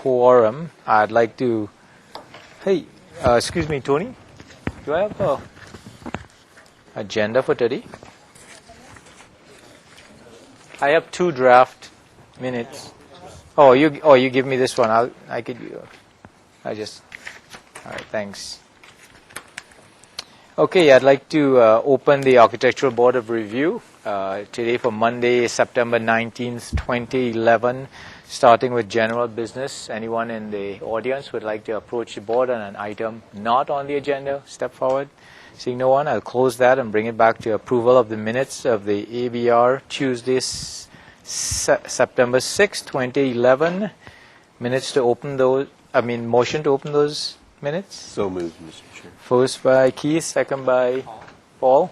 quorum, I'd like to, hey, excuse me, Tony, do I have a agenda for today? I have 2 draft minutes. Oh, you give me this one. All right, thanks. Okay, I'd like to open the Architectural Board of Review today for Monday, September 19th, 2011, starting with general business. Anyone in the audience would like to approach the board on an item not on the agenda, step forward. Seeing no one, I'll close that and bring it back to approval of the minutes of the ABR Tuesday, September 6th, 2011. Minutes to open those, motion to open those minutes? So moved, Mr. Chair. First by Keith, second by Paul.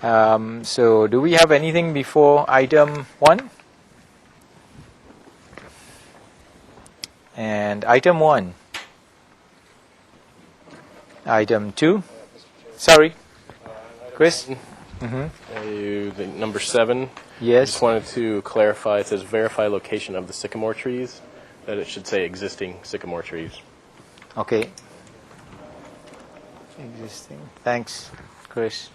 So do we have anything before item 1? And item 1. Item 2. Sorry. Chris? The number 7. Yes. Just wanted to clarify, it says verify location of the sycamore trees, that it should say existing sycamore trees. Okay. Existing. Thanks, Chris.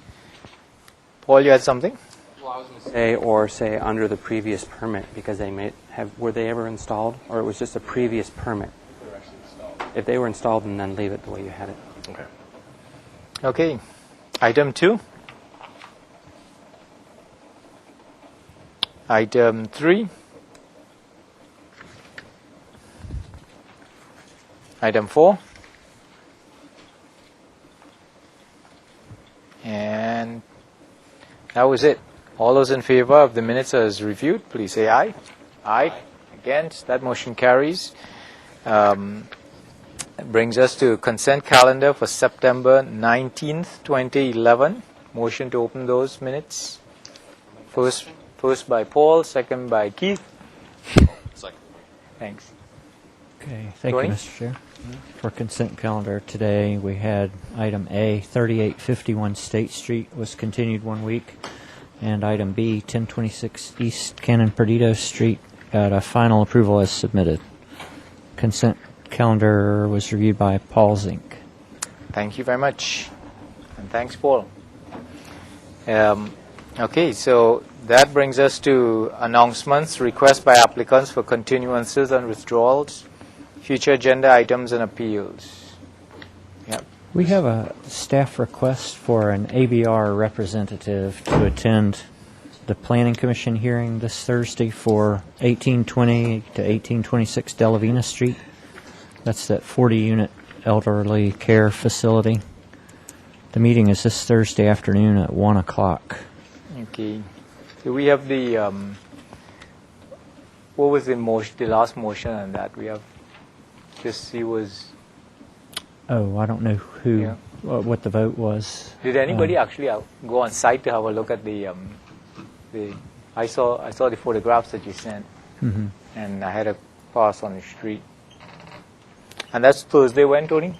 Paul, you had something? Well, I was going to say under the previous permit, because they may have, were they ever installed, or it was just a previous permit? They were actually installed. If they were installed, then leave it the way you had it. Okay. Okay. Item 2. Item 3. Item 4. And that was it. All those in favor of the minutes as reviewed, please say aye. Aye. Against, that motion carries. It brings us to consent calendar for September 19th, 2011. Motion to open those minutes. First by Paul, second by Keith. Second. Thanks. Okay, thank Tony? you, Mr. Chair. For consent calendar today, we had item A, 3851 State Street was continued 1 week, and item B, 1026 East Canon Perdido Street, got a final approval as submitted. Consent calendar was reviewed by Paul Zink. Thank you very much. And thanks, Paul. Okay, so that brings us to announcements, requests by applicants for continuances and withdrawals, future agenda items and appeals. Yep. We have a staff request for an ABR representative to attend the Planning Commission hearing this Thursday for 1820 to 1826 Delavina Street. That's that 40-unit elderly care facility. The meeting is this Thursday afternoon at 1 o'clock. Okay. So we have the, what was the motion, the last motion on that? We have, just he was, Oh, I don't know who, Yeah. what the vote was. did anybody actually go on site to have a look at the I saw the photographs that you sent, and I had a pass on the street. And that's Thursday when, Tony?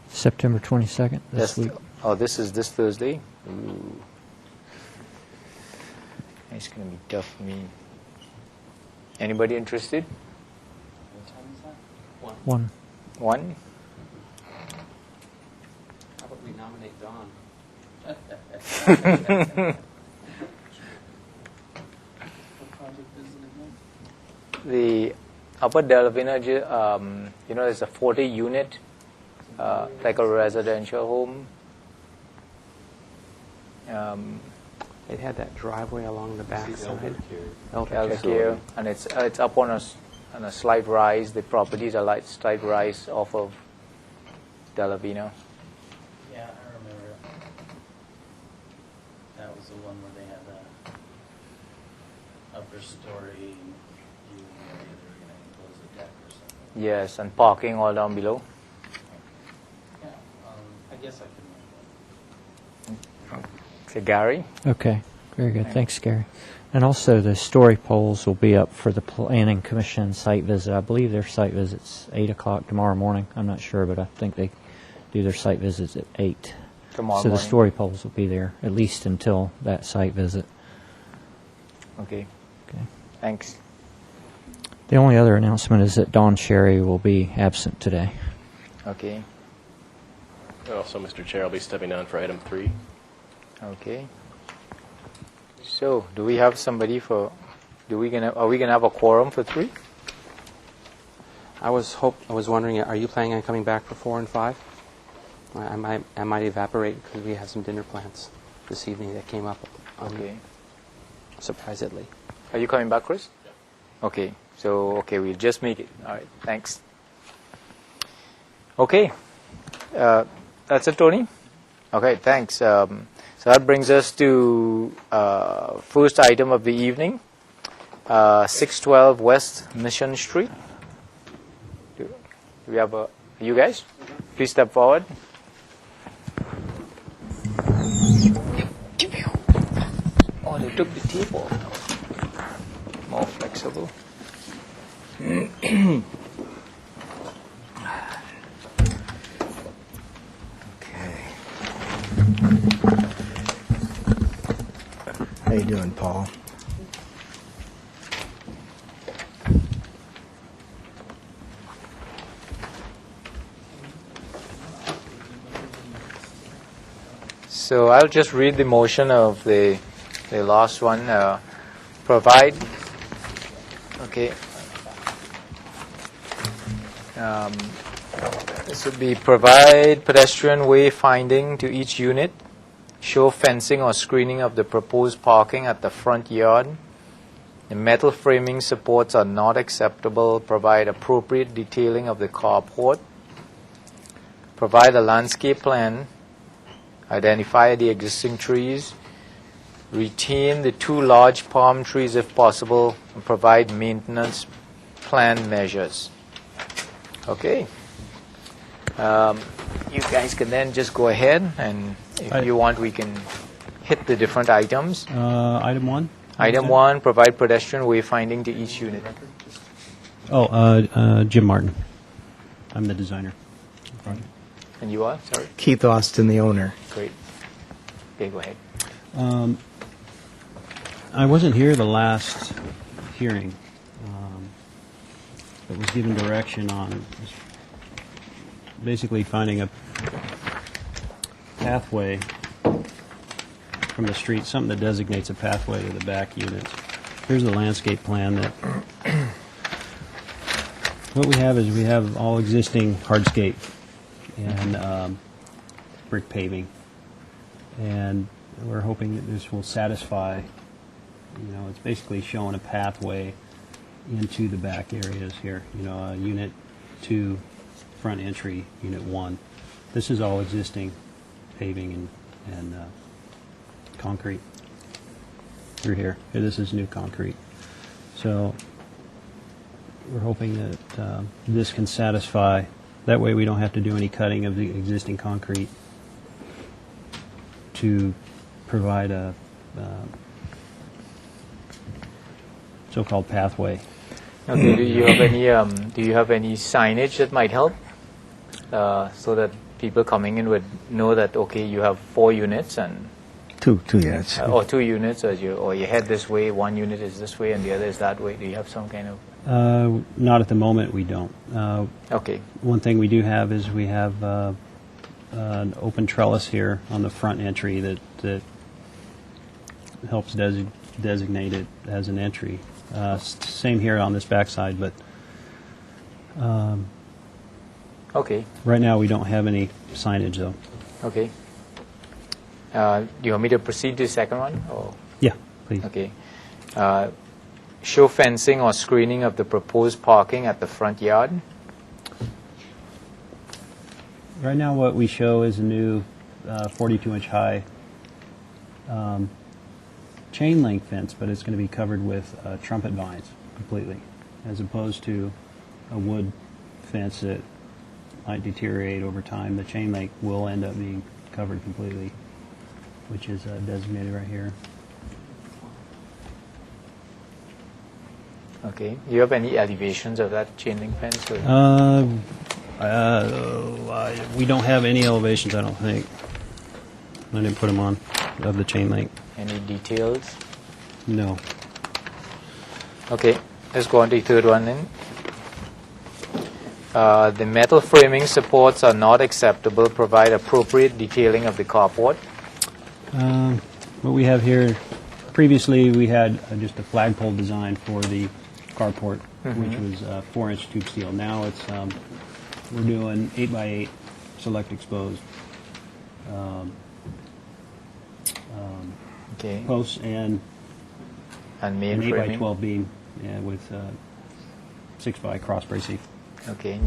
September 22nd this week. Oh, this is this Thursday? Ooh. It's going to be tough for me. Anybody interested? What time is that? 1. 1? How about we nominate Dawn? The Upper Delavina, there's a 40-unit, like a residential home. It had that driveway along the back side. Eldercare, and it's up on a slight rise. The properties are like slight rise off of Delavina. Yeah, I remember it. That was the one where they had the upper story view area. They were going to enclose a deck or something. Yes, and parking all down below. Yeah, I guess I can make So Gary? Okay, very good. Thanks, Gary. And also the story polls will be up for the Planning Commission site visit. I believe their site visit's 8 o'clock tomorrow morning. I'm not sure, but I think they do their site visits at 8. Tomorrow So the morning. story polls will be there at least until that site visit. Okay, Okay. thanks. The only other announcement is that Don Sherry will be absent today. Okay. Also, Mr. Chair, I'll be stepping down for item 3. Okay. So, do we have somebody for? Are we gonna have a quorum for 3? I was wondering, are you planning on coming back for 4 and 5? I might evaporate because we have some dinner plans this evening that came up Okay. surprisedly. Are you coming back, Chris? Okay. So, we'll just make it. All right. Thanks. Okay. That's it, Tony? Okay, thanks. So that brings us to first item of the evening, 612 West Mission Street. Do we have you guys? Please step forward. Oh, they took the table. More flexible. How you doing, Paul? So I'll just read the motion of the last one. Provide. Okay. This would be provide pedestrian wayfinding to each unit. Show fencing or screening of the proposed parking at the front yard. The metal framing supports are not acceptable. Provide appropriate detailing of the carport. Provide a landscape plan. Identify the existing trees. Retain the 2 large palm trees if possible. And provide maintenance plan measures. Okay. You guys can then just go ahead, and if you want, we can hit the different items. Item 1? Item 1, provide pedestrian wayfinding to each unit. Jim Martin. I'm the designer. And you are? Sorry. Keith Austin, the owner. Great. Okay, go ahead. I wasn't here the last hearing. That was given direction on basically finding a pathway from the street, something that designates a pathway to the back units. Here's the landscape plan that what we have is we have all existing hardscape and brick paving, and we're hoping that this will satisfy, it's basically showing a pathway into the back areas here, unit 2 front entry, unit 1. This is all existing paving and concrete through here. This is new concrete. So we're hoping that this can satisfy. That way we don't have to do any cutting of the existing concrete to provide a so-called pathway. Okay. Do you have any signage that might help, so that people coming in would know that you have 4 units and Two units. or 2 units, or you head this way, 1 unit is this way and the other is that way. Do you have some kind of? Not at the moment, we don't. Okay. One thing we do have is we have an open trellis here on the front entry that helps designate it as an entry. Same here on this backside, but Okay. right now we don't have any signage, though. Okay. Do you want me to proceed to the second one? Or? Yeah, please. Okay. Show fencing or screening of the proposed parking at the front yard. Right now what we show is a new 42-inch high chain link fence, but it's going to be covered with trumpet vines completely, as opposed to a wood fence that might deteriorate over time. The chain link will end up being covered completely, which is designated right here. Okay. Do you have any elevations of that chain link fence? Or? We don't have any elevations, I don't think. I didn't put them on, of the chain link. Any details? No. Okay. let's go on to the third one then. The metal framing supports are not acceptable. Provide appropriate detailing of the carport. What we have here, previously we had just a flagpole design for the carport, which was 4-inch tube steel. Now it's we're doing 8x8 select exposed Okay. posts and And main an framing. 8x12 beam, yeah, with 6x cross bracing. Okay.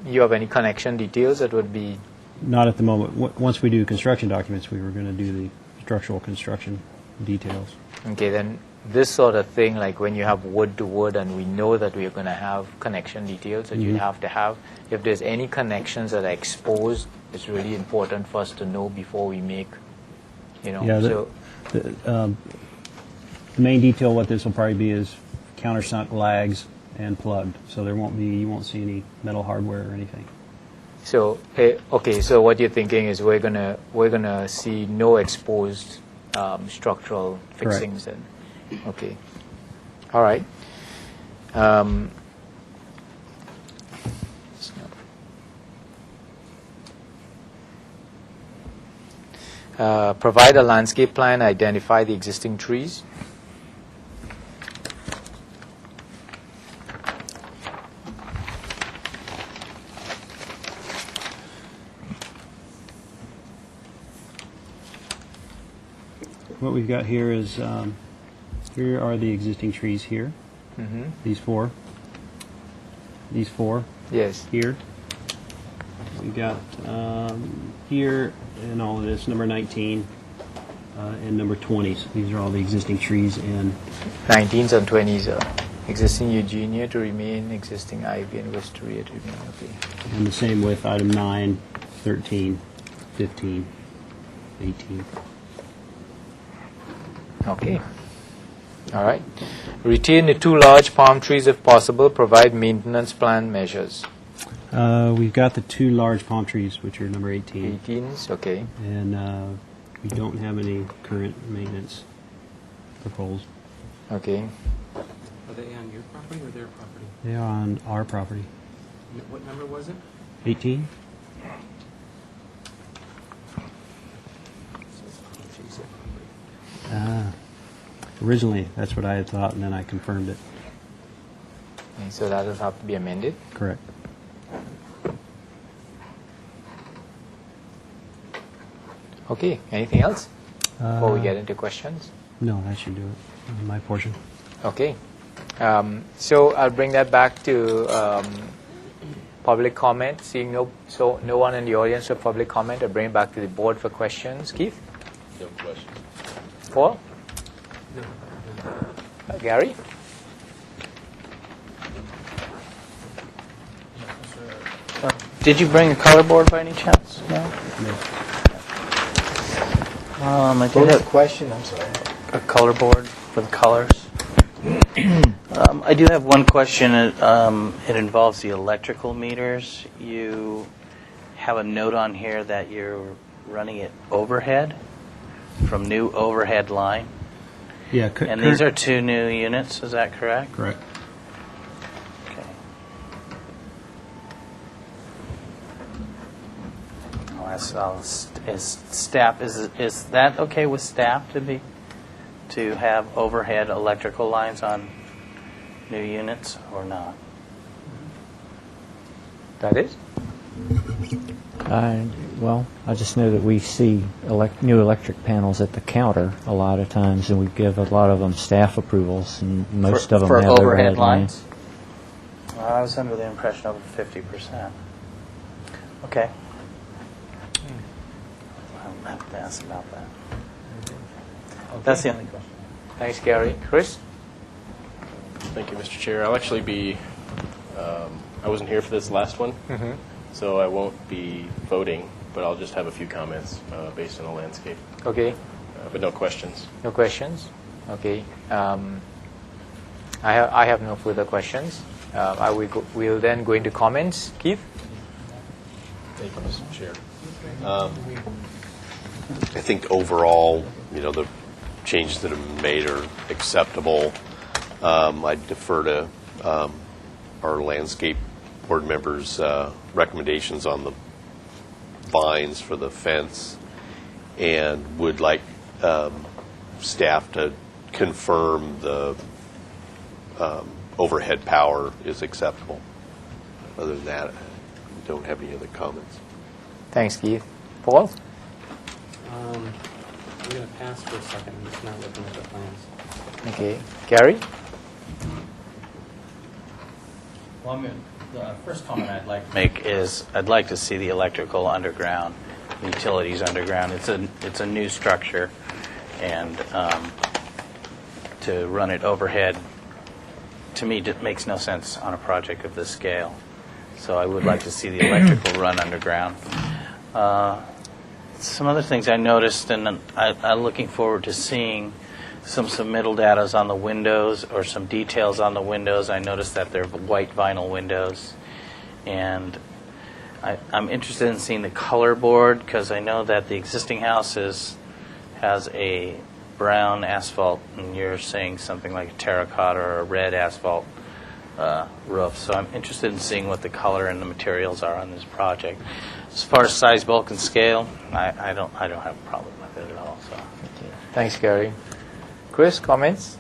You have any connection details that would be Not at the moment. Once we do construction documents, we were going to do the structural construction details. okay? Then this sort of thing, like when you have wood to wood, and we know that we are going to have connection details that you have to have. If there's any connections that are exposed, it's really important for us to know before we make. Yeah, So the main detail what this will probably be is countersunk lags and plugged, so you won't see any metal hardware or anything. So okay. So what you're thinking is we're gonna see no exposed structural Correct. fixings then. Okay. All right. Provide a landscape plan. Identify the existing trees. What we've got here is here are the existing trees here. These four. These four Yes. here. We got here and all of this number 19 and number 20s. These are all the existing trees and 19s and 20s are existing Eugenia to remain, existing ivy and wisteria to remain. Okay. and the same with item 9, 13, 15, 18. Okay. All right. Retain the 2 large palm trees if possible. Provide maintenance plan measures. We've got the 2 large palm trees, which are number 18, 18s. Okay. and we don't have any current maintenance proposed. Okay. Are they on your property or their property? They are on our property. What number was it? 18? Originally, that's what I had thought, and then I confirmed it. Okay, so that will have to be amended. Correct. Okay. Anything else before we Uh, get into questions? No, that should do it. My portion. Okay. So I'll bring that back to public comment. Seeing no one in the audience for public comment, I'll bring it back to the board for questions. Keith? No questions. Paul? Gary? Did you bring a color board by any chance? No? I did have question? I'm sorry. a color board for the colors. I do have one question. It involves the electrical meters. You have a note on here that you're running it overhead from new overhead line. Yeah, And these are 2 new units, is that correct? correct. Okay. Oh, that's all. Is staff is that okay with staff to have overhead electrical lines on new units or not? That is? Well, I just know that we see new electric panels at the counter a lot of times, and we give a lot of them staff approvals, and most of them for have overhead lines. Well, I was under the impression of 50%. Okay. I'll have to ask about that. That's the only question. Thanks, Gary. Chris? Thank you, Mr. Chair. I'll actually be, I wasn't here for this last one, so I won't be voting, but I'll just have a few comments based on the landscape. Okay. But no questions. No questions? Okay. I have no further questions. We'll then go into comments. Keith? Thank you, Mr. Chair. I think overall, the changes that have been made are acceptable. I defer to our landscape board members' recommendations on the vines for the fence, and would like staff to confirm the overhead power is acceptable. Other than that, I don't have any other comments. Thanks, Keith. Paul? I'm going to pass for a second. I'm just not looking at the plans. Okay. Gary? Well, the first comment I'd like to make is I'd like to see the electrical underground, the utilities underground. It's a new structure, and to run it overhead, to me, it makes no sense on a project of this scale. So I would like to see the electrical run underground. Some other things I noticed, and I'm looking forward to seeing some submittal data on the windows or some details on the windows. I noticed that they're white vinyl windows, and I'm interested in seeing the color board, because I know that the existing house has a brown asphalt, and you're saying something like a terracotta or a red asphalt roof. So I'm interested in seeing what the color and the materials are on this project. As far as size, bulk, and scale, I don't have a problem with it at all. So. Thanks, Gary. Chris, comments?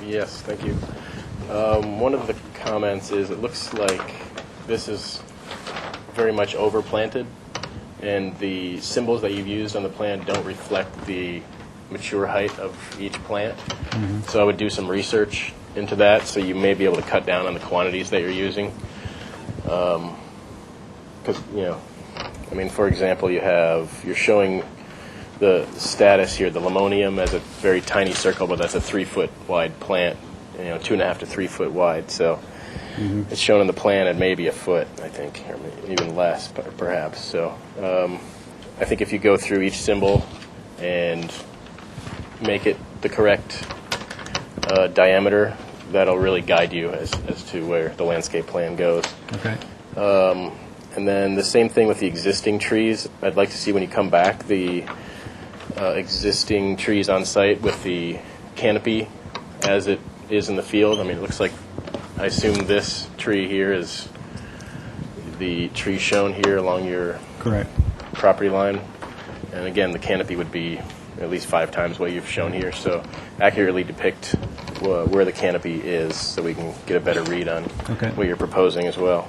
Yes, thank you. One of the comments is it looks like this is very much overplanted, and the symbols that you've used on the plan don't reflect the mature height of each plant. So I would do some research into that, so you may be able to cut down on the quantities that you're using. Because, I mean, for example, you're showing the status here, the limonium as a very tiny circle, but that's a 3-foot wide plant, 2.5 to 3 foot wide. So it's shown on the plan at maybe a foot, I think, or maybe even less, perhaps. So I think if you go through each symbol and make it the correct diameter, that'll really guide you as to where the landscape plan goes. Okay. And then the same thing with the existing trees. I'd like to see when you come back the existing trees on site with the canopy as it is in the field. I mean, it looks like, I assume this tree here is the tree shown here along your Correct. property line. And again, the canopy would be at least 5 times what you've shown here. So accurately depict where the canopy is so we can get a better read on Okay. what you're proposing as well.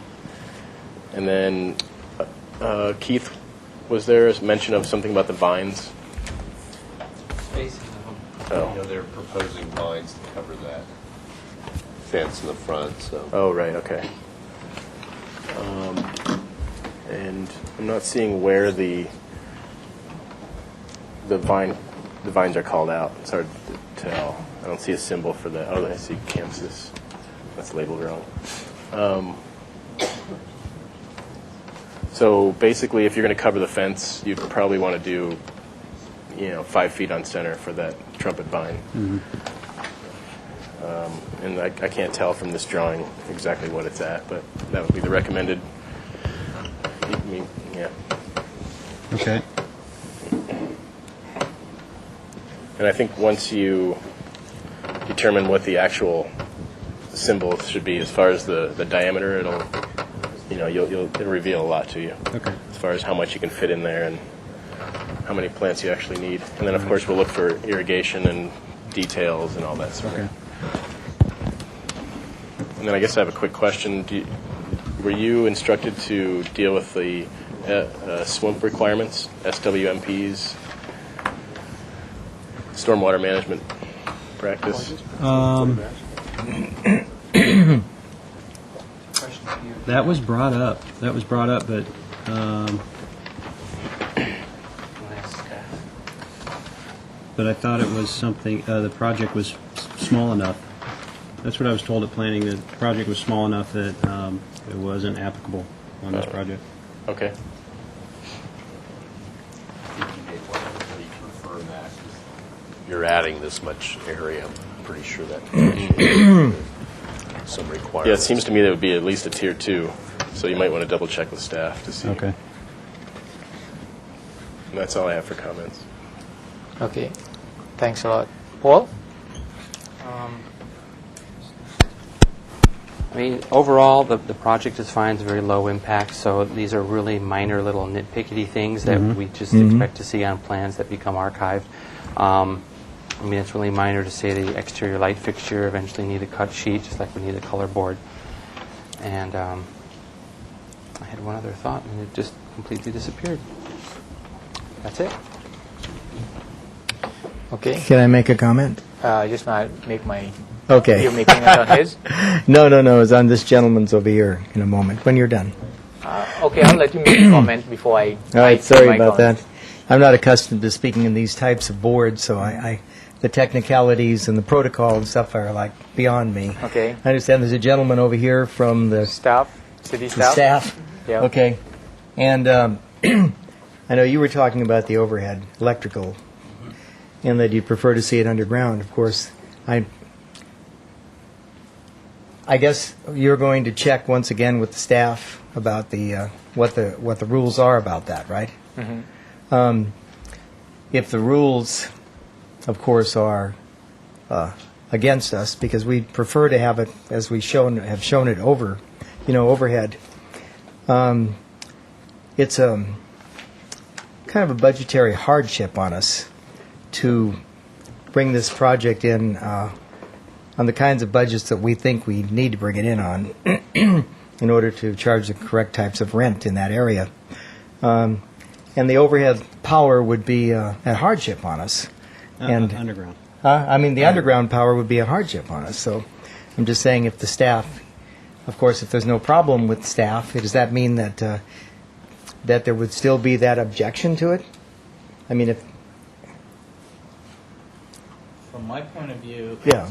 And then, Keith, was there a mention of something about the vines? Oh. They're proposing vines to cover that fence in the front. So. Oh, right, okay. And I'm not seeing where the vines are called out. It's hard to tell. I don't see a symbol for that. Oh, I see Kansas. That's labeled wrong. So basically, if you're going to cover the fence, you'd probably want to do, 5 feet on center for that trumpet vine. And I can't tell from this drawing exactly what it's at, but that would be the recommended. Yeah. Okay. And I think once you determine what the actual symbol should be, as far as the diameter, it'll reveal a lot to you. Okay. As far as how much you can fit in there and how many plants you actually need. And then, of course, we'll look for irrigation and details and all that sort Okay. of. And then I guess I have a quick question. Were you instructed to deal with the SWMP requirements, SWMPs, stormwater management practice? That was brought up. But I thought it was something. The project was small enough. That's what I was told at planning. That the project was small enough that it wasn't applicable on this project. Okay. You're adding this much area. I'm pretty sure that some requirements. Yeah, it seems to me that would be at least a tier 2, so you might want to double check with staff to see. Okay. And that's all I have for comments. Okay. Thanks a lot. Paul? I mean, overall, the project is fine. It's very low impact, so these are really minor little nitpickety things that we just expect to see on plans that become archived. I mean, it's really minor to say the exterior light fixture eventually need a cut sheet, just like we need a color board. And I had one other thought, and it just completely disappeared. That's it. Okay. Can I make a comment? Just make my. Okay. You're making it on his. No. It's on this gentleman's over here in a moment when you're done. Okay, I'll let you make a comment before I. All right, say sorry my about comment. that. I'm not accustomed to speaking in these types of boards, so the technicalities and the protocol and stuff are like beyond me. Okay. I understand there's a gentleman over here from the City the staff. Yeah. Okay. And I know you were talking about the overhead electrical and that you prefer to see it underground. Of course, I guess you're going to check once again with the staff about the what the rules are about that, right? Mm-hmm. If the rules, of course, are against us, because we prefer to have it as we have shown it overhead. It's kind of a budgetary hardship on us to bring this project in on the kinds of budgets that we think we need to bring it in on in order to charge the correct types of rent in that area. And the overhead power would be a hardship on us. And Underground. the underground power would be a hardship on us. So I'm just saying if the staff, of course, if there's no problem with staff, does that mean that that there would still be that objection to it? I mean, if... From my point of view, Yeah.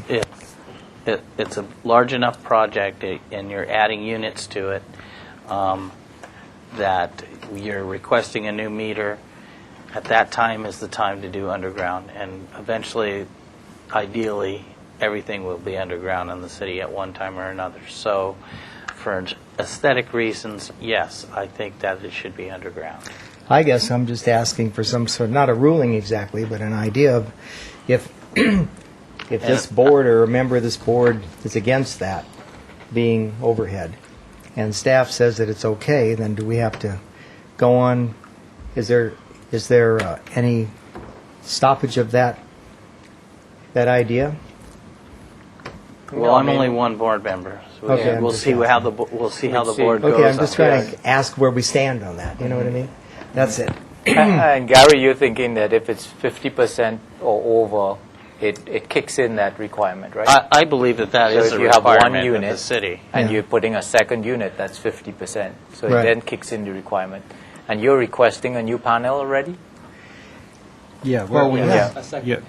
it's a large enough project, and you're adding units to it, that you're requesting a new meter. At that time is the time to do underground, and eventually, ideally, everything will be underground in the city at one time or another. So, for aesthetic reasons, yes, I think that it should be underground. I guess I'm just asking for some sort, not a ruling exactly, but an idea of if if this board or a member of this board is against that being overhead, and staff says that it's okay, then do we have to go on? Is there any stoppage of that idea? Well, I'm only one board member. So Okay, I'm we'll just see how asking. we'll see how the Let's see. board goes. Okay, I'm just on trying that. to ask where we stand on that. You know what I mean? That's it. And Gary, you're thinking that if it's 50% or over, it kicks in that requirement, right? I believe that So is if a you have one requirement of unit the city. and Yeah. you're putting a second unit, that's 50%. So Right. it then kicks in the requirement. And you're requesting a new panel already? Yeah. Well, we have. A second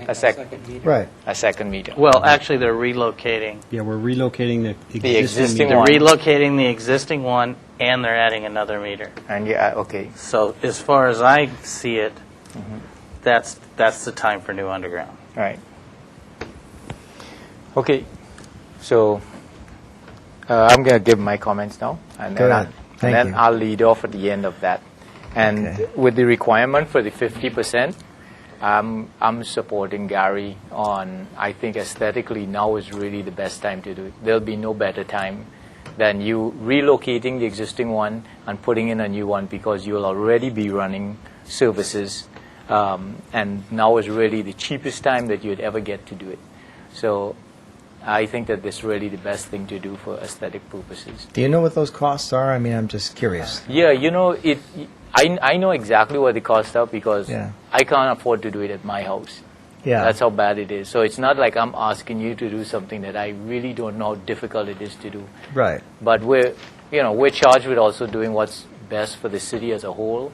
Right. a second meter. Well, actually, they're relocating. Yeah, we're relocating the The existing They're one. relocating the existing one, and they're adding another meter. And yeah, okay. So, as far as I see it, that's the time for new underground. Right. Okay. So I'm going to give my comments now, and Go then, ahead. Thank you. I'll lead off at the end of that. And Okay. with the requirement for the 50%, I'm supporting Gary on, I think aesthetically now is really the best time to do it. There'll be no better time than you relocating the existing one and putting in a new one, because you'll already be running services, and now is really the cheapest time that you'd ever get to do it. So I think that this is really the best thing to do for aesthetic purposes. Do you know what those costs are? I mean, I'm just curious. Yeah, you know, I know exactly what the costs are, because Yeah. I can't afford to do it at my house. Yeah. That's how bad it is. So it's not like I'm asking you to do something that I really don't know how difficult it is to do. Right. But we're charged with also doing what's best for the city as a whole.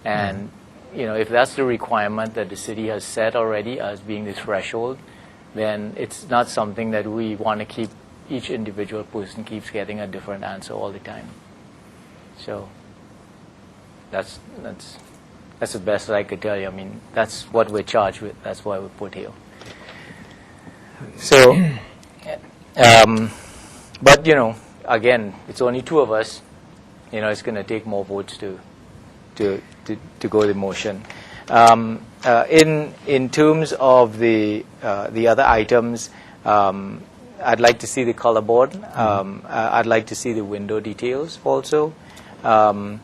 And, if that's the requirement that the city has set already as being the threshold, then it's not something that we want to keep, each individual person keeps getting a different answer all the time. So that's the best that I could tell you. I mean, that's what we're charged with. That's why we're put here. So, but again, it's only two of us. It's going to take more votes to go the motion. In terms of the other items, I'd like to see the color board. I'd like to see the window details also. In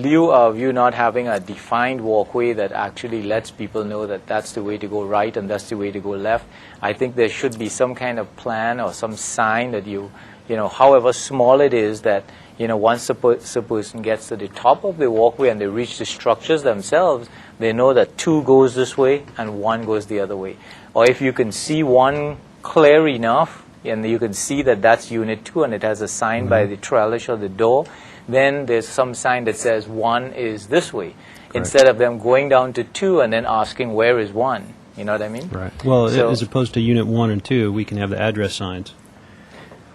lieu of you not having a defined walkway that actually lets people know that that's the way to go right and that's the way to go left, I think there should be some kind of plan or some sign that you know, however small it is, that, you know, once a person gets to the top of the walkway and they reach the structures themselves, they know that 2 goes this way and 1 goes the other way. Or if you can see 1 clear enough, and you can see that that's unit 2 and it has a sign by the trellis or the door, then there's some sign that says 1 is this way, instead of them going down to 2 and then asking where is 1. You know what I mean? Right. Well, So- as opposed to Unit 1 and 2, we can have the address signs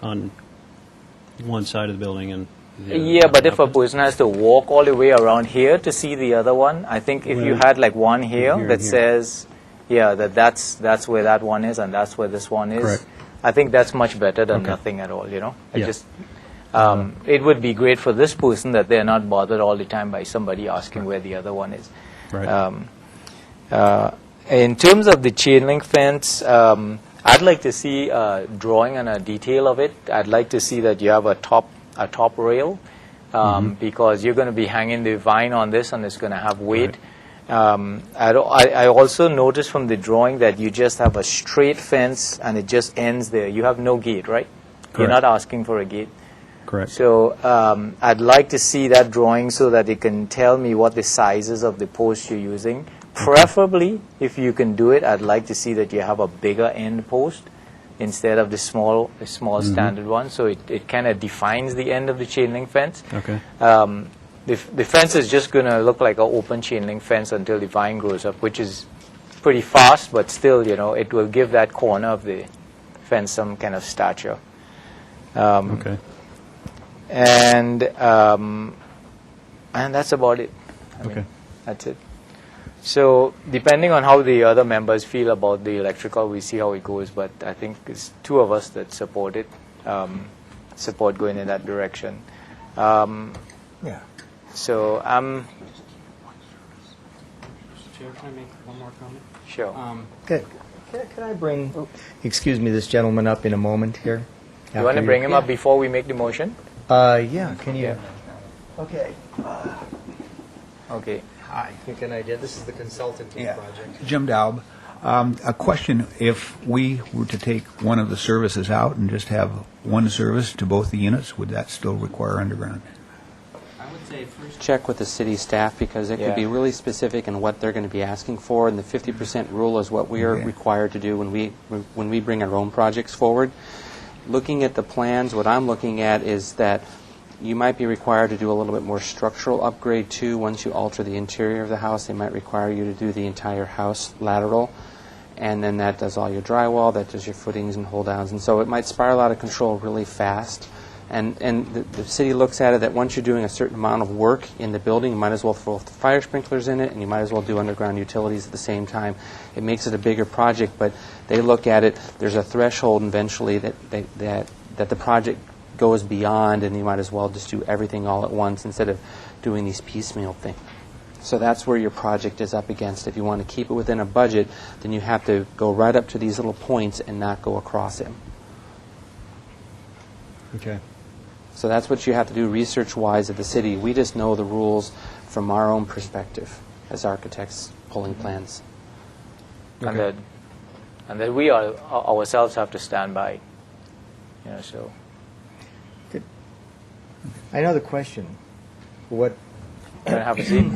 on one side of the building and the other. Yeah, but if a person has to walk all the way around here to see the other one, I think if you Well, had like one here here that and here. says, yeah, that's where that one is and that's where this one is, Correct. I think that's much better than Okay. nothing at all, you know? Yeah. It would be great for this person that they're not bothered all the time by somebody asking where the other one is. Right. In terms of the chain link fence, I'd like to see a drawing and a detail of it. I'd like to see that you have a top rail, because you're going to be hanging the vine on this and it's going to have weight. I also noticed from the drawing that you just have a straight fence and it just ends there. You have no gate, right? You're Correct. not asking for a gate. Correct. So I'd like to see that drawing so that it can tell me what the sizes of the posts you're using. Preferably, if you can do it, I'd like to see that you have a bigger end post instead of the small standard one. So it kind of defines the end of the chain link fence. Okay. The fence is just going to look like an open chain link fence until the vine grows up, which is pretty fast, but still, you know, it will give that corner of the fence some kind of stature. Okay. And that's about it. I mean, Okay. that's it. So depending on how the other members feel about the electrical, we see how it goes. But I think it's 2 of us that support it, support going in that direction. Yeah. So I'm Chair, can I make one more comment? sure. Can I bring, excuse me, this gentleman up in a moment here? You want to bring him up before we make the motion? Yeah, can you? Yeah. Okay. Okay. Hi. Think an idea. This is the consultant to the Yeah. project. Jim Daub. A question, if we were to take one of the services out and just have one service to both the units, would that still require underground? I would say first check with the city staff, because it could be Yeah. really specific in what they're going to be asking for, and the 50% rule is what we are Okay. required to do when we bring our own projects forward. Looking at the plans, what I'm looking at is that you might be required to do a little bit more structural upgrade too. Once you alter the interior of the house, they might require you to do the entire house lateral, and then that does all your drywall, that does your footings and hold downs, and so it might spiral out of control really fast. And the city looks at it that once you're doing a certain amount of work in the building, you might as well throw fire sprinklers in it, and you might as well do underground utilities at the same time. It makes it a bigger project, but they look at it, there's a threshold eventually that the project goes beyond, and you might as well just do everything all at once instead of doing these piecemeal things. So that's where your project is up against. If you want to keep it within a budget, then you have to go right up to these little points and not go across it. Okay. So that's what you have to do research-wise at the city. We just know the rules from our own perspective as architects pulling plans. And that we ourselves have to stand by. You know, so. I know the question. What, Can I have a seat?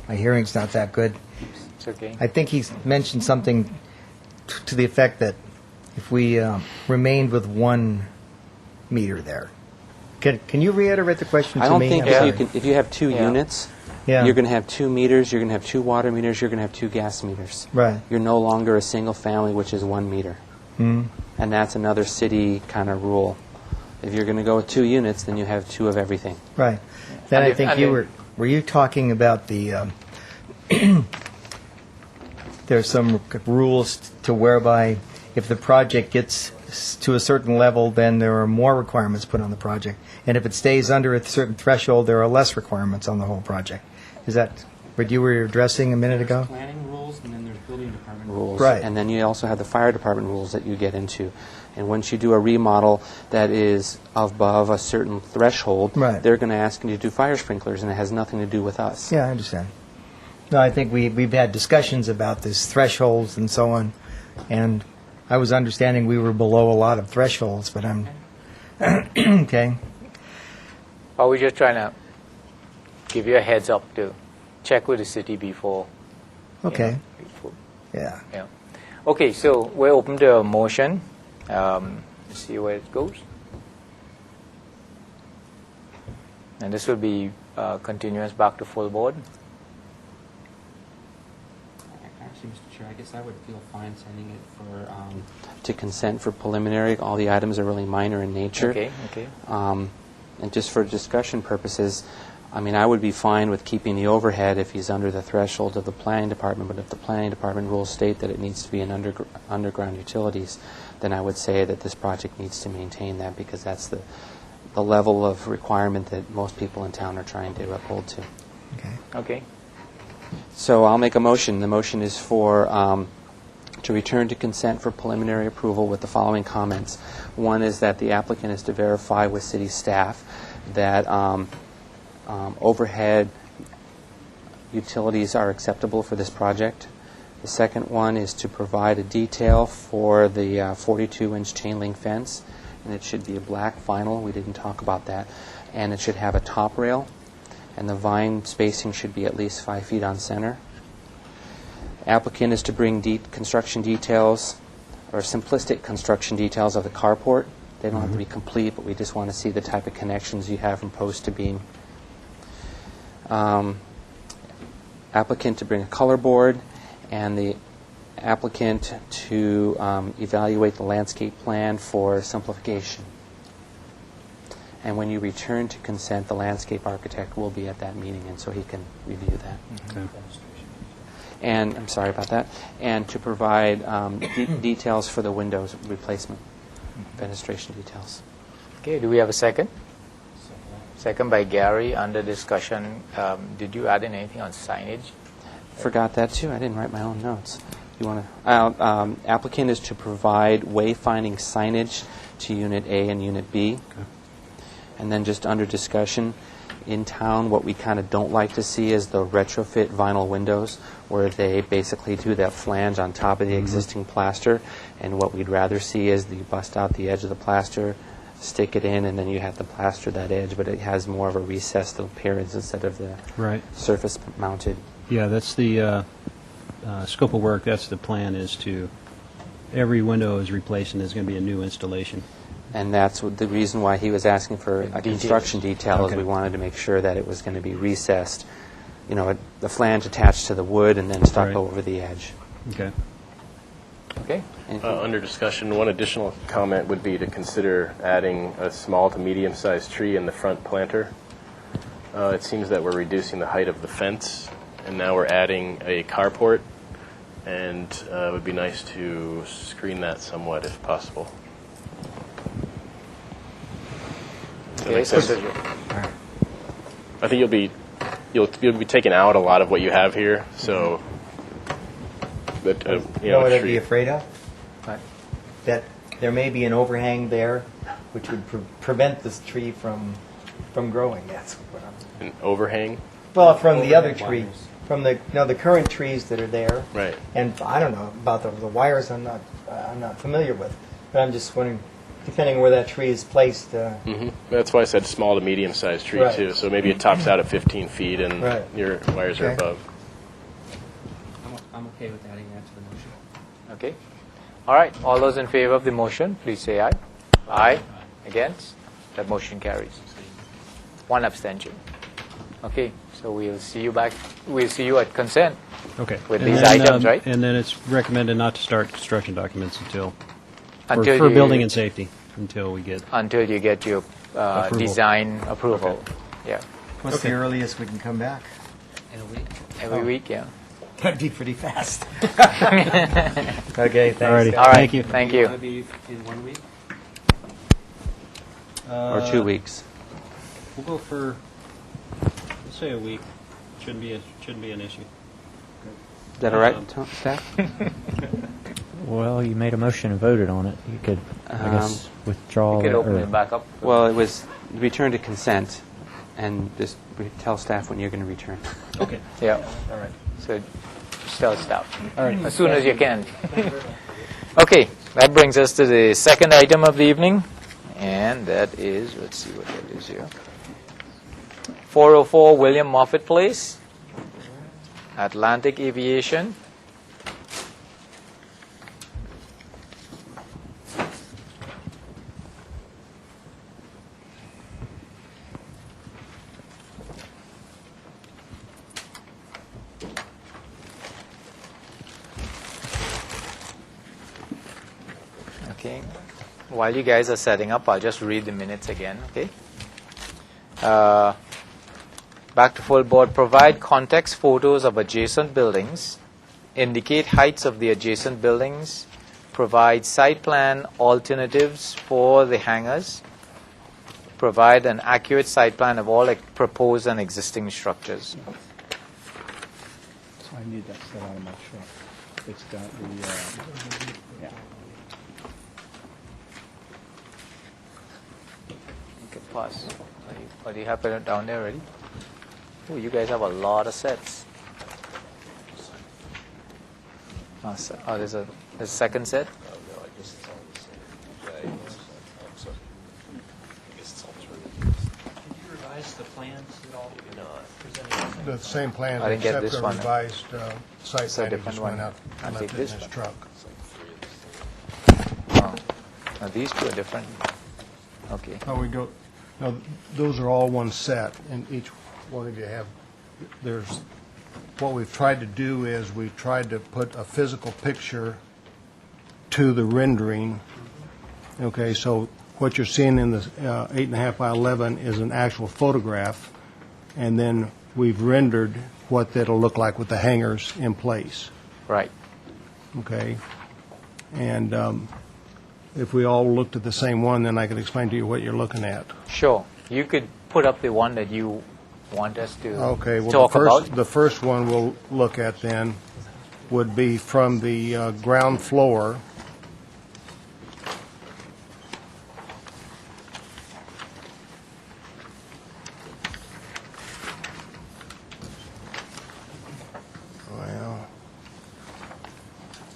my hearing's not that good. It's okay. I think he's mentioned something to the effect that if we remained with 1 meter there. Can you reiterate the question to me? I don't think I'm sorry. if you have 2 Yeah. units, Yeah. you're going to have 2 meters, you're going to have 2 water meters, you're going to have 2 gas meters. Right. You're no longer a single family, which is 1 meter. Hmm. And that's another city kind of rule. If you're going to go with 2 units, then you have 2 of everything. Right. Then And I if- think and you if- were you talking about the, there's some rules to whereby if the project gets to a certain level, then there are more requirements put on the project. And if it stays under a certain threshold, there are less requirements on the whole project. Is that what you were addressing a minute ago? Planning rules, and then there's building department rules. Right. And then you also have the fire department rules that you get into. And once you do a remodel that is above a certain threshold, Right. they're going to ask you to do fire sprinklers, and it has nothing to do with us. Yeah, I understand. No, I think we've had discussions about this thresholds and so on, and I was understanding we were below a lot of thresholds, but I'm, okay. Or we're just trying to give you a heads up to check with the city before. you Okay. know, before- Yeah. yeah. Okay, so we're open to a motion. Let's see where it goes. And this will be continuous back to full board. Actually, Mr. Chair, I guess I would feel fine sending it for to consent for preliminary. All the items are really minor in nature. Okay, okay. And just for discussion purposes, I mean, I would be fine with keeping the overhead if he's under the threshold of the planning department, but if the planning department rules state that it needs to be in underground utilities, then I would say that this project needs to maintain that, because that's the level of requirement that most people in town are trying to uphold to. Okay. Okay. So I'll make a motion. The motion is for to return to consent for preliminary approval with the following comments. One is that the applicant is to verify with city staff that overhead utilities are acceptable for this project. The second one is to provide a detail for the 42-inch chain link fence, and it should be a black vinyl. We didn't talk about that. And it should have a top rail, and the vine spacing should be at least 5 feet on center. Applicant is to bring construction details, or simplistic construction details of the carport. They don't have to be complete, but we just want to see the type of connections you have from post to beam. Applicant to bring a color board, and the applicant to evaluate the landscape plan for simplification. And when you return to consent, the landscape architect will be at that meeting, and so he can review that. Okay. And I'm sorry about that. And to provide details for the windows replacement, fenestration details. Okay, do we have a second? Second by Gary. Under discussion, did you add in anything on signage? Forgot that too. I didn't write my own notes. You want to? Applicant is to provide wayfinding signage to Unit A and Unit B. Okay. And then just under discussion, in town, what we kind of don't like to see is the retrofit vinyl windows, where they basically do that flange on top of the existing plaster. And what we'd rather see is you bust out the edge of the plaster, stick it in, and then you have to plaster that edge, but it has more of a recessed appearance instead of the Right. surface mounted. Yeah, that's the scope of work. That's the plan, is to, every window is replaced and there's going to be a new installation. And that's the reason why he was asking for a Details. construction detail, is Okay. we wanted to make sure that it was going to be recessed, you know, the flange attached to the wood and then stuck Right. over the edge. Okay. Okay. Under discussion, one additional comment would be to consider adding a small to medium-sized tree in the front planter. It seems that we're reducing the height of the fence, and now we're adding a carport, and it would be nice to screen that somewhat if possible. Does that Okay, make so sense? I think you'll be taking out a lot of what you have here, so that You know what I'd tree- be afraid of? Right. That there may be an overhang there, which would prevent this tree from growing. That's what I'm. an overhang. Well, from the other Overhead tree, wires. from the current trees that are there. Right. And I don't know about the wires. I'm not familiar with, but I'm just wondering, depending on where that tree is placed. That's why I said small to medium-sized tree Right. too. So maybe it tops out at 15 feet, and Right. your wires are Okay. above. I'm okay with adding that to the motion. Okay. All right. All those in favor of the motion, please say aye. Aye. Against? That motion carries. One abstention. Okay. So we'll see you back. We'll see you at consent Okay. with And these then, items, right? And then it's recommended not to start construction documents until Until for you- building and safety, until we get. Until you get your Approval. design approval. Yeah. What's the earliest we can come back? In a week. Every week. Yeah. That'd be pretty fast. Okay, thanks. Alrighty. All right. Thank you. Thank Want you. to be in 1 week Uh, or 2 weeks? We'll go for, let's say a week. shouldn't be an issue. Is that all right, staff? Well, you made a motion and voted on it. You could, I guess, withdraw You could it, open or- it back up. Well, it was return to consent, and just tell staff when you're going to return. Okay. Yeah. All right. So just tell staff. All right. As soon as you can. Okay. That brings us to the second item of the evening, and that is, let's see what that is here. 404 William Moffett Place, Atlantic Aviation. Okay. While you guys are setting up, I'll just read the minutes again. Okay. Back to full board. Provide context photos of adjacent buildings. Indicate heights of the adjacent buildings. Provide site plan alternatives for the hangars. Provide an accurate site plan of all proposed and existing structures. So I need that set out of my truck. It's got the, yeah. Okay, plus. Do you have it down there already? Oh, you guys have a lot of sets. Oh, there's a second set? The same plan, I didn't get except this the one. revised site It's a plan, he different just went one. out I'll and take left it in this his one. truck. Oh. Now these two are different. Okay. Oh, we go, no, those are all one set, and each one of you have, there's, what we've tried to do is we've tried to put a physical picture to the rendering. Okay, so what you're seeing in the 8.5 by 11 is an actual photograph, and then we've rendered what that'll look like with the hangars in place. Right. Okay? And if we all looked at the same one, then I could explain to you what you're looking at. Sure. You could put up the one that you want us to Okay, well, talk about. the first one we'll look at then would be from the ground floor. Well,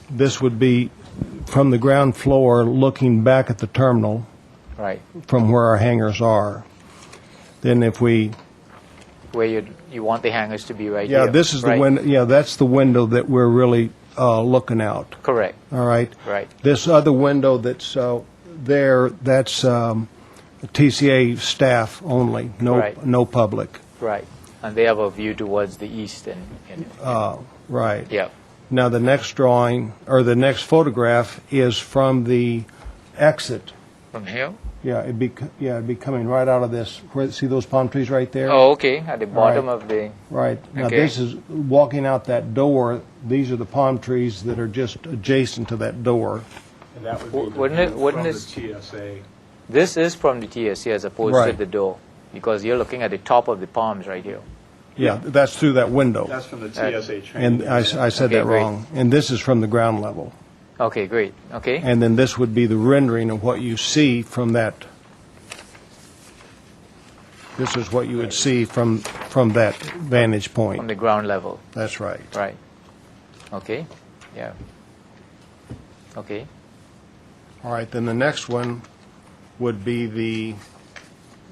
this would be from the ground floor looking back at the terminal Right. from where our hangars are. Then if we Where you want the hangars to be right Yeah, here. this is the right? window, yeah, that's the window that we're really looking out, Correct. all right? Right. This other window that's there, that's TCA staff only, Right. no public. Right. And they have a view towards the east and Right. yeah. Now, the next drawing, or the next photograph is from the exit. From here? Yeah, it'd be coming right out of this, see those palm trees right there? Oh, okay. At the bottom Right. of the Right. Now, Okay. this is, walking out that door, these are the palm trees that are just adjacent to that door. And that would be the Wouldn't it- view wouldn't from it- the TSA. This is from the TSC as opposed to Right. the door, because you're looking at the top of the palms right here. Yeah, that's through that window. That's from the TSA training. And I said Okay, that great. wrong. And this is from the ground level. Okay, great. Okay. And then this would be the rendering of what you see from that. This is what you would see from that vantage From point. the ground level. That's right. Right. Okay. Yeah. Okay. All right, then the next one would be the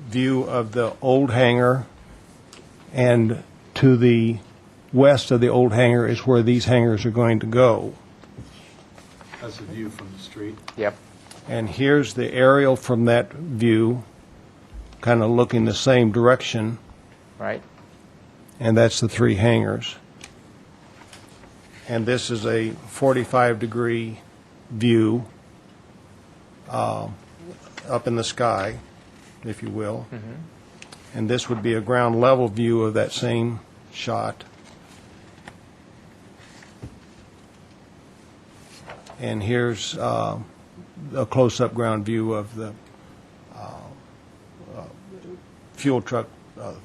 view of the old hangar, and to the west of the old hangar is where these hangars are going to go. That's a view from the street. Yep. And here's the aerial from that view, kind of looking the same direction, Right. and that's the three hangars. And this is a 45-degree view up in the sky, if you will. And this would be a ground level view of that same shot. And here's a close-up ground view of the fuel truck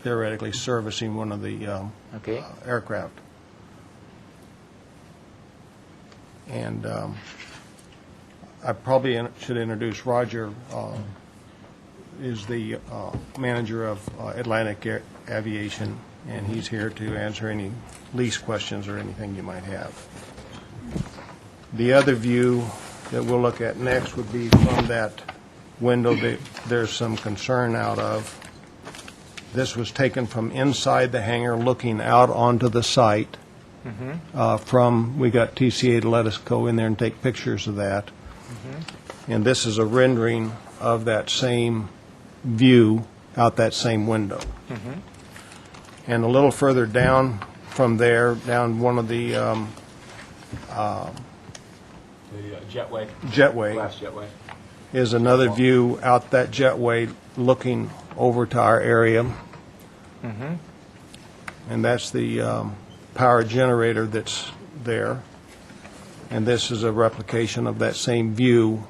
theoretically servicing one of the Okay. aircraft. And I probably should introduce Roger, is the manager of Atlantic Aviation, and he's here to answer any lease questions or anything you might have. The other view that we'll look at next would be from that window that there's some concern out of. This was taken from inside the hangar looking out onto the site. We got TCA to let us go in there and take pictures of that. And this is a rendering of that same view out that same window. And a little further down from there, down one of the jetway, Glass jetway. is another view out that jetway looking over to our area. And that's the power generator that's there. And this is a replication of that same view.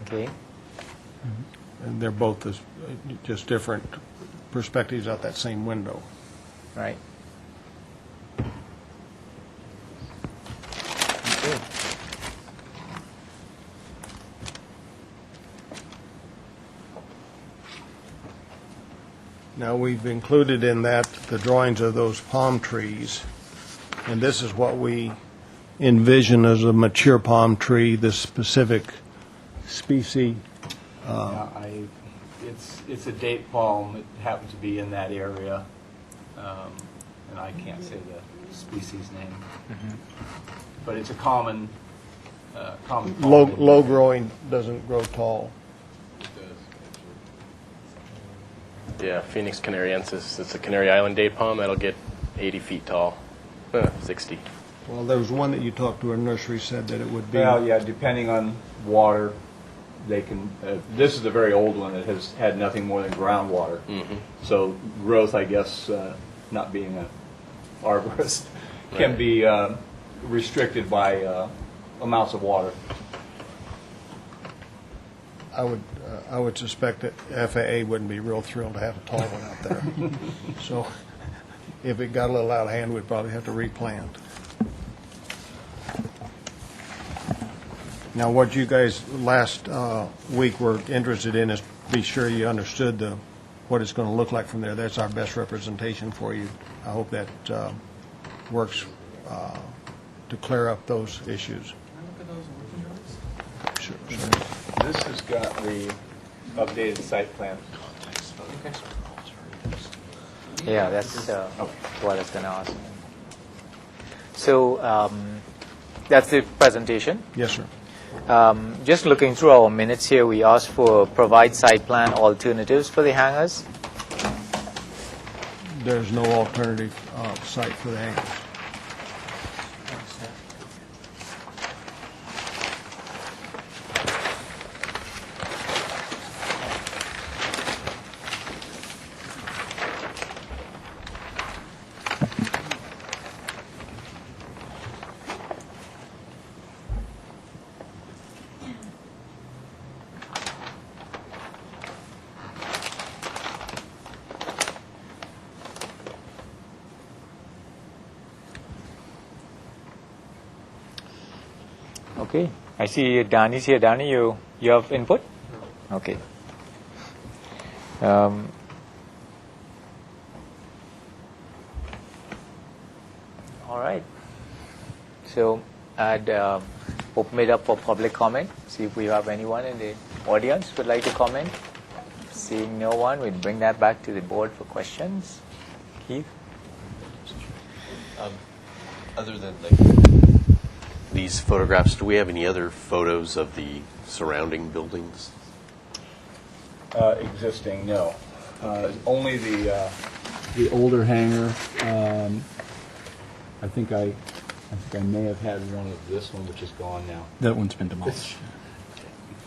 Okay. And they're both just different perspectives out that same window. Right. Okay. Now, we've included in that the drawings of those palm trees, and this is what we envision as a mature palm tree, this specific species. It's a date palm. It happens to be in that area, and I can't say the species name. But it's a common palm. Low growing, doesn't grow tall. Yeah, Phoenix canariensis. It's a Canary Island date palm that'll get 80 feet tall, 60. Well, there was one that you talked to in nursery said that it would be. Well, yeah, depending on water, they can. This is a very old one. It has had nothing more than groundwater. So growth, I guess, not being an arborist, can be restricted by amounts of water. I would suspect that FAA wouldn't be real thrilled to have a tall one out there. So if it got a little out of hand, we'd probably have to replant. Now, what you guys last week were interested in is be sure you understood what it's going to look like from there. That's our best representation for you. I hope that works to clear up those issues. Sure. This has got the updated site plan. Yeah, that's what I was going to ask. So that's the presentation. Yes, sir. Just looking through our minutes here, we asked for provide site plan alternatives for the hangars. There's no alternative site for the hangars. Okay. I see Danny's here. Danny, you have input? Okay. All right. So I'd open it up for public comment. See if we have anyone in the audience would like to comment. Seeing no one, we'd bring that back to the board for questions. Keith? Other than these photographs, do we have any other photos of the surrounding buildings? Existing, no. Only the older hangar. I think I may have had one of this one, which is gone now. That one's been demolished.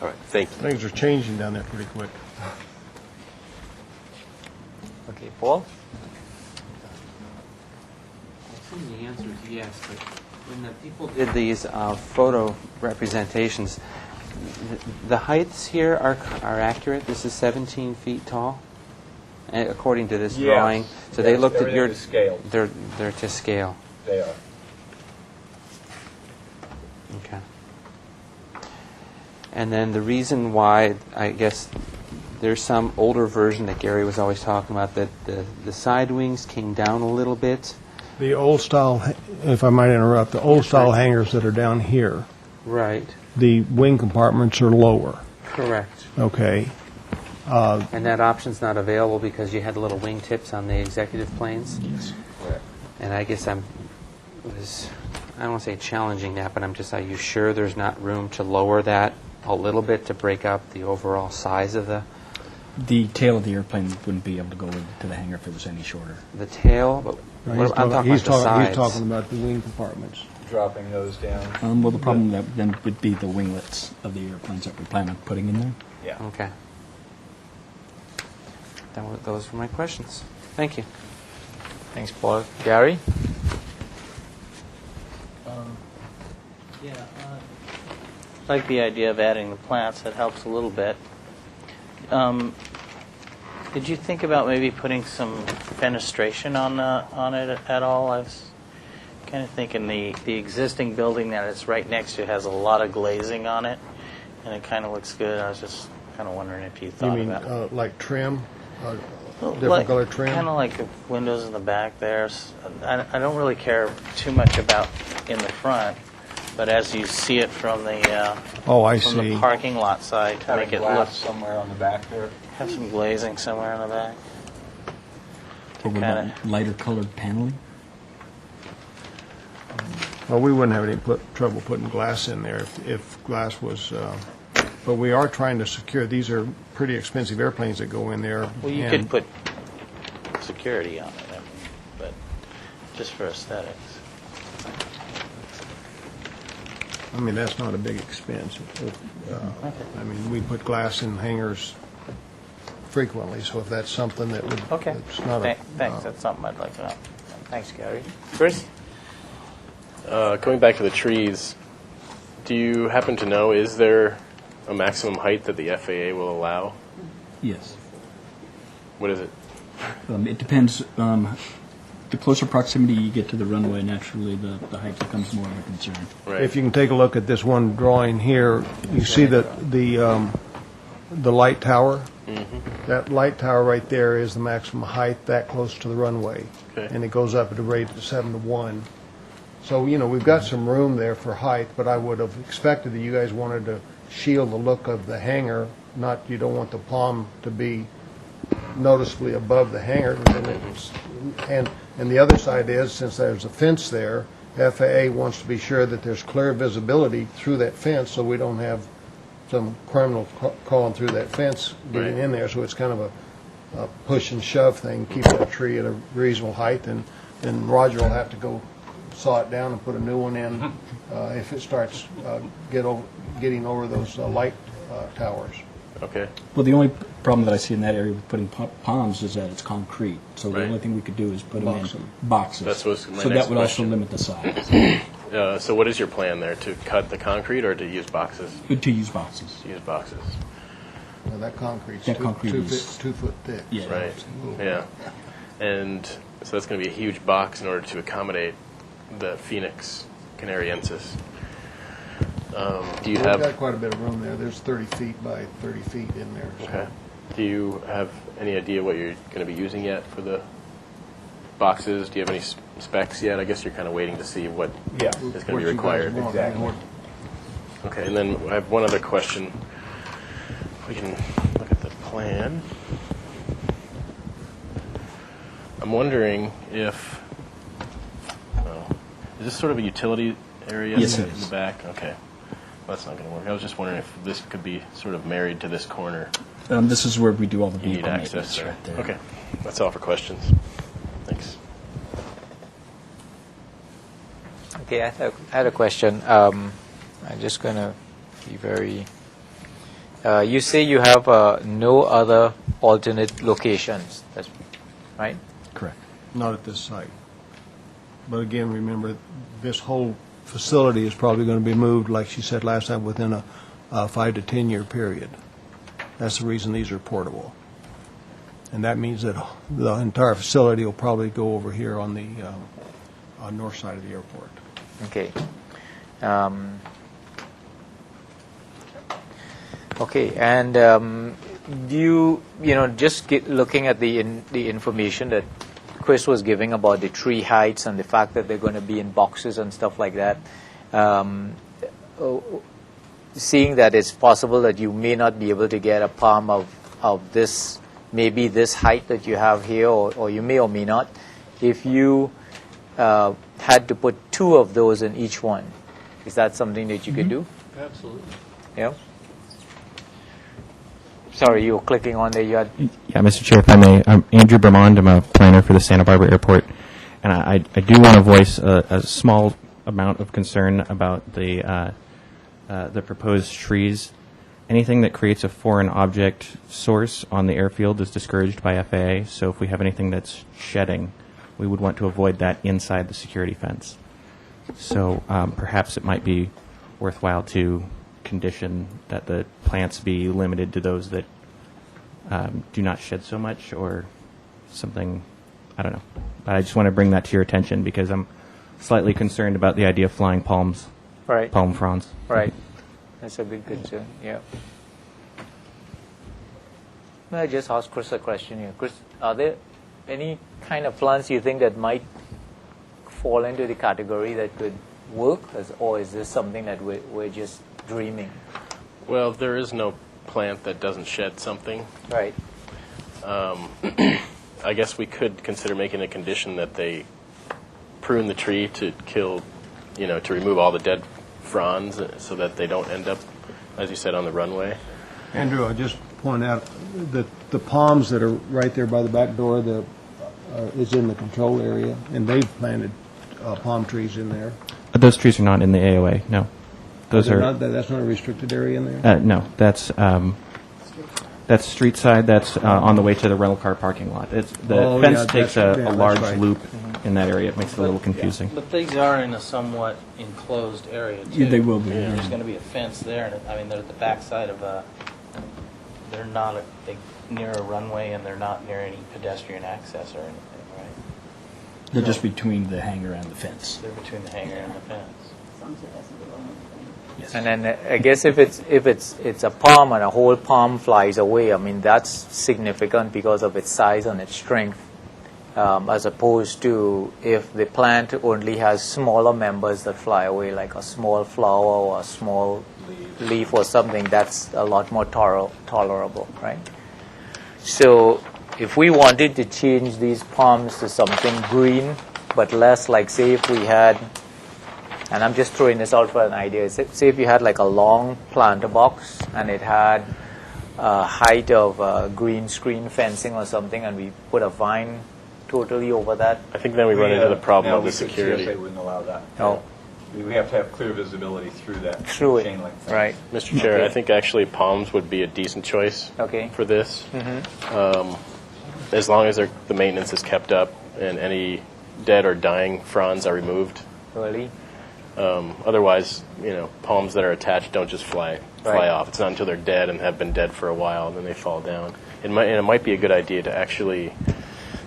All right, thank you. Things are changing down there pretty quick. Okay, Paul? I think the answer is yes, but when the people did these photo representations, The heights here are accurate. This is 17 feet tall, according to this Yes. drawing. So they Yes, looked at everything your. is scaled. They're to scale. They are. Okay. And then the reason why, I guess, there's some older version that Gary was always talking about, that the side wings came down a little bit. The old style, if I might interrupt, the old style hangars that are down here, Right. the wing compartments are lower, Correct. okay? And that option's not available because you had little wing tips on the executive planes? Yes. And I guess I don't want to say challenging that, but are you sure there's not room to lower that a little bit to break up the overall size of the tail of the airplane wouldn't be able to go into the hangar if it was any shorter. the tail? But I'm talking about the sides. He's talking about the wing compartments. Dropping those down. Well, the problem then would be the winglets of the airplanes that we plan on putting in there. Yeah. Okay. Those were my questions. Thank you. Thanks, Paul. Gary? I like the idea of adding the plants. That helps a little bit. Did you think about maybe putting some fenestration on it at all? I was kind of thinking the existing building that it's right next to has a lot of glazing on it, and it kind of looks good. I was just kind of wondering if you You thought mean about like trim, different like, color trim? kind of like the windows in the back there. I don't really care too much about in the front, but as you see it from the Oh, I from see. the parking lot side to Have make a it look, glass somewhere on the back there. have some glazing somewhere in the back. Or what kinda- about lighter colored paneling? Well, we wouldn't have any trouble putting glass in there if glass was, but we are trying to secure, these are pretty expensive airplanes that go in there. Well, you and- could put security on it, I mean, but just for aesthetics. I mean, that's not a big expense. I mean, we put glass in hangars frequently, so if that's something that would, Okay. it's not a... Thanks. That's something I'd like to know. Thanks, Gary. Chris? Coming back to the trees, do you happen to know, is there a maximum height that the FAA will allow? Yes. What is it? It depends. The closer proximity you get to the runway, naturally, the height becomes more of a concern. Right. If you can take a look at this one drawing here, you see that the light tower? Mm-hmm. That light tower right there is the maximum height that close to the runway. Okay. And it goes up at a rate of 7 to 1. So, you know, we've got some room there for height, but I would have expected that you guys wanted to shield the look of the hangar, not, you don't want the palm to be noticeably above the hangar. And the other side is, since there's a fence there, FAA wants to be sure that there's clear visibility through that fence, so we don't have some criminal crawling through that fence, getting Right. in there. So it's kind of a push and shove thing, keep that tree at a reasonable height, and then Roger will have to go saw it down and put a new one in if it starts getting over those light towers. Okay. Well, the only problem that I see in that area with putting palms is that it's concrete. So the Right. only thing we could do is put them Box in them. boxes. That's what's my so next that would question. also limit the size. So what is your plan there? To cut the concrete or to use boxes? To use boxes. To use boxes. Now, that concrete's That concrete two is- 2 foot thick. Yeah. Right. Yeah. And so that's going to be a huge box in order to accommodate the Phoenix canariensis. Do you We've have? got quite a bit of room there. There's 30 feet by 30 feet in there. So. Okay. Do you have any idea what you're going to be using yet for the boxes? Do you have any specs yet? I guess you're kind of waiting to see what Yeah. is going to What be you guys required. want. Exactly. Okay, and then I have one other question. We can look at the plan. I'm wondering if, is this sort of a utility area Yes, it in is. the back? Okay. Well, that's not going to work. I was just wondering if this could be sort of married to this corner. This is where we do all the You need vehicle access maintenance there. right there. Okay, that's all for questions. Thanks. Okay, I had a question. I'm just going to be very... you say you have no other alternate locations, that's right? Correct. Not at this site. But again, remember, this whole facility is probably going to be moved, like she said last time, within a 5 to 10 year period. That's the reason these are portable. And that means that the entire facility will probably go over here on the north side of the airport. Okay. Okay, and just looking at the information that Chris was giving about the tree heights and the fact that they're going to be in boxes and stuff like that, seeing that it's possible that you may not be able to get a palm of this, maybe this height that you have here, or you may or may not, if you had to put 2 of those in each one, is that something that you could do? Absolutely. Yeah. Sorry, you were clicking on there. You had. Yeah, Mr. Chair, if I may, I'm Andrew Bermond. I'm a planner for the Santa Barbara Airport, and I do want to voice a small amount of concern about the proposed trees. Anything that creates a foreign object source on the airfield is discouraged by FAA. So if we have anything that's shedding, we would want to avoid that inside the security fence. So perhaps it might be worthwhile to condition that the plants be limited to those that do not shed so much, or something. I don't know. But I just want to bring that to your attention because I'm slightly concerned about the idea of flying palms, Right. palm fronds. Right. That's a big concern. Yeah. May I just ask Chris a question here? Chris, are there any kind of plants you think that might fall into the category that could work, or is this something that we're just dreaming? Well, there is no plant that doesn't shed something. Right. I guess we could consider making a condition that they prune the tree to kill, to remove all the dead fronds so that they don't end up, as you said, on the runway. Andrew, I'll just point out that the palms that are right there by the back door is in the control area, and they've planted palm trees in there. Those trees are not in the AOA. No, those are. That's not a restricted area in there? No, that's street side. That's on the way to the rental car parking lot. The fence takes a large loop in that area. It makes it a little confusing. But these are in a somewhat enclosed area, too. Yeah, they will be. Yeah. There's going to be a fence there, and they're at the backside of they're not near a runway, and they're not near any pedestrian access or anything, right? They're just between the hangar and the fence. They're between the hangar and the fence. Yes. And then I guess if it's a palm and a whole palm flies away, I mean that's significant because of its size and its strength, as opposed to if the plant only has smaller members that fly away, like a small flower or a small leaf or something. That's a lot more tolerable, right? So if we wanted to change these palms to something green, but less, like say if we had, and I'm just throwing this out for an idea, say if you had like a long planter box and it had a height of green screen fencing or something, and we put a vine totally over that. I think then we run into the problem of the CSA security. wouldn't allow that. Oh. We have to have clear visibility through that Through chain it, link fence. right? Mr. Chair, Okay. I think actually palms would be a decent choice Okay. for this. As long as the maintenance is kept up and any dead or dying fronds are removed. Really? Otherwise, palms that are attached don't just fly Right. off. It's not until they're dead and have been dead for a while and then they fall down. It might be a good idea to actually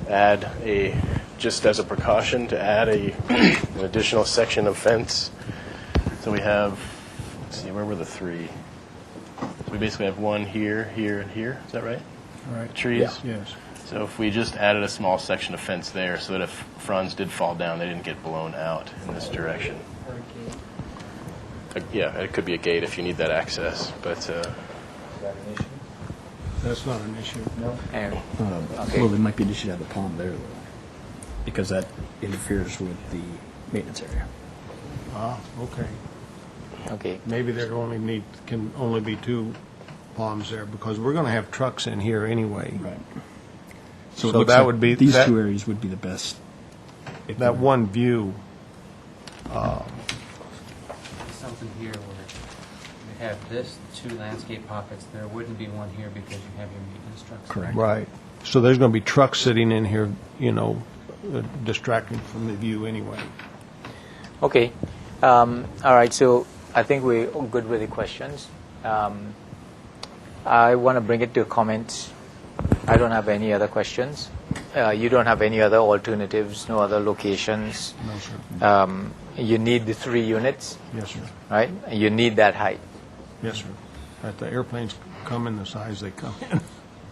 add just as a precaution, to add an additional section of fence. So we have, let's see, where were the 3? So we basically have one here, here, and here. Is that right? Right. Trees? Yes. So if we just added a small section of fence there so that if fronds did fall down, they didn't get blown out in this direction. Yeah, it could be a gate if you need that access, but That's not an issue. No. And, Well, there might be an issue to have a palm there, though, because that interferes with the maintenance area. Ah, okay. okay. Maybe there can only be 2 palms there, because we're going to have trucks in here anyway. Right. So it looks that like would be- these that- 2 areas would be the best. if That we- one view, Something here where you have this 2 landscape pockets, there wouldn't be one here because you have your maintenance trucks. Correct. right. So there's going to be trucks sitting in here, distracting from the view anyway. Okay. All right. So I think we're good with the questions. I want to bring it to comments. I don't have any other questions. You don't have any other alternatives, no other locations. No, sir. You need the 3 units, Yes, sir. right? You need that height. Yes, sir. That the airplanes come in the size they come in.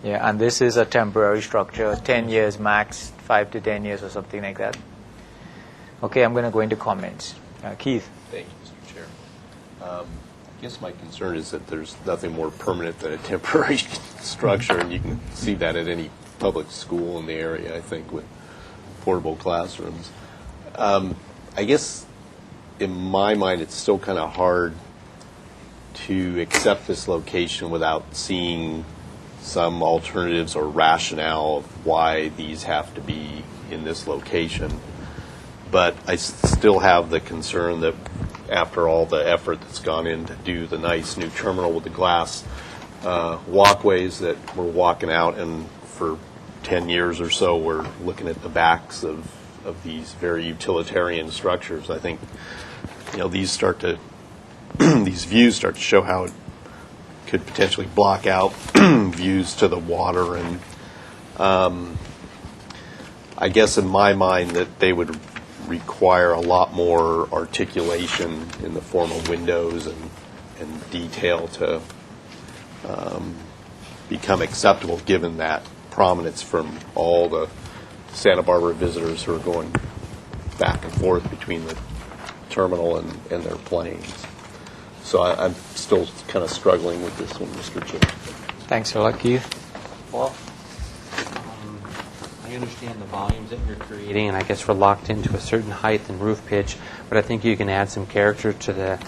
Yeah, and this is a temporary structure, 10 years max, 5 to 10 years or something like that. Okay, I'm going to go into comments. Keith. Thank you, Mr. Chair. I guess my concern is that there's nothing more permanent than a temporary structure, and you can see that at any public school in the area, I think, with portable classrooms. I guess in my mind, it's still kind of hard to accept this location without seeing some alternatives or rationale of why these have to be in this location. But I still have the concern that after all the effort that's gone in to do the nice new terminal with the glass walkways that we're walking out, and for 10 years or so we're looking at the backs of these very utilitarian structures. I think, these start to these views start to show how it could potentially block out views to the water, and I guess in my mind that they would require a lot more articulation in the form of windows and detail to become acceptable, given that prominence from all the Santa Barbara visitors who are going back and forth between the terminal and their planes. So I'm still kind of struggling with this one, Mr. Chair. Thanks a lot, Keith. Well, I understand the volumes that you're creating, and I guess we're locked into a certain height and roof pitch, but I think you can add some character to the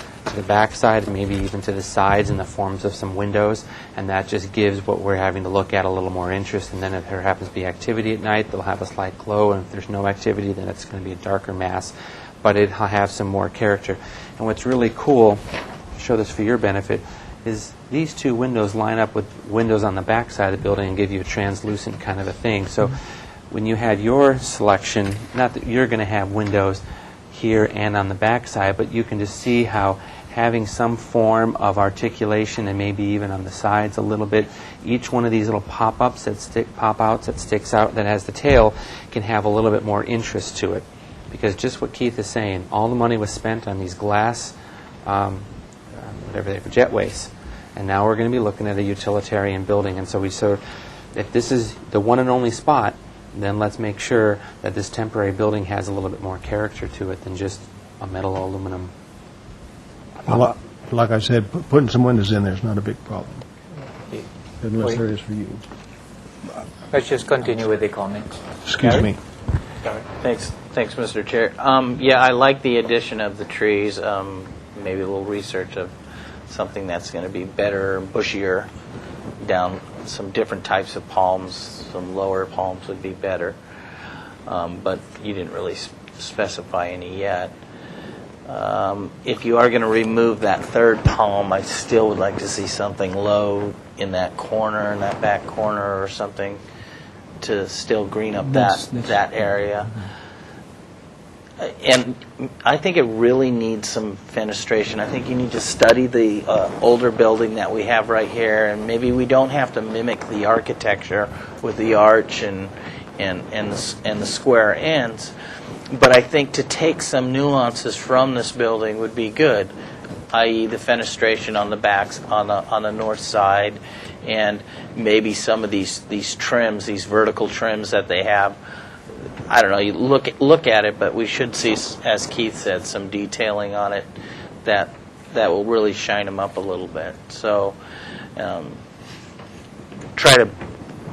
backside and maybe even to the sides in the forms of some windows, and that just gives what we're having to look at a little more interest. And then if there happens to be activity at night, they'll have a slight glow, and if there's no activity, then it's going to be a darker mass, but it'll have some more character. And what's really cool, show this for your benefit, is these 2 windows line up with windows on the back side of the building and give you a translucent kind of a thing. So when you had your selection, not that you're going to have windows here and on the back side, but you can just see how having some form of articulation and maybe even on the sides a little bit, each one of these little pop-ups pop-outs that sticks out, that has the tail, can have a little bit more interest to it. Because just what Keith is saying, all the money was spent on these glass whatever they were, jetways. And now we're going to be looking at a utilitarian building. And so if this is the one and only spot, then let's make sure that this temporary building has a little bit more character to it than just a metal aluminum. Like I said, putting some windows in there is not a big problem, unless there is for you. Let's just continue with the comments. Excuse me. Thanks, Mr. Chair. Yeah, I like the addition of the trees. Maybe a little research of something that's going to be better, bushier, down some different types of palms. Some lower palms would be better, but you didn't really specify any yet. If you are going to remove that 3rd palm, I still would like to see something low in that corner, in that back corner or something, to still green up that area. And I think it really needs some fenestration. I think you need to study the older building that we have right here, and maybe we don't have to mimic the architecture with the arch and the square ends. But I think to take some nuances from this building would be good, i.e. the fenestration on the backs, on the north side, and maybe some of these trims, these vertical trims that they have. I don't know, you look at it, but we should see, as Keith said, some detailing on it that will really shine them up a little bit. So try to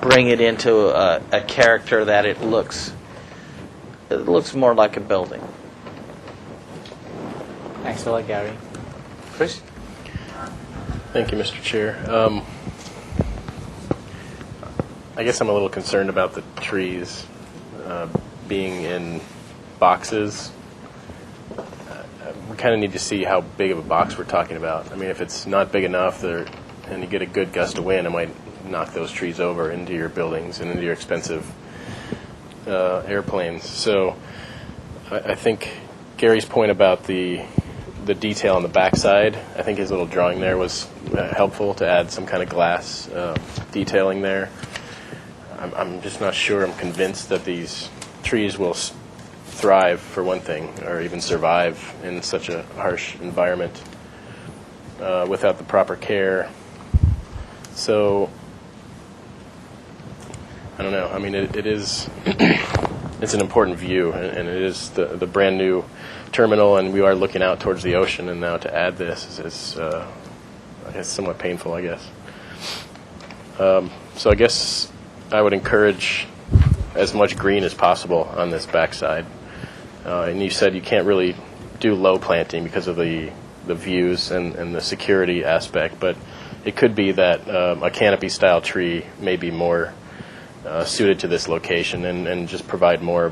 bring it into a character that it looks more like a building. Thanks a lot, Gary. Chris? Thank you, Mr. Chair. I guess I'm a little concerned about the trees being in boxes. We kind of need to see how big of a box we're talking about. I mean, if it's not big enough and you get a good gust of wind, it might knock those trees over into your buildings and into your expensive airplanes. So I think Gary's point about the the detail on the backside. I think his little drawing there was helpful to add some kind of glass detailing there. I'm just not sure. I'm convinced that these trees will thrive, for one thing, or even survive in such a harsh environment without the proper care. So, I don't know. I mean, it is it's an important view, and it is the brand new terminal, and we are looking out towards the ocean, and now to add this is I guess somewhat painful, I guess. So I guess I would encourage as much green as possible on this backside. And you said you can't really do low planting because of the views and the security aspect, but it could be that a canopy-style tree may be more suited to this location and just provide more,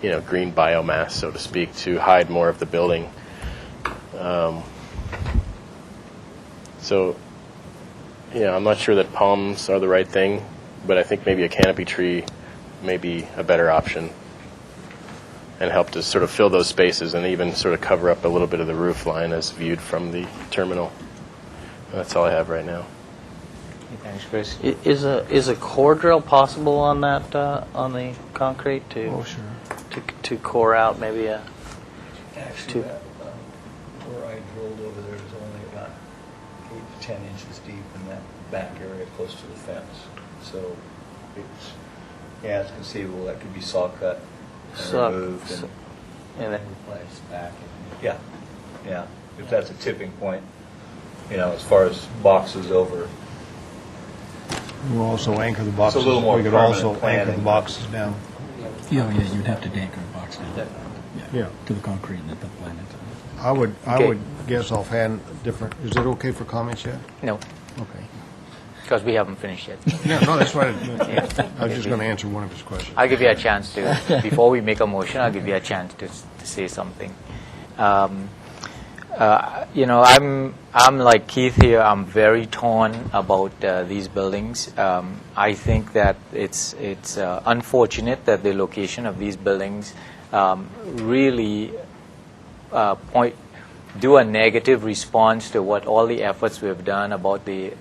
green biomass, so to speak, to hide more of the building. So, I'm not sure that palms are the right thing, but I think maybe a canopy tree may be a better option and help to sort of fill those spaces and even sort of cover up a little bit of the roof line as viewed from the terminal. That's all I have right now. Thanks, Chris. Is a core drill possible on that on the concrete Oh, sure. to core out maybe a Actually, where I drilled over there is only about 8 to 10 inches deep in that back area close to the fence. So it's, it's conceivable that could be saw cut and removed and then replaced back. Yeah. If that's a tipping point, as far as boxes over. We'll also anchor the boxes. It's a little more we could permanent also anchor the planting. boxes down. Yeah, you'd have to anchor the box down. Yeah. To the concrete and then plant it. I would Okay. guess offhand different. Is it okay for comments yet? No, Okay. because we haven't finished yet. Yeah, no, that's right. I was just going to answer one of his questions. I'll give you a chance to, before we make a motion, I'll give you a chance to say something. I'm like Keith here. I'm very torn about these buildings. I think that it's unfortunate that the location of these buildings really do a negative response to what all the efforts we've done about the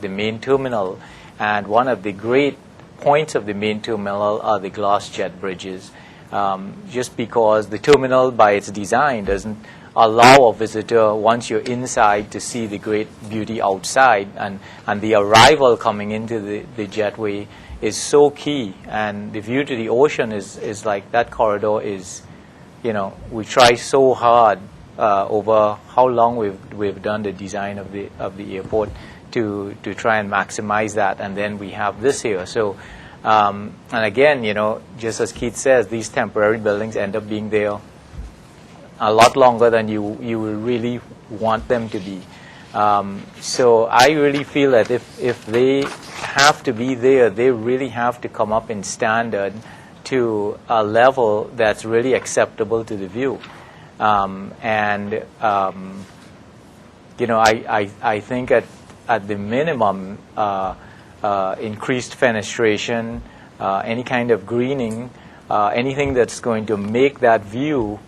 main terminal. And one of the great points of the main terminal are the glass jet bridges. Just because the terminal, by its design, doesn't allow a visitor, once you're inside, to see the great beauty outside, and the arrival coming into the jetway is so key, and the view to the ocean is like that corridor is, we try so hard over how long we've done the design of the airport to try and maximize that, and then we have this here. So, and again, just as Keith says, these temporary buildings end up being there a lot longer than you will really want them to be. So I really feel that if they have to be there, they really have to come up in standard to a level that's really acceptable to the view. I think at the minimum, increased fenestration, any kind of greening, anything that's going to make that view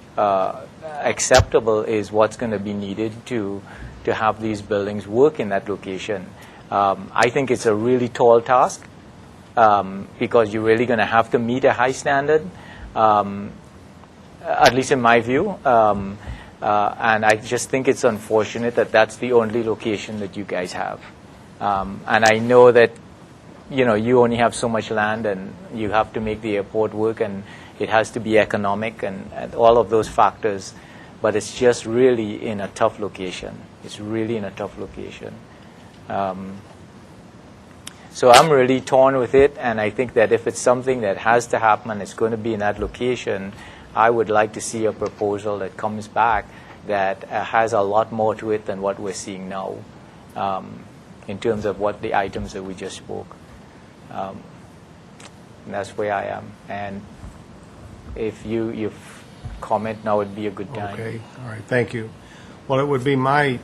acceptable is what's going to be needed to have these buildings work in that location. I think it's a really tall task because you're really going to have to meet a high standard, at least in my view. And I just think it's unfortunate that that's the only location that you guys have. And I know that you only have so much land, and you have to make the airport work, and it has to be economic, and all of those factors. But it's just really in a tough location. It's really in a tough location. So I'm really torn with it, and I think that if it's something that has to happen and it's going to be in that location, I would like to see a proposal that comes back that has a lot more to it than what we're seeing now, in terms of what the items that we just spoke. And that's where I am. And if you comment now, would be a good time. Okay, all right, thank you. Well, it would be my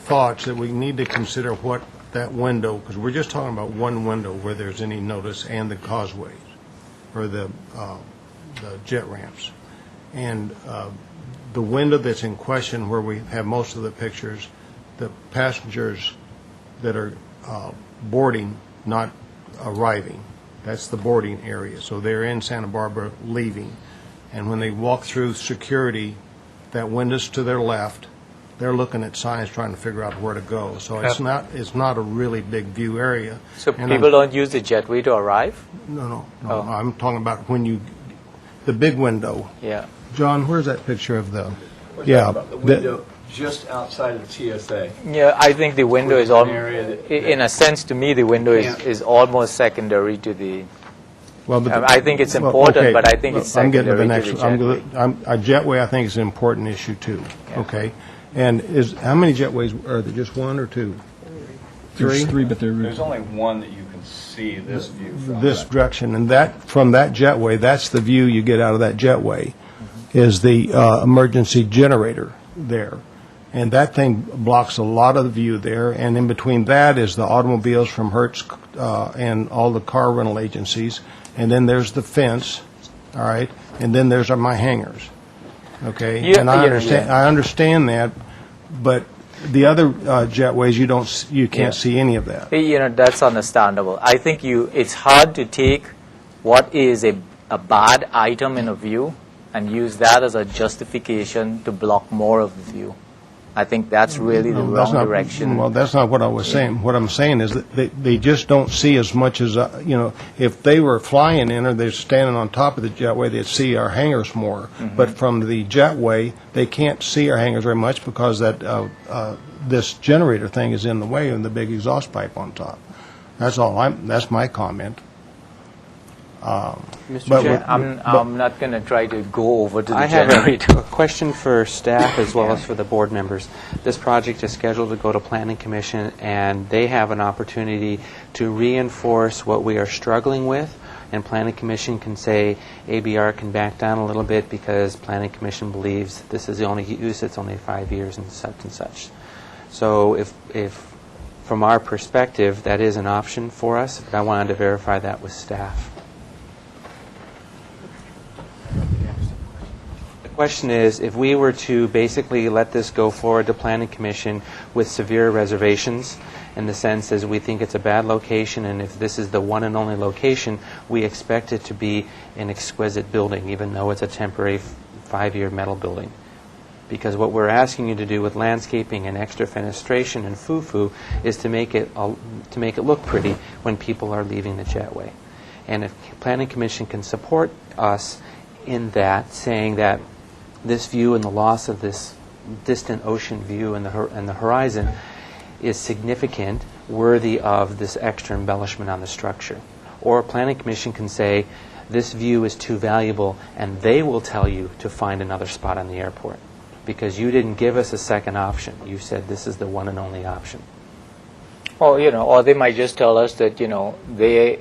thoughts that we need to consider what that window, because we're just talking about one window where there's any notice, and the causeways, or the jet ramps. And the window that's in question where we have most of the pictures, the passengers that are boarding, not arriving. That's the boarding area. So they're in Santa Barbara leaving. And when they walk through security, that window's to their left. They're looking at signs trying to figure out where to go. So it's not a really big view area. So And people don't use the jetway to arrive? No. Oh. I'm talking about the big window. Yeah. John, where's that picture of the? We're Yeah. talking about the window just outside of TSA. Yeah, I think the window is An almost, area that- in a sense, to me, the window Can't- is almost secondary to the. Well, I think it's important, but I think it's I'm getting to the secondary to next. the jetway. A jetway, I think, is an important issue too. Yeah. Okay, and how many jetways are there? Just one or two? There's three, but There's only one that you can see this view from. This direction, and from that jetway, that's the view you get out of that jetway, is the emergency generator there. And that thing blocks a lot of the view there, and in between that is the automobiles from Hertz and all the car rental agencies, and then there's the fence, all right, and then there's my hangars, okay? Yeah, and I yeah. understand that, but the other jetways, you can't see any of that. That's understandable. I think it's hard to take what is a bad item in a view and use that as a justification to block more of the view. I think that's really the No, that's wrong not- direction. Well, that's not what I was saying. What I'm saying is that they just don't see as much as, if they were flying in or they're standing on top of the jetway, they'd see our hangars more. Mm-hmm. But from the jetway, they can't see our hangars very much because this generator thing is in the way and the big exhaust pipe on top. That's my comment. Mr. But Chair, I'm not going to try to go over to the I have generator. a question for staff as well as for the board members. This project is scheduled to go to Planning Commission, and they have an opportunity to reinforce what we are struggling with, and Planning Commission can say ABR can back down a little bit because Planning Commission believes that this is the only use, it's only 5 years and such. So if from our perspective, that is an option for us, but I wanted to verify that with staff. The question is, if we were to basically let this go forward to Planning Commission with severe reservations, in the sense as we think it's a bad location, and if this is the one and only location, we expect it to be an exquisite building, even though it's a temporary 5-year metal building. Because what we're asking you to do with landscaping and extra fenestration and foo-foo is to make it look pretty when people are leaving the jetway. And if Planning Commission can support us in that, saying that this view and the loss of this distant ocean view and the horizon is significant, worthy of this extra embellishment on the structure. Or Planning Commission can say, this view is too valuable, and they will tell you to find another spot on the airport. Because you didn't give us a second option. You said this is the one and only option. Or they might just tell us that, they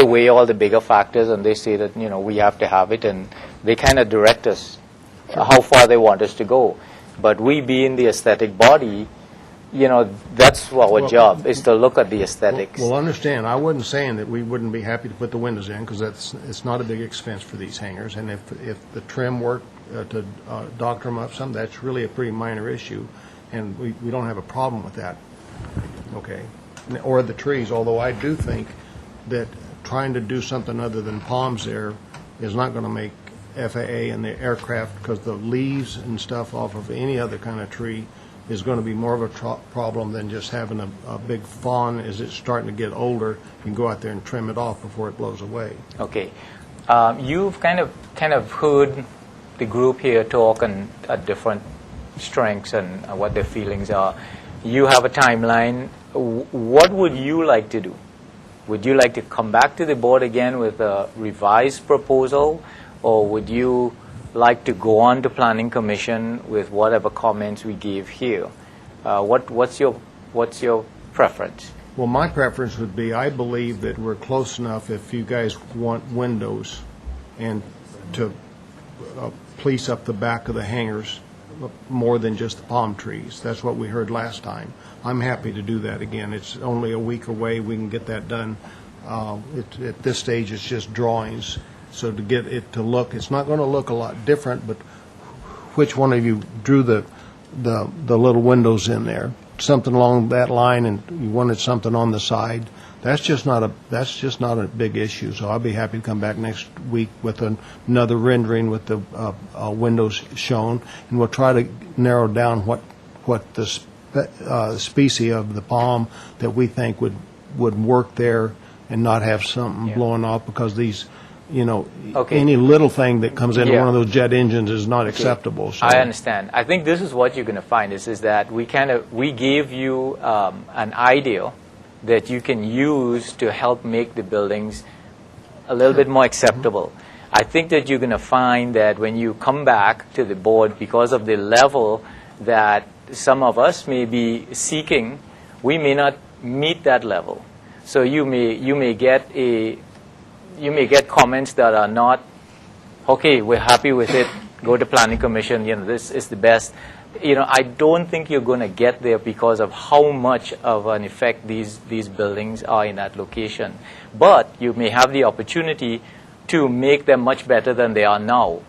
weigh all the bigger factors and they say that, we have to have it, and they kind of direct us how far they want us to go. But we being the aesthetic body, that's our job, is to look at the aesthetics. Well, understand, I wasn't saying that we wouldn't be happy to put the windows in, because it's not a big expense for these hangars, and if the trim work to doctor them up some, that's really a pretty minor issue, and we don't have a problem with that, okay? Or the trees, although I do think that trying to do something other than palms there is not going to make FAA and the aircraft, because the leaves and stuff off of any other kind of tree is going to be more of a problem than just having a big fawn. As it's starting to get older, you can go out there and trim it off before it blows away. Okay. You've kind of heard the group here talk and at different strengths and what their feelings are. You have a timeline. What would you like to do? Would you like to come back to the board again with a revised proposal, or would you like to go on to Planning Commission with whatever comments we gave here? What's your preference? Well, my preference would be, I believe that we're close enough, if you guys want windows and to police up the back of the hangars more than just the palm trees. That's what we heard last time. I'm happy to do that again. It's only a week away. We can get that done. At this stage, it's just drawings. So to get it to look, it's not going to look a lot different, but which one of you drew the little windows in there, something along that line, and you wanted something on the side. That's just not a big issue. So I'll be happy to come back next week with another rendering with the windows shown, and we'll try to narrow down what the species of the palm that we think would work there, and not have something blowing off, because these, any little thing that comes into one of those jet engines is not acceptable. So. I understand. I think this is what you're going to find is that we gave you an idea that you can use to help make the buildings a little bit more acceptable. I think that you're going to find that when you come back to the board, because of the level that some of us may be seeking, we may not meet that level. So you may get comments that are not, okay, we're happy with it, go to Planning Commission, this is the best. I don't think you're going to get there because of how much of an effect these buildings are in that location. But you may have the opportunity to make them much better than they are now,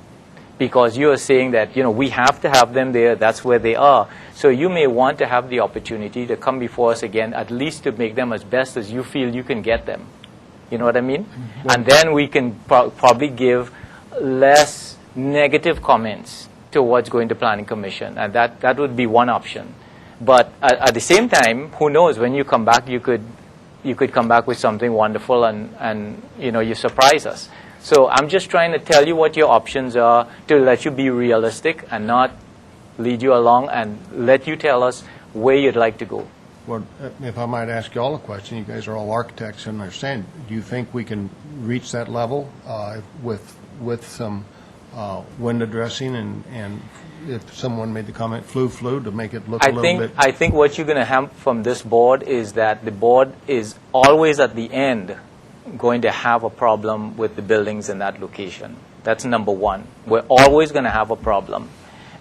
because you are saying that, we have to have them there, that's where they are. So you may want to have the opportunity to come before us again, at least to make them as best as you feel you can get them. You know what I mean? And then we can probably give less negative comments towards going to Planning Commission, and that would be one option. But at the same time, who knows, when you come back, you could come back with something wonderful, and you surprise us. So I'm just trying to tell you what your options are, to let you be realistic and not lead you along, and let you tell us where you'd like to go. Well, if I might ask you all a question, you guys are all architects and understand, do you think we can reach that level with some window dressing, and if someone made the comment flue to make it look a little bit... I think what you're going to have from this board is that the board is always at the end going to have a problem with the buildings in that location. That's number one. We're always going to have a problem.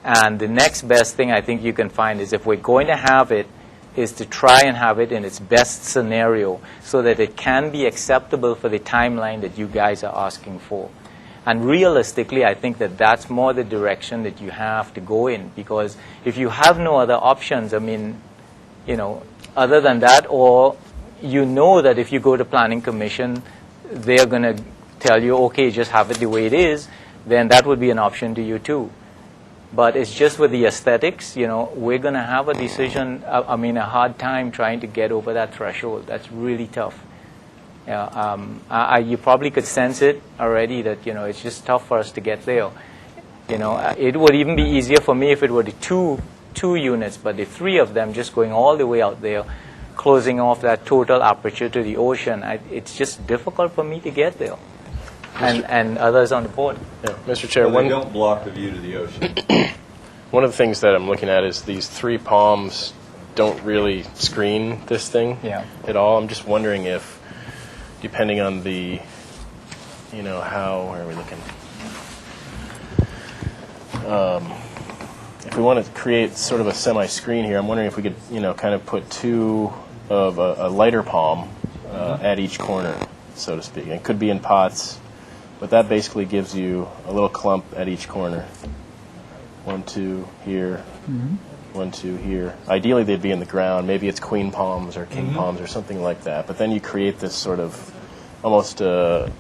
And the next best thing I think you can find is, if we're going to have it, is to try and have it in its best scenario so that it can be acceptable for the timeline that you guys are asking for. And realistically, I think that that's more the direction that you have to go in, because if you have no other options, other than that, or that if you go to Planning Commission, they're going to tell you, okay, just have it the way it is, then that would be an option to you too. But it's just with the aesthetics, we're going to have a decision, a hard time trying to get over that threshold. That's really tough. You probably could sense it already that, it's just tough for us to get there. It would even be easier for me if it were the two units, but the three of them just going all the way out there, closing off that total aperture to the ocean, it's just difficult for me to get there. And others on the board. Yeah. Mr. Chair, they don't block the view to the ocean. One of the things that I'm looking at is these three palms don't really screen this thing at all. I'm just wondering if, depending on the, where are we looking? If we want to create sort of a semi-screen here, I'm wondering if we could, kind of put two of a lighter palm at each corner, so to speak. It could be in pots, but that basically gives you a little clump at each corner. 1, 2 here, 1, 2 here. Ideally, they'd be in the ground. Maybe it's queen palms or king palms or something like that. But then you create this sort of almost a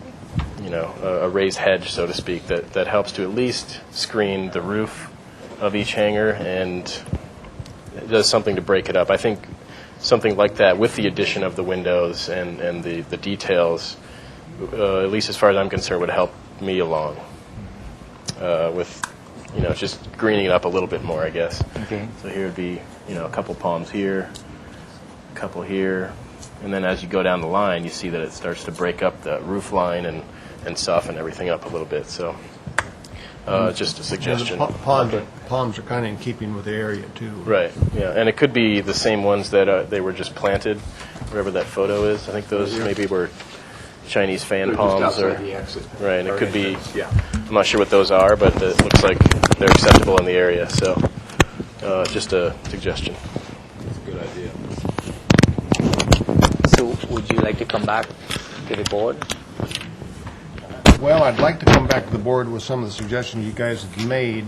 raised hedge, so to speak, that helps to at least screen the roof of each hangar, and it does something to break it up. I think something like that, with the addition of the windows and the details, at least as far as I'm concerned, would help me along with just greening it up a little bit more, I guess. Okay. So here would be a couple palms here, a couple here, and then as you go down the line, you see that it starts to break up the roof line and soften everything up a little bit. So just a suggestion. Palms are kind of in keeping with the area too. Right. Yeah, and it could be the same ones that they were just planted, wherever that photo is. I think those maybe were Chinese fan palms, or right. And it could be. Yeah. I'm not sure what those are, but it looks like they're acceptable in the area. So just a suggestion. That's a good idea. So would you like to come back to the board? Well, I'd like to come back to the board with some of the suggestions you guys have made,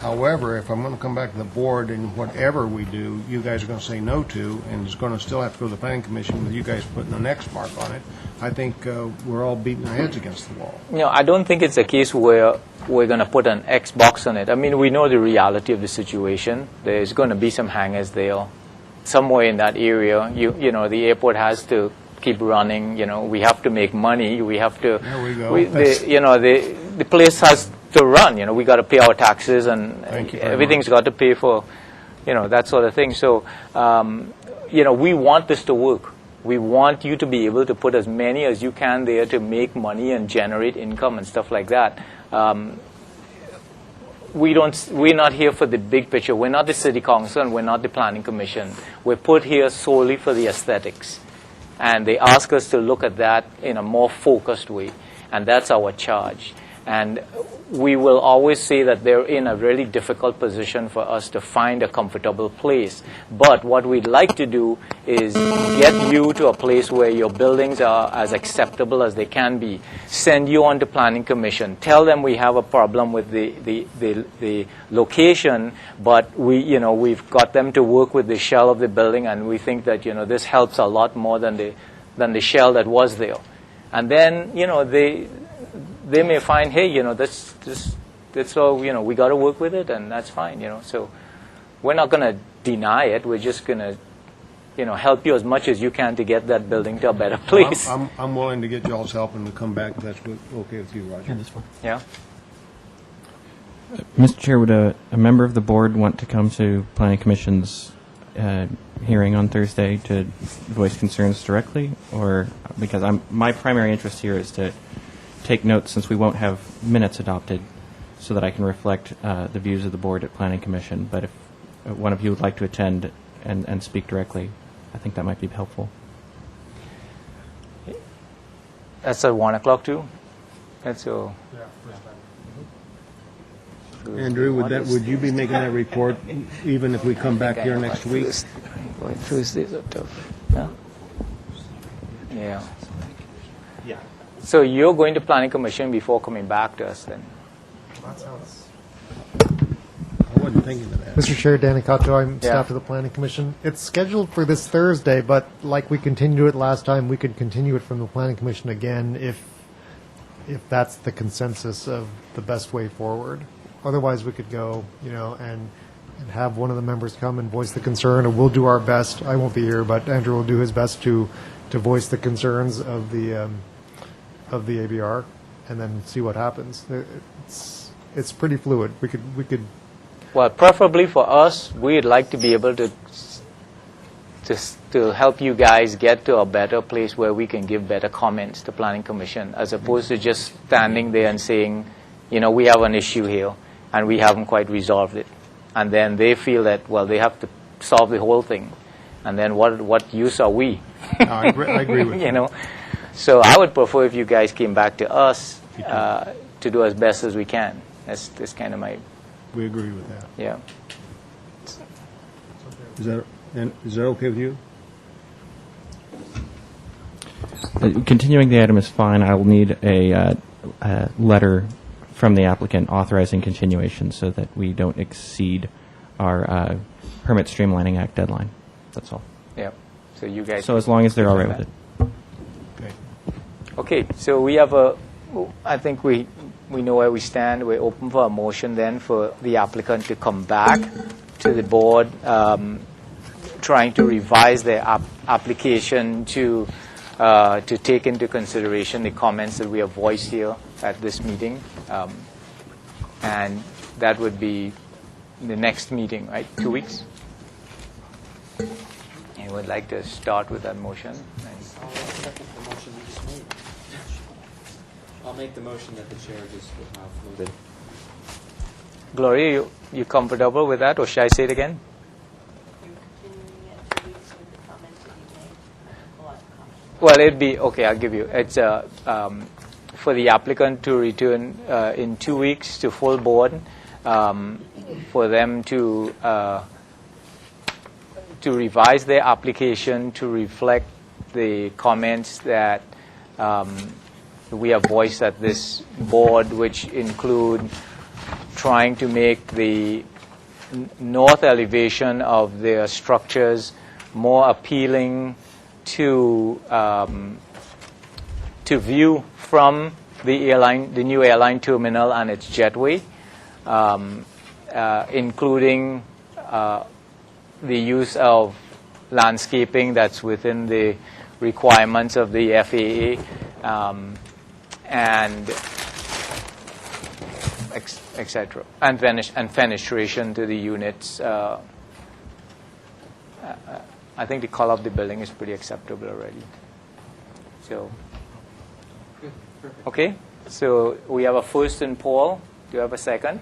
However, if I'm going to come back to the board and whatever we do, you guys are going to say no to, and it's going to still have to go to the planning commission with you guys putting an X mark on it, I think we're all beating our heads against the wall. I don't think it's a case where we're going to put an X box on it. I mean, we know the reality of the situation. There's going to be some hangers there. Somewhere in that area, you know, the airport has to keep running. You know, we have to make money. We have to. There we go. The place has to run. You know, we got to pay our taxes, and everything's got to pay for, you know, that sort of thing. So, you know, we want this to work. We want you to be able to put as many as you can there to make money and generate income and stuff like that. We're not here for the big picture. We're not the city council and we're not the planning commission. We're put here solely for the aesthetics. And they ask us to look at that in a more focused way. And that's our charge. And we will always say that they're in a really difficult position for us to find a comfortable place. But what we'd like to do is get you to a place where your buildings are as acceptable as they can be. Send you on to planning commission. Tell them we have a problem with the location, but we've got them to work with the shell of the building, and we think that this helps a lot more than the shell that was there. And then they may find, hey, that's all, we got to work with it, and that's fine, So we're not going to deny it. We're just going to, help you as much as you can to get that building to a better place. I'm willing to get y'all's help and to come back if that's okay with you, Roger. Yeah. Mr. Chair, would a member of the board want to come to Planning Commission's hearing on Thursday to voice concerns directly? Or because my primary interest here is to take notes, since we won't have minutes adopted, so that I can reflect the views of the board at Planning Commission. But if one of you would like to attend and speak directly, I think that might be helpful. That's at 1 o'clock too? That's your... Andrew, would you be making that report even if we come back here next week? Tuesdays are tough. Yeah. So you're going to Planning Commission before coming back to us then? I wasn't thinking of that. Mr. Chair, Danny Cotto, I'm staff of the Planning Commission. It's scheduled for this Thursday, but like we continued it last time, we could continue it from the Planning Commission again if that's the consensus of the best way forward. Otherwise, we could go, and have one of the members come and voice the concern, and we'll do our best. I won't be here, but Andrew will do his best to voice the concerns of the ABR, and then see what happens. It's pretty fluid. We could. Well, preferably for us, we'd like to be able to help you guys get to a better place where we can give better comments to Planning Commission, as opposed to just standing there and saying, we have an issue here, and we haven't quite resolved it. And then they feel that, well, they have to solve the whole thing. And then what use are we? No, I agree with you. So I would prefer if you guys came back to us to do as best as we can. That's kind of my... We agree with that. Yeah. Is that okay with you? Continuing the item is fine. I will need a letter from the applicant authorizing continuation so that we don't exceed our Permit Streamlining Act deadline. That's all. Yeah. So you guys... So as long as they're all right with it. Okay, so we have I think we know where we stand. We're open for a motion then for the applicant to come back to the board, trying to revise their application to take into consideration the comments that we have voiced here at this meeting. And that would be the next meeting, right? 2 weeks? I would like to start with that motion. I'll make the motion that the chair just floated. Gloria, you comfortable with that, or should I say it again? Well, it'd be, okay, I'll give you. It's for the applicant to return in 2 weeks to full board, for them to revise their application to reflect the comments that we have voiced at this board, which include trying to make the north elevation of their structures more appealing to view from the new airline terminal and its jetway, including the use of landscaping that's within the requirements of the FAA, and etc. And fenestration to the units. I think the color of the building is pretty acceptable already. So, okay. So we have a first in Paul. Do you have a second?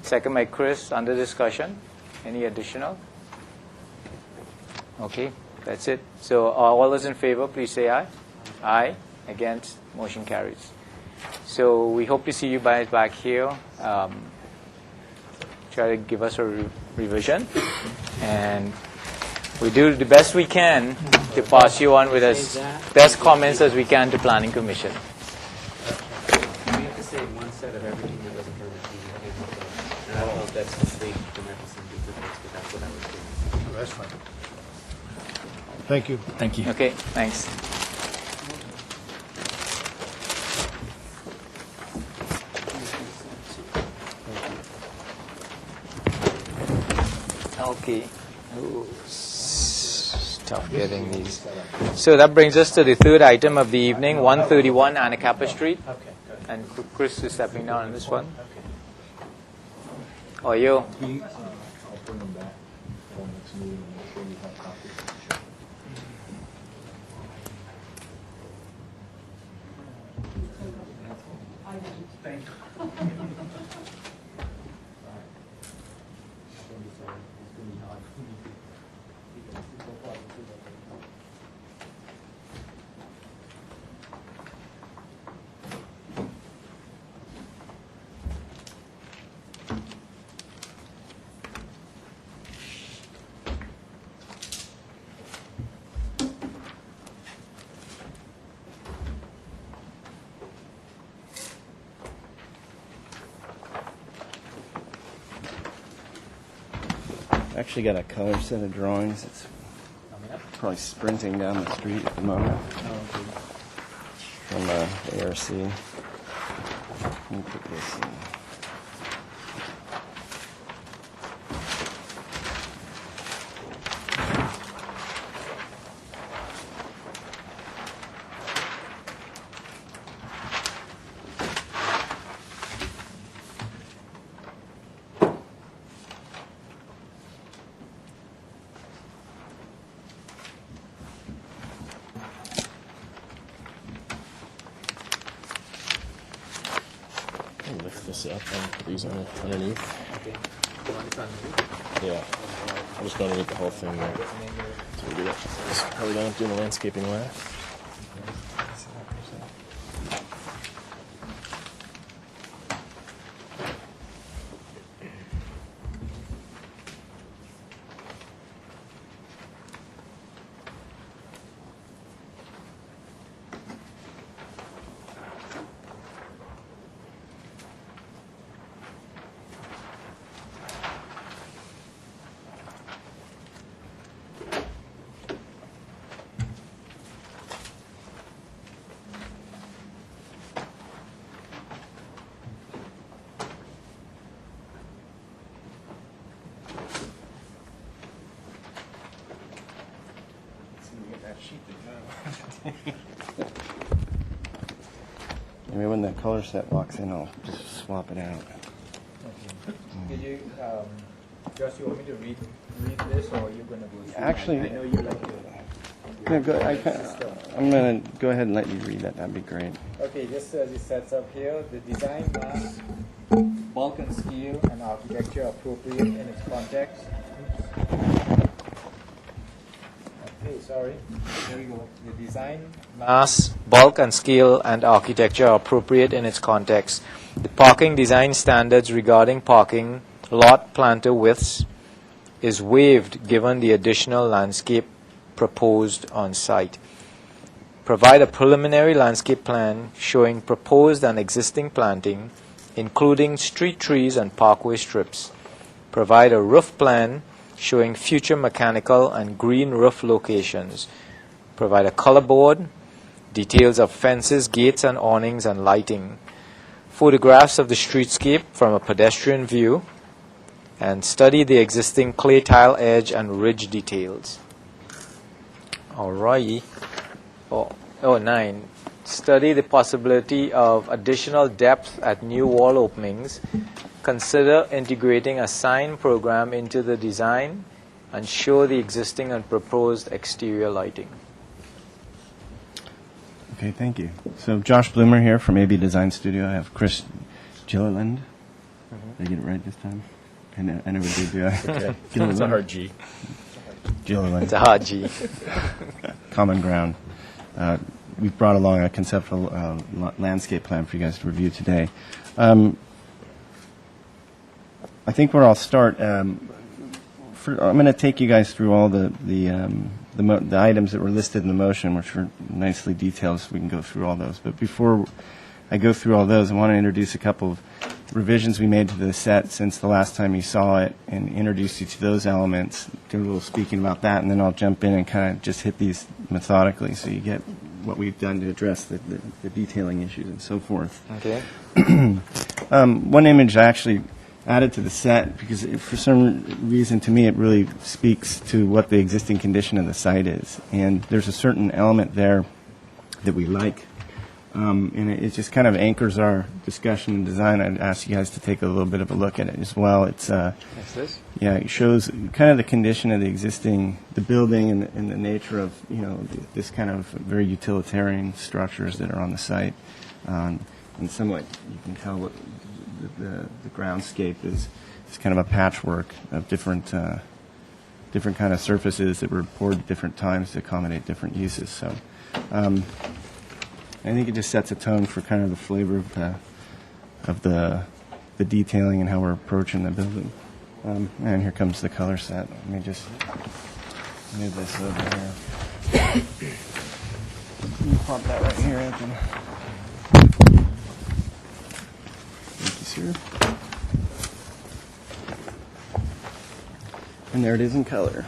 Second by Chris. Under discussion. Any additional? Okay, that's it. So all those in favor, please say aye. Aye. Against. Motion carries. So we hope to see you guys back here. Try to give us a revision, and we do the best we can to pass you on with as best comments as we can to Planning Commission. We have to say one set of everything that wasn't heard at and I don't know if that's complete from everything, but that's what I was doing. Oh, that's fine. Thank you. Thank you. Okay, thanks. Okay. Ooh, tough getting these. So that brings us to the third item of the evening, 131 Anacapa Street. Okay, good. And Chris is stepping down on this one. Or you? I'll bring them back for next meeting and make sure you have copies. Actually got a color set of drawings. It's probably sprinting down the street at the moment from ARC. Let me put this in. Lift this up and put these underneath. Okay. You want it underneath? Yeah. I'm just going to need the whole thing there. So we do that. How are we going to do the landscaping last? Maybe when that color set walks in, I'll just swap it out. Okay. Did you, Josh, you want me to read this, or are you going to go through? Actually, I know you like to. I'm going to go ahead and let you read that. That'd be great. Okay, just as it sets up here, the design mass, bulk and scale, and architecture appropriate in its context. Okay, sorry. There we go. The design mass, bulk and scale, and architecture are appropriate in its context. The parking design standards regarding parking lot planter widths is waived given the additional landscape proposed on site. Provide a preliminary landscape plan showing proposed and existing planting including street trees and parkway strips. Provide a roof plan showing future mechanical and green roof locations. Provide a color board, details of fences, gates and awnings and lighting. Photographs of the streetscape from a pedestrian view, and study the existing clay tile edge and ridge details. Alrighty. 9. Study the possibility of additional depth at new wall openings. Consider integrating a sign program into the design and show the existing and proposed exterior lighting. Okay, thank you. So Josh Bloomer here from AB Design Studio. I have Chris Gilliland. Did I get it right this time? I never did, do I? Okay. Gilliland. It's a hard G. Gilliland. It's a hard G. Common ground. We've brought along a conceptual landscape plan for you guys to review today. I think where I'll start, I'm going to take you guys through all the items that were listed in the motion, which were nicely detailed, so we can go through all those. But before I go through all those, I want to introduce a couple of revisions we made to the set since the last time you saw it, and introduce you to those elements, do a little speaking about that, and then I'll jump in and kind of just hit these methodically so you get what we've done to address the detailing issues and so forth. Okay. One image I actually added to the set because for some reason to me it really speaks to what the existing condition of the site is, and there's a certain element there that we like, and it just kind of anchors our discussion and design. I'd ask you guys to take a little bit of a look at it as well. It's What's this? yeah, it shows kind of the condition of the building and the nature of this kind of very utilitarian structures that are on the site, and somewhat you can tell what the groundscape is kind of a patchwork of different kind of surfaces that were poured at different times to accommodate different uses. So I think it just sets a tone for kind of the flavor of the detailing and how we're approaching the building. And here comes the color set. Let me just move this over here. Let me pop that right here, Anthony. Thank you, sir. And there it is in color.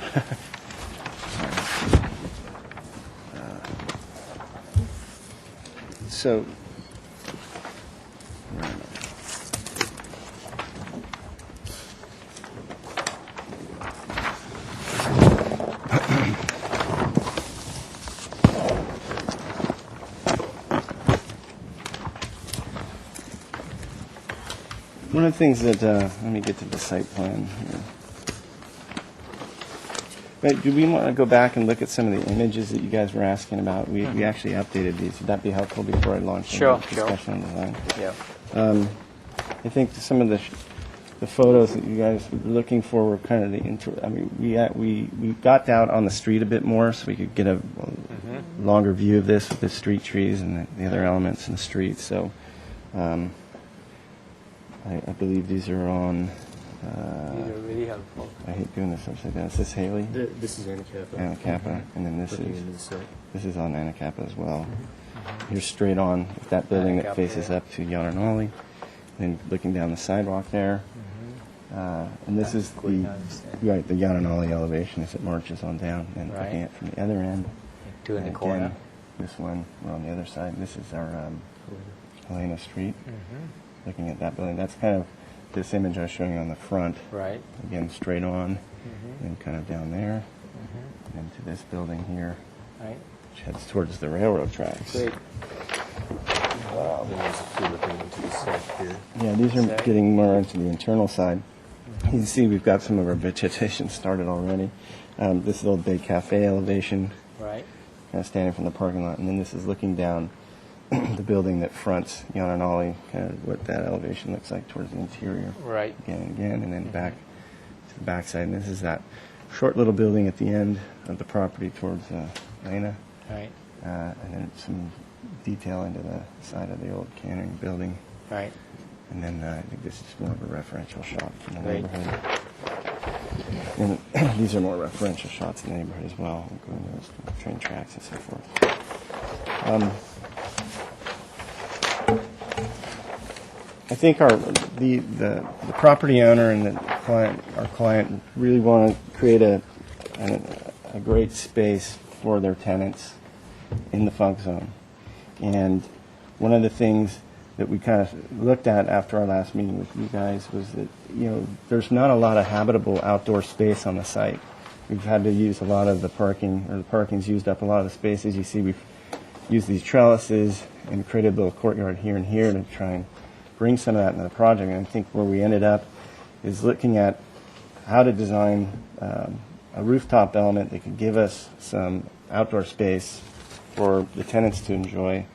So, one of the things that, let me get to the site plan here. Wait, do we want to go back and look at some of the images that you guys were asking about? We actually updated these. Would that be helpful before I launch into the discussion on design? Yeah. I think some of the photos that you guys were looking for were kind of we got out on the street a bit more so we could get a longer view of this with the street trees and the other elements in the street. So I believe these are on. These are really helpful. I hate doing this upside down. Is this Haley? This is Anacapa. Anacapa, and then this is on Anacapa as well. Mm-hmm. You're straight on with that building that Anacapa, faces yeah. up to Yanarnali, and looking down the sidewalk there. And this is the Yanarali elevation as it marches on down, and Right. looking at it from the other end. Two in the And corner. again, this one, we're on the other side. This is our Helena Street. Looking at that building, that's kind of this image I was showing on the front. Right. Again, straight on, and kind of down there, and to this building here, Right. which heads towards the railroad tracks. Great. Wow. There's a few looking into the south here. Yeah, these are getting more into the internal side. You can see we've got some of our vegetation started already. This is Old Bay Cafe elevation, Right. kind of standing from the parking lot, and then this is looking down the building that fronts Yanarali, kind of what that elevation looks like towards the interior. Right. Again and again, and then back to the backside. And this is that short little building at the end of the property towards Lena. Right. And then some detail into the side of the old canning building. Right. And then I think this is more of a referential shot from the Right. neighborhood. And these are more referential shots in the neighborhood as well, including those train tracks and so forth. I think the property owner and our client really want to create a great space for their tenants in the funk zone. And one of the things that we kind of looked at after our last meeting with you guys was that, there's not a lot of habitable outdoor space on the site. We've had to use a lot of the parking, or the parking's used up a lot of the space. As you see, we've used these trellises and created a little courtyard here and here to try and bring some of that into the project. And I think where we ended up is looking at how to design a rooftop element that could give us some outdoor space for the tenants to enjoy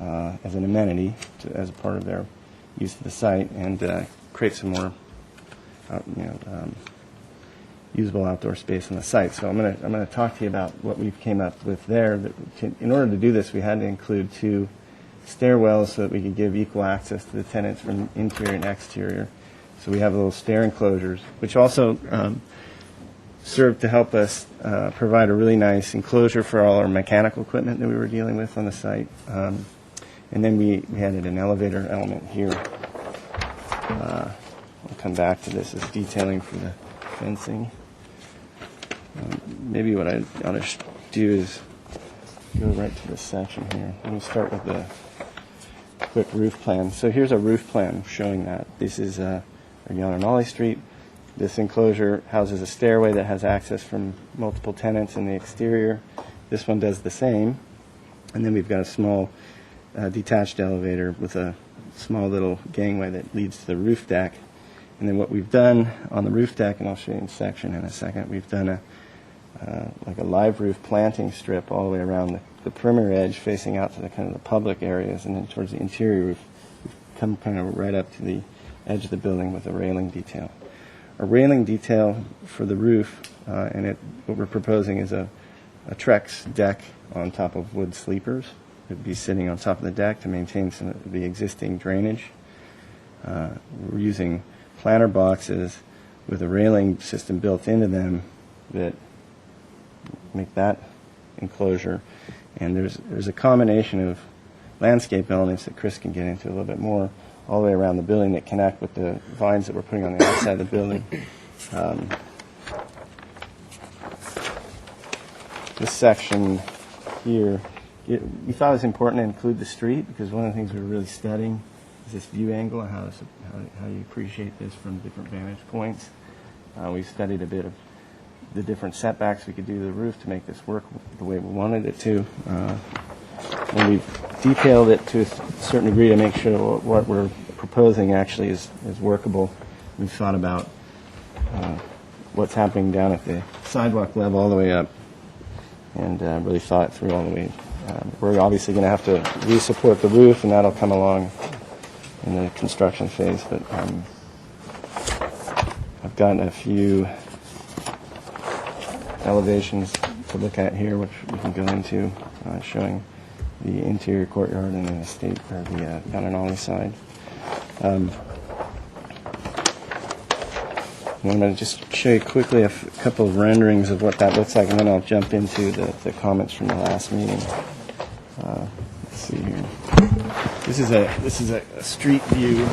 as an amenity, as a part of their use of the site, and create some more usable outdoor space on the site. So I'm going to talk to you about what we came up with there. In order to do this, we had to include 2 stairwells so that we could give equal access to the tenants from interior and exterior. So we have little stair enclosures, which also served to help us provide a really nice enclosure for all our mechanical equipment that we were dealing with on the site. And then we added an elevator element here. I'll come back to this as detailing for the fencing. Maybe what I ought to do is go right to this section here. Let me start with the quick roof plan. So here's a roof plan showing that. This is Yananali Street. This enclosure houses a stairway that has access from multiple tenants in the exterior. This one does the same. And then we've got a small detached elevator with a small little gangway that leads to the roof deck. And then what we've done on the roof deck, and I'll show you in section in a second, we've done like a live roof planting strip all the way around the perimeter edge, facing out to the kind of the public areas, and then towards the interior roof, we've come kind of right up to the edge of the building with a railing detail. A railing detail for the roof, and what we're proposing is a Trex deck on top of wood sleepers. It would be sitting on top of the deck to maintain some of the existing drainage. We're using planter boxes with a railing system built into them that make that enclosure. And there's a combination of landscape elements that Chris can get into a little bit more all the way around the building that connect with the vines that we're putting on the outside of the building. This section here, we thought it was important to include the street because one of the things we were really studying is this view angle and how you appreciate this from different vantage points. We studied a bit of the different setbacks we could do to the roof to make this work the way we wanted it to. And we've detailed it to a certain degree to make sure what we're proposing actually is workable. We've thought about what's happening down at the sidewalk level all the way up and really thought it through all the way. We're obviously going to have to re-support the roof, and that'll come along in the construction phase. But I've gotten a few elevations to look at here, which we can go into, showing the interior courtyard and the estate, or the Yananali side. I'm going to just show you quickly a couple of renderings of what that looks like, and then I'll jump into the comments from the last meeting. Let's see here. This is a street view.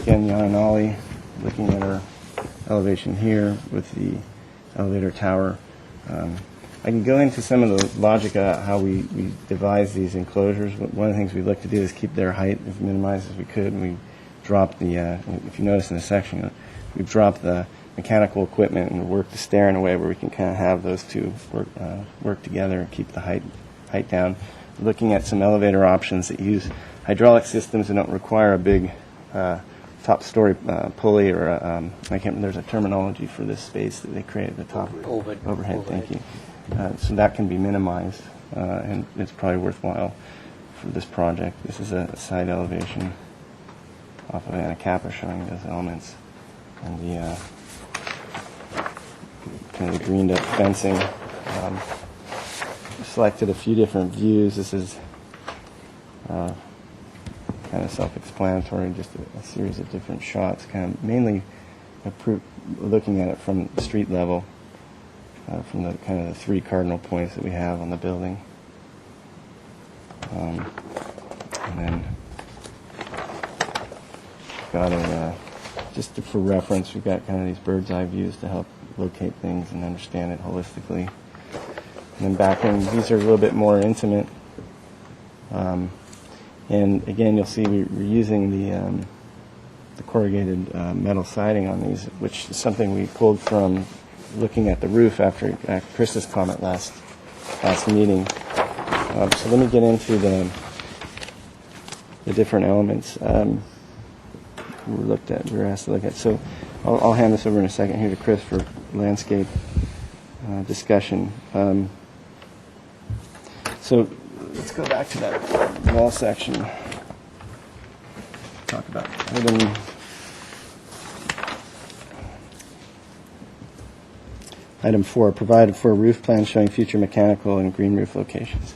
Again, Yananali, looking at our elevation here with the elevator tower. I can go into some of the logic of how we devise these enclosures. One of the things we look to do is keep their height as minimized as we could, and we dropped the, if you notice in the section, we've dropped the mechanical equipment and worked the stair in a way where we can kind of have those two work together and keep the height down. Looking at some elevator options that use hydraulic systems and don't require a big top story pulley or I can't remember, there's a terminology for this space that they create at the top. Overhead. Thank you. So that can be minimized, and it's probably worthwhile for this project. This is a side elevation off of Anacapa showing those elements, and the kind of the greened up fencing. Selected a few different views. This is kind of self-explanatory, just a series of different shots, kind of mainly looking at it from the street level, from the kind of the three cardinal points that we have on the building. And then we've got a, just for reference, we've got kind of these bird's eye views to help locate things and understand it holistically. And then back in, these are a little bit more intimate. And again, you'll see we're using the corrugated metal siding on these, which is something we pulled from looking at the roof after Chris's comment last meeting. So let me get into the different elements we were asked to look at. So I'll hand this over in a second here to Chris for landscape discussion. So let's go back to that wall section. Talk about item 4, provided for a roof plan showing future mechanical and green roof locations.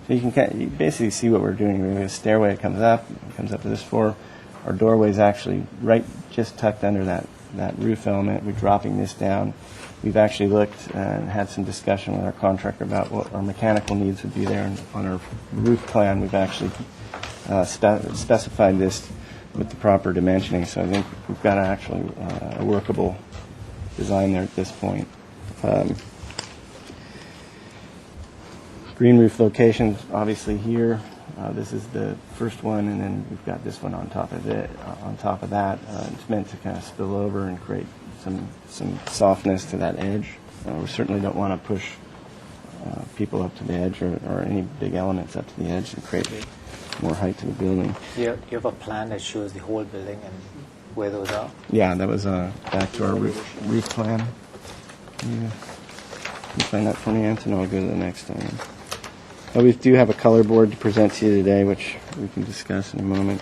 So you basically see what we're doing. We have a stairway that comes up to this floor. Our doorway is actually right just tucked under that roof element. We're dropping this down. We've actually looked and had some discussion with our contractor about what our mechanical needs would be there. And on our roof plan, we've actually specified this with the proper dimensioning. So I think we've got actually a workable design there at this point. Green roof locations, obviously here. This is the first one, and then we've got this one on top of it. On top of that, it's meant to kind of spill over and create some softness to that edge. We certainly don't want to push people up to the edge or any big elements up to the edge and create more height to the building. You have a plan that shows the whole building and where those are? Yeah, that was back to our roof plan. Yeah. Can you find that for me, Anton? I'll go to the next item. We do have a color board to present to you today, which we can discuss in a moment.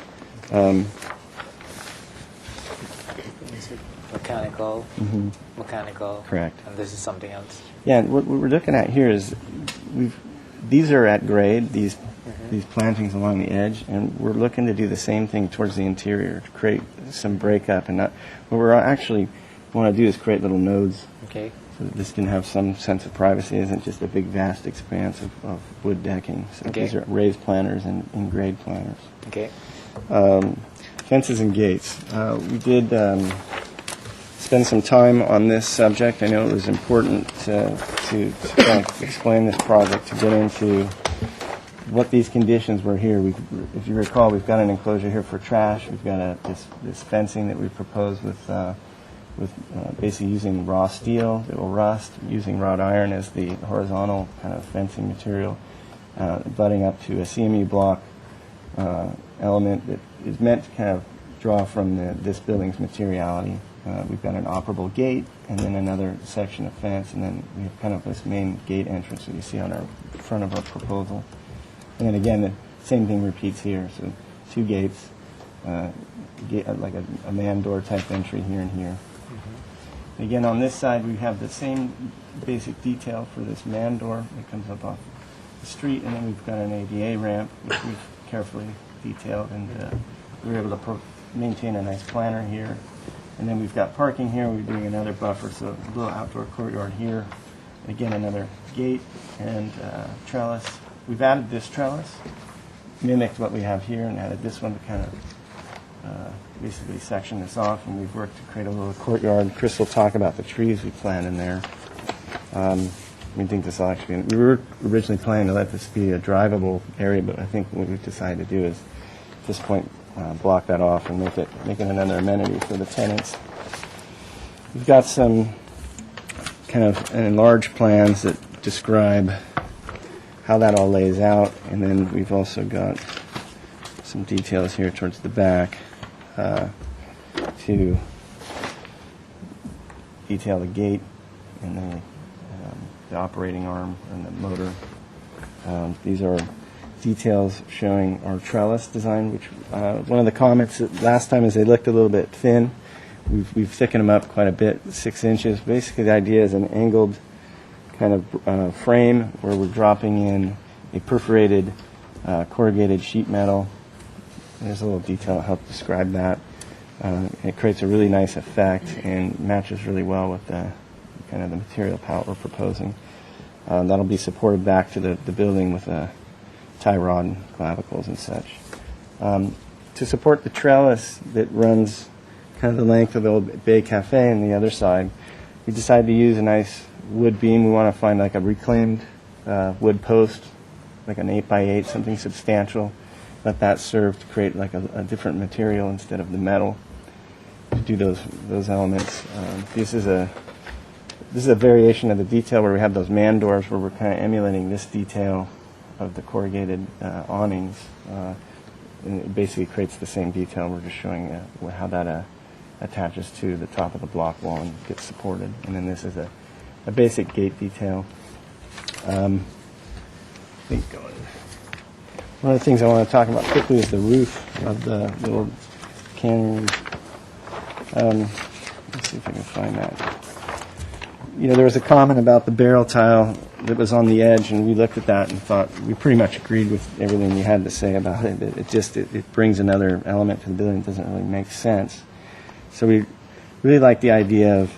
Mechanical. Mm-hmm. Mechanical. Correct. And this is something else. Yeah, and what we're looking at here is these are at grade, these plantings along the edge, and we're looking to do the same thing towards the interior to create some breakup. And what we're actually want to do is create little nodes. Okay. So that this can have some sense of privacy. It isn't just a big, vast expanse of wood decking. So Okay. these are raised planters and grade planters. Okay. Fences and gates. We did spend some time on this subject. I know it was important to kind of explain this project, to get into what these conditions were here. If you recall, we've got an enclosure here for trash. We've got this fencing that we proposed with basically using raw steel that will rust, using wrought iron as the horizontal kind of fencing material, butting up to a CMU block element that is meant to kind of draw from this building's materiality. We've got an operable gate and then another section of fence, and then we have kind of this main gate entrance that you see on our front of our proposal. And then again, the same thing repeats here. So 2 gates, like a man door type entry here and here. Again, on this side, we have the same basic detail for this man door that comes up off the street, and then we've got an ADA ramp, which we've carefully detailed, and we were able to maintain a nice planter here. And then we've got parking here. We're doing another buffer, so a little outdoor courtyard here. Again, another gate and trellis. We've added this trellis, mimicked what we have here, and added this one to kind of basically section this off, and we've worked to create a little courtyard. Chris will talk about the trees we planted in there. We think this will actually be, we were originally planning to let this be a drivable area, but I think what we've decided to do is at this point block that off and make it another amenity for the tenants. We've got some kind of enlarged plans that describe how that all lays out, and then we've also got some details here towards the back to detail the gate and the operating arm and the motor. These are details showing our trellis design, which one of the comments last time is they looked a little bit thin. We've thickened them up quite a bit, 6 inches. Basically, the idea is an angled kind of frame where we're dropping in a perforated corrugated sheet metal. There's a little detail to help describe that. It creates a really nice effect and matches really well with the kind of the material palette we're proposing. That'll be supported back to the building with a tie rod and clavicles and such. to support the trellis that runs kind of the length of the old Bay Cafe and the other side, we decided to use a nice wood beam. We want to find like a reclaimed wood post, like an 8x8, something substantial. Let that serve to create like a different material instead of the metal to do those elements. This is a variation of the detail where we have those man doors where we're kind of emulating this detail of the corrugated awnings. And it basically creates the same detail. We're just showing how that attaches to the top of the block wall and gets supported. And then this is a basic gate detail. I think one of the things I want to talk about quickly is the roof of the little canyon. Let's see if I can find that. There was a comment about the barrel tile that was on the edge, and we looked at that and thought we pretty much agreed with everything you had to say about it. It brings another element to the building that doesn't really make sense. So we really like the idea of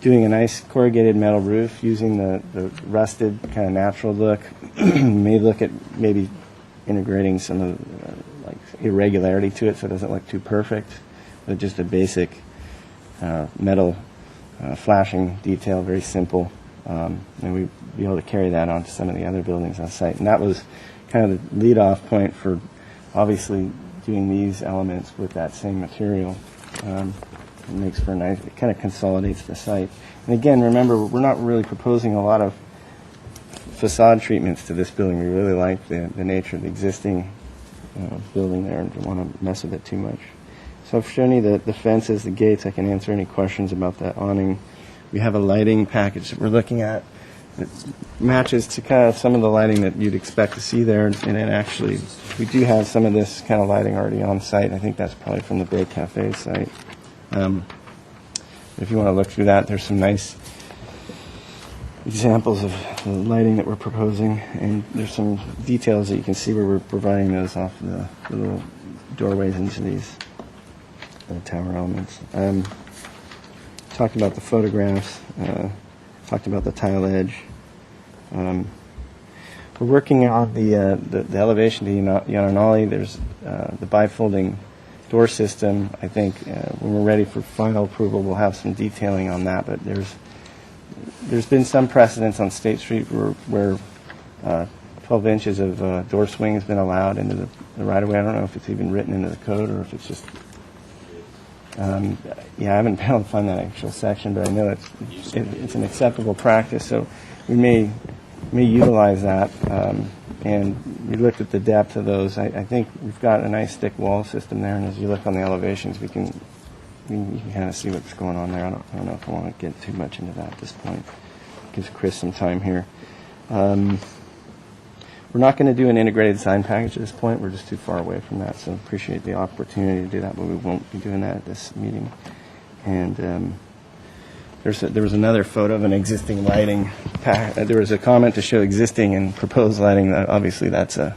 doing a nice corrugated metal roof using the rusted kind of natural look. May look at maybe integrating some of like irregularity to it so it doesn't look too perfect, but just a basic metal flashing detail, very simple. And we'd be able to carry that onto some of the other buildings on site. And that was kind of the lead-off point for obviously doing these elements with that same material. It makes for a nice, it kind of consolidates the site. And again, remember, we're not really proposing a lot of facade treatments to this building. We really like the nature of the existing building there and don't want to mess with it too much. So I've shown you the fences, the gates. I can answer any questions about that awning. We have a lighting package that we're looking at that matches to kind of some of the lighting that you'd expect to see there. And it actually, we do have some of this kind of lighting already on site. I think that's probably from the Bay Cafe site. If you want to look through that, there's some nice examples of the lighting that we're proposing. And there's some details that you can see where we're providing those off the little doorways into these tower elements. Talked about the photographs, talked about the tile edge. We're working on the elevation to Yananali. There's the bifolding door system. I think when we're ready for final approval, we'll have some detailing on that. But there's been some precedence on State Street where 12 inches of door swing has been allowed into the right-of-way. I don't know if it's even written into the code or if it's just... I haven't been able to find that actual section, but I know it's an acceptable practice, so we may utilize that. And we looked at the depth of those. I think we've got a nice thick wall system there, and as you look on the elevations, you can kind of see what's going on there. I don't know if I want to get too much into that at this point. Gives Chris some time here. We're not going to do an integrated sign package at this point. We're just too far away from that, so appreciate the opportunity to do that, but we won't be doing that at this meeting. And there was another photo of an existing lighting. There was a comment to show existing and proposed lighting. Obviously, that's a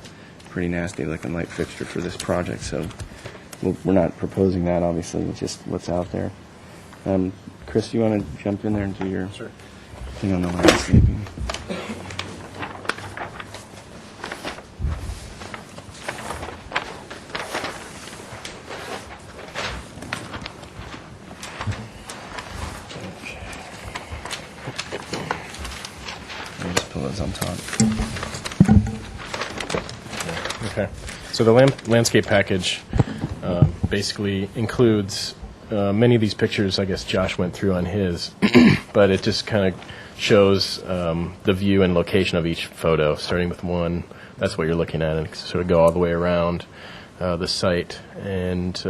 pretty nasty-looking light fixture for this project, so we're not proposing that, obviously. It's just what's out there. Chris, do you want to jump in there and do your thing on the landscaping? On top. Okay. So the landscape package basically includes many of these pictures, I guess Josh went through on his, but it just kind of shows the view and location of each photo, starting with one. That's what you're looking at, and sort of go all the way around the site. And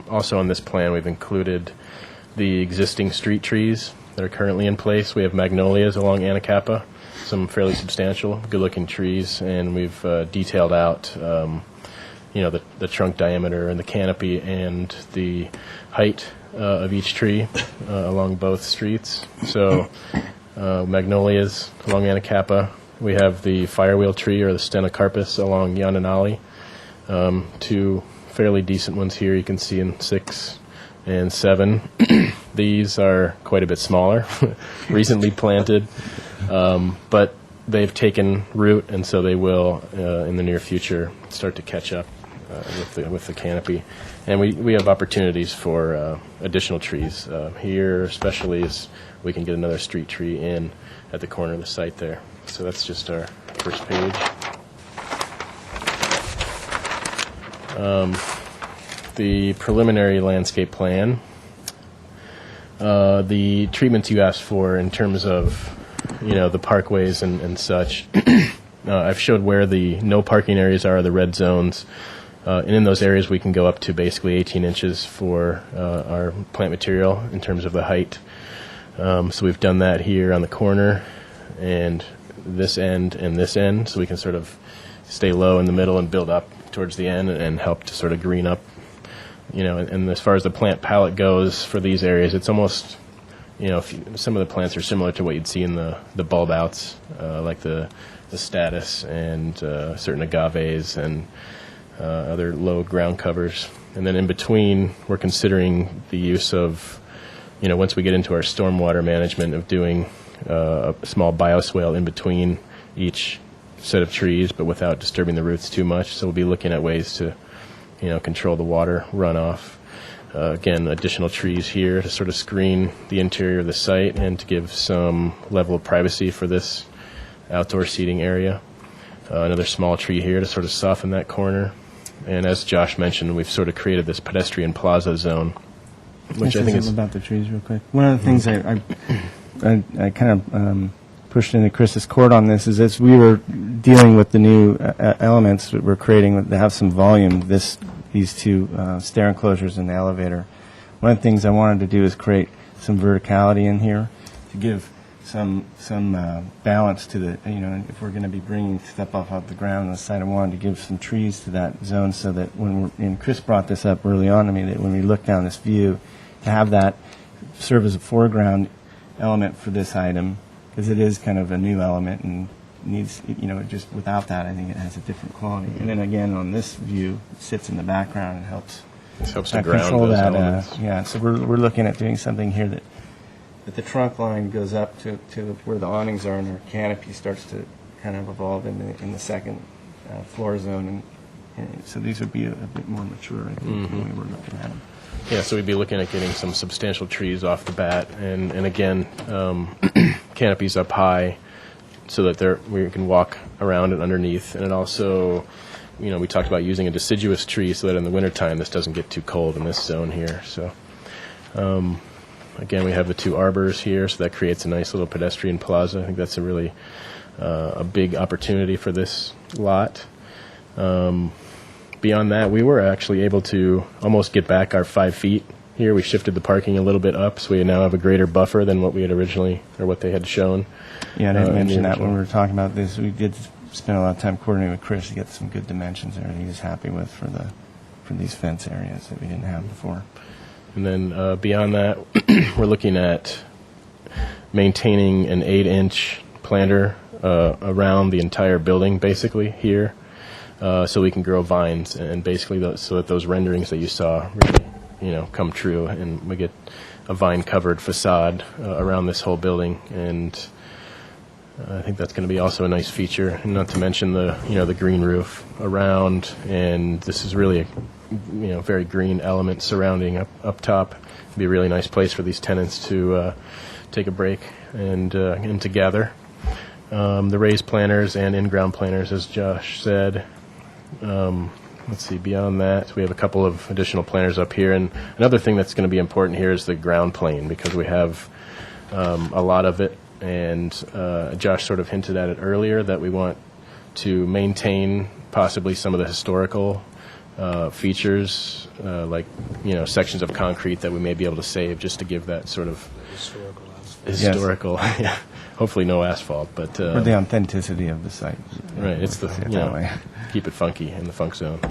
also on this plan, we've included the existing street trees that are currently in place. We have magnolias along Anacapa, some fairly substantial, good-looking trees, and we've detailed out, the trunk diameter and the canopy and the height of each tree along both streets. So magnolias along Anacapa. We have the firewheel tree or the stenocarpus along Yananali. Two fairly decent ones here you can see in 6 and 7. These are quite a bit smaller, recently planted. But they've taken root, and so they will, in the near future, start to catch up with the canopy. And we have opportunities for additional trees here, especially as we can get another street tree in at the corner of the site there. So that's just our first page. The preliminary landscape plan. The treatments you asked for in terms of, the parkways and such. I've showed where the no parking areas are, the red zones. And in those areas, we can go up to basically 18 inches for our plant material in terms of the height. So we've done that here on the corner and this end, so we can sort of stay low in the middle and build up towards the end and help to sort of green up. And as far as the plant palette goes for these areas, it's almost, some of the plants are similar to what you'd see in the bulb outs, like the status and certain agaves and other low ground covers. And then in between, we're considering the use of, once we get into our stormwater management, of doing a small bioswale in between each set of trees, but without disturbing the roots too much. So we'll be looking at ways to, control the water runoff. Again, additional trees here to sort of screen the interior of the site and to give some level of privacy for this outdoor seating area. Another small tree here to sort of soften that corner. And as Josh mentioned, we've sort of created this pedestrian plaza zone, which I think is about the trees real quick. One of the things I kind of pushed into Chris's court on this is as we were dealing with the new elements that we're creating that have some volume, these two stair enclosures and the elevator. One of the things I wanted to do is create some verticality in here to give some balance to the, if we're going to be bringing stuff off the ground on the side, I wanted to give some trees to that zone so that and Chris brought this up early on to me, that when we look down this view, to have that serve as a foreground element for this item, because it is kind of a new element and needs, just without that, I think it has a different quality. And then again, on this view, it sits in the background and helps. This helps to ground control those that. elements. So we're looking at doing something here that the trunk line goes up to where the awnings are, and our canopy starts to kind of evolve in the second floor zone. And so these would be a bit more mature, I think, when we were looking at them. Yeah, so we'd be looking at getting some substantial trees off the bat, and again, canopies up high so that we can walk around and underneath. And it also, we talked about using a deciduous tree so that in the wintertime this doesn't get too cold in this zone here. So, again, we have the two arbors here, so that creates a nice little pedestrian plaza. I think that's a really a big opportunity for this lot. Beyond that, we were actually able to almost get back our 5 feet here. We shifted the parking a little bit up, so we now have a greater buffer than what we had originally, or what they had shown. Yeah, I didn't mention that when we were talking about this. We did spend a lot of time coordinating with Chris to get some good dimensions there that he was happy with for these fence areas that we didn't have before. And then beyond that, we're looking at maintaining an 8-inch planter around the entire building, basically, here. So we can grow vines, and basically so that those renderings that you saw really, come true, and we get a vine-covered facade around this whole building. And I think that's going to be also a nice feature, and not to mention the green roof around. And this is really a very green element surrounding up top. It'd be a really nice place for these tenants to take a break and to gather. The raised planters and in-ground planters, as Josh said. Let's see, beyond that, we have a couple of additional planters up here. And another thing that's going to be important here is the ground plane, because we have a lot of it. And Josh sort of hinted at it earlier, that we want to maintain possibly some of the historical features, like, sections of concrete that we may be able to save, just to give that sort of historical, yeah. Hopefully no asphalt, but for the authenticity of the site. Right, it's keep it funky in the funk zone.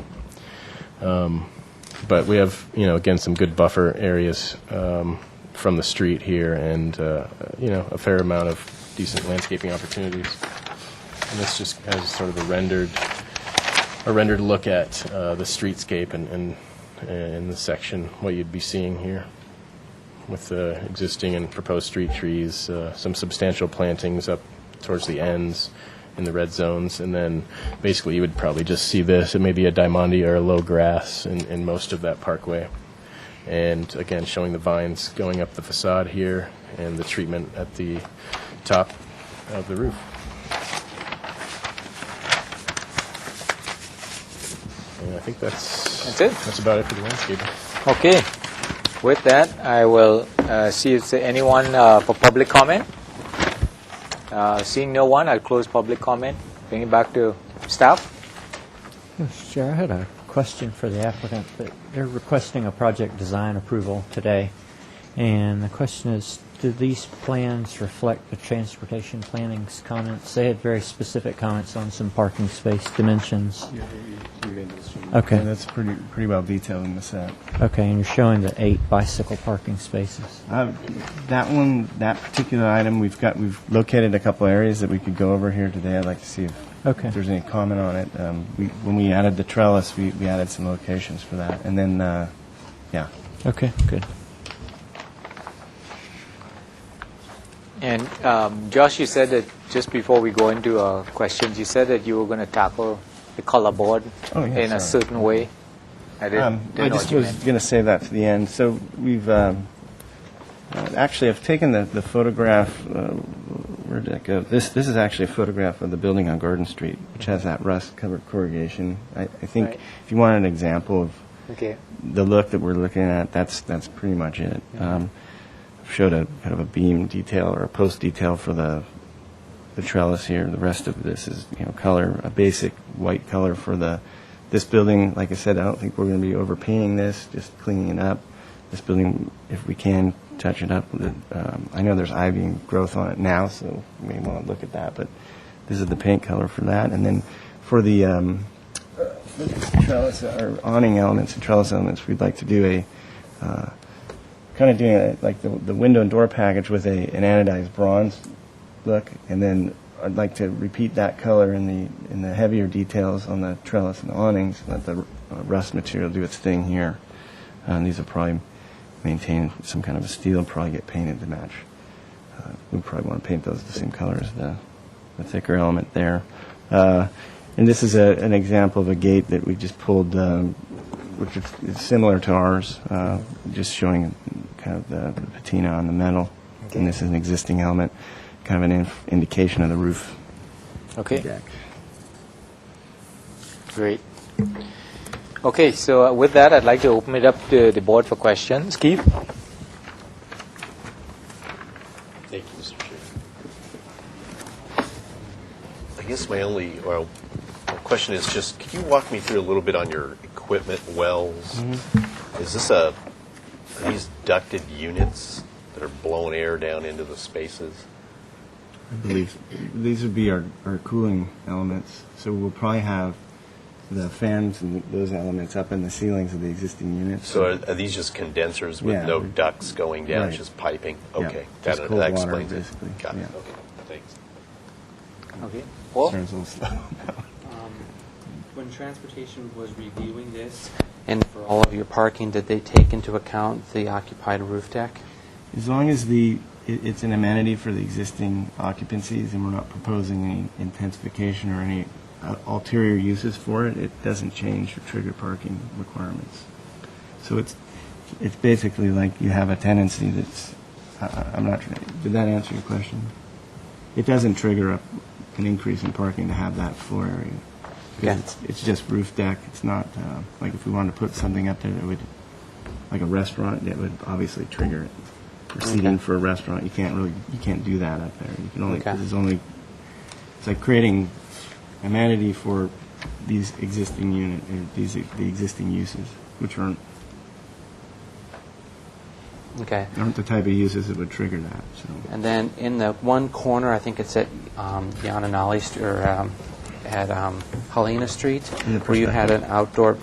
But we have, again, some good buffer areas from the street here, and a fair amount of decent landscaping opportunities. And this just has sort of a rendered look at the streetscape and in the section, what you'd be seeing here, with the existing and proposed street trees, some substantial plantings up towards the ends, in the red zones, and then basically you would probably just see this. It may be a diamondie or a low grass in most of that parkway. And again, showing the vines going up the facade here and the treatment at the top of the roof. And I think that's it. That's about it for the landscaping. Okay. With that, I will see if there's anyone for public comment. Seeing no one, I'll close public comment. Bring it back to staff. Yes, Chair, I had a question for the applicant. They're requesting a project design approval today. And the question is, do these plans reflect the transportation planning's comments? They had very specific comments on some parking space dimensions. Okay. Yeah, that's pretty well detailed in the set. Okay, and you're showing the 8 bicycle parking spaces. That particular item, we've located a couple areas that we could go over here today. I'd like to see if there's any comment on it. When we added the trellis, we added some locations for that. And then, yeah. Okay, good. And Josh, you said that just before we go into questions, you said that you were going to tackle the color board in a certain way. I I just was going to save that to the end. So we've actually I've taken the photograph. Where did it go? This is actually a photograph of the building on Garden Street, which has that rust-covered corrugation. I think if you want an example of the look that we're looking at, that's pretty much it. I've showed a kind of a beam detail or a post detail for the trellis here. The rest of this is color, a basic white color for this building. Like I said, I don't think we're going to be overpainting this, just cleaning it up. This building, if we can touch it up, I know there's ivy growth on it now, so we may want to look at that. But this is the paint color for that, and then for the trellis or awning elements and trellis elements, we'd like to do like the window and door package with an anodized bronze look, and then I'd like to repeat that color in the heavier details on the trellis and the awnings. Let the rust material do its thing here. These will probably maintain some kind of a steel and probably get painted to match. We probably want to paint those the same color as the thicker element there. And this is an example of a gate that we just pulled, which is similar to ours, just showing kind of the patina on the metal. Okay. And this is an existing element, kind of an indication of the roof. Okay. Deck. Great. Okay, so with that, I'd like to open it up to the board for questions. Keith? Thank you, Mr. Chair. I guess my only question is just, could you walk me through a little bit on your equipment wells? Mm-hmm. Are these ducted units that are blowing air down into the spaces? I believe these would be our cooling elements. So we'll probably have the fans and those elements up in the ceilings of the existing units. So are these just condensers with no ducts going down, right. Just piping? Yeah, Okay, just that cold explains water, it. basically. Got it. Yeah. Okay, thanks. Okay. Paul? Turns a little slow. When transportation was reviewing this, and for all of your parking, did they take into account the occupied roof deck? As long as it's an amenity for the existing occupancies and we're not proposing any intensification or any ulterior uses for it, it doesn't change or trigger parking requirements. So it's basically like you have a tenancy that's, I'm not sure, did that answer your question? It doesn't trigger an increase in parking to have that floor area. Because it's just roof deck. It's not like if we wanted to put something up there that would, like a restaurant, that would obviously trigger it. For seating for a restaurant, you can't do that up there. You can only, it's like creating amenity for these existing the existing uses, which aren't the type of uses that would trigger that. So. And then in the one corner, I think it's at Yananali Street, or at Helena Street, where you had an outdoor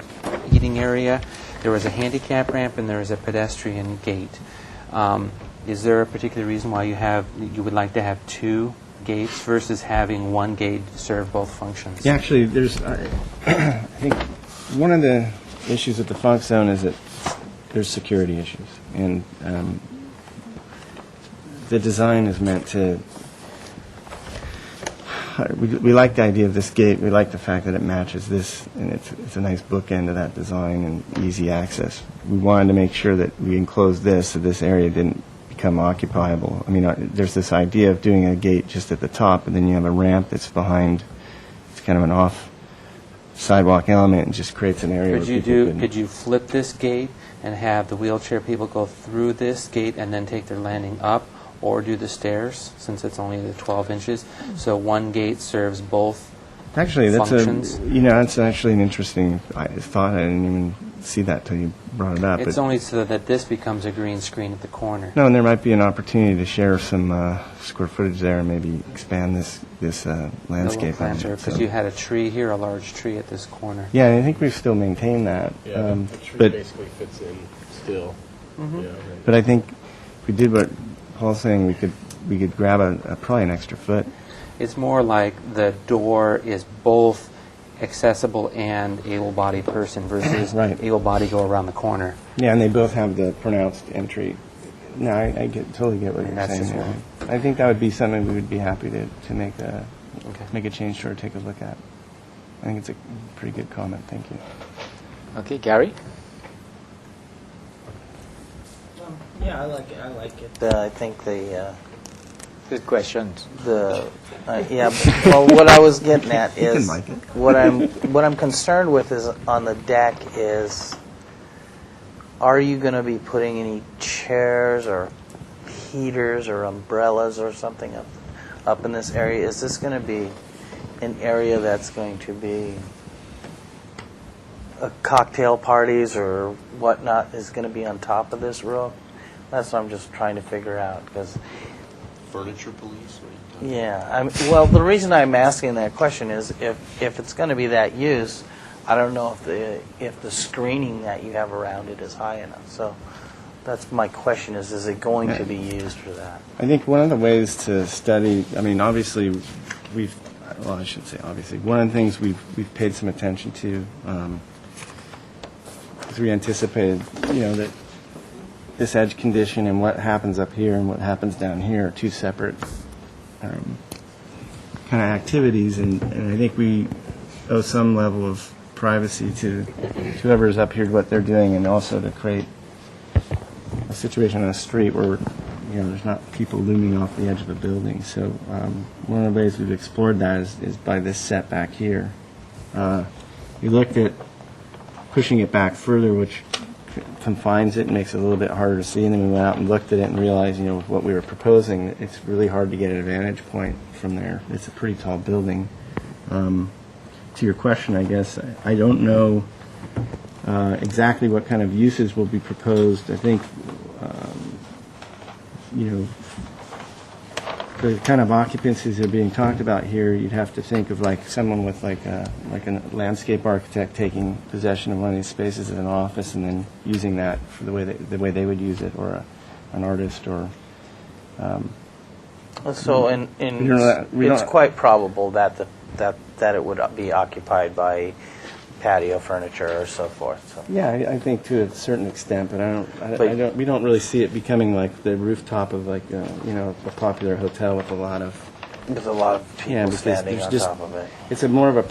eating area. There was a handicap ramp and there was a pedestrian gate. Is there a particular reason why you would like to have two gates versus having one gate to serve both functions? Yeah, actually, I think one of the issues with the funk zone is that there's security issues, and the design is meant to we like the idea of this gate. We like the fact that it matches this, and it's a nice bookend to that design and easy access. We wanted to make sure that we enclosed this so this area didn't become occupiable. I mean, there's this idea of doing a gate just at the top, and then you have a ramp that's behind. It's kind of an off sidewalk element and just creates an area. Could you flip this gate and have the wheelchair people go through this gate and then take their landing up, or do the stairs, since it's only the 12 inches? So one gate serves both Actually, functions. That's actually an interesting thought. I didn't even see that till you brought it up. It's but only so that this becomes a green screen at the corner. no, and there might be an opportunity to share some square footage there and maybe expand this landscape. Because you had a tree here, a large tree at this corner. Yeah, I think we've still maintained that. Yeah, the tree but basically fits in still. Mhm. Yeah, but I think if we did what Paul's saying, we could grab probably an extra foot. It's more like the door is both accessible and able-bodied person versus Right. able-bodied go around the corner. Yeah, and they both have the pronounced entry. No, I totally get what And you're that's saying just there. one. I think that would be something we would be happy to make a change to or take a look at. I think it's a pretty good comment. Thank you. Okay, Gary? Yeah, I like it. I think Good questions. yeah. Well, what I was getting at You can is like it. what I'm concerned with is on the deck is, are you going to be putting any chairs or heaters or umbrellas or something up in this area? Is this going to be an area that's going to be cocktail parties or whatnot is going to be on top of this roof? That's what I'm just trying to figure out, because Furniture police? Or yeah, well, the reason I'm asking that question is if it's going to be that use, I don't know if the screening that you have around it is high enough. So that's my question: is it going to be used for that? I think one of the ways to study, I mean, obviously, I should say obviously, one of the things we've paid some attention to, because we anticipated, that this edge condition and what happens up here and what happens down here are two separate kind of activities, and I think we owe some level of privacy to whoever's up here, what they're doing, and also to create a situation on the street where there's not people looming off the edge of a building. So one of the ways we've explored that is by this setback here. We looked at pushing it back further, which confines it and makes it a little bit harder to see, and then we went out and looked at it and realized, with what we were proposing, it's really hard to get an vantage point from there. It's a pretty tall building. To your question, I guess, I don't know exactly what kind of uses will be proposed. I think, the kind of occupancies that are being talked about here, you'd have to think of like someone with like a landscape architect taking possession of one of these spaces as an office and then using that for the way they would use it, or an artist, or. So, it's quite probable that it would be occupied by patio furniture or so forth. So. Yeah, I think to a certain extent, but we don't really see it becoming like the rooftop of like a popular hotel with a lot of people standing on top of it. It's more of a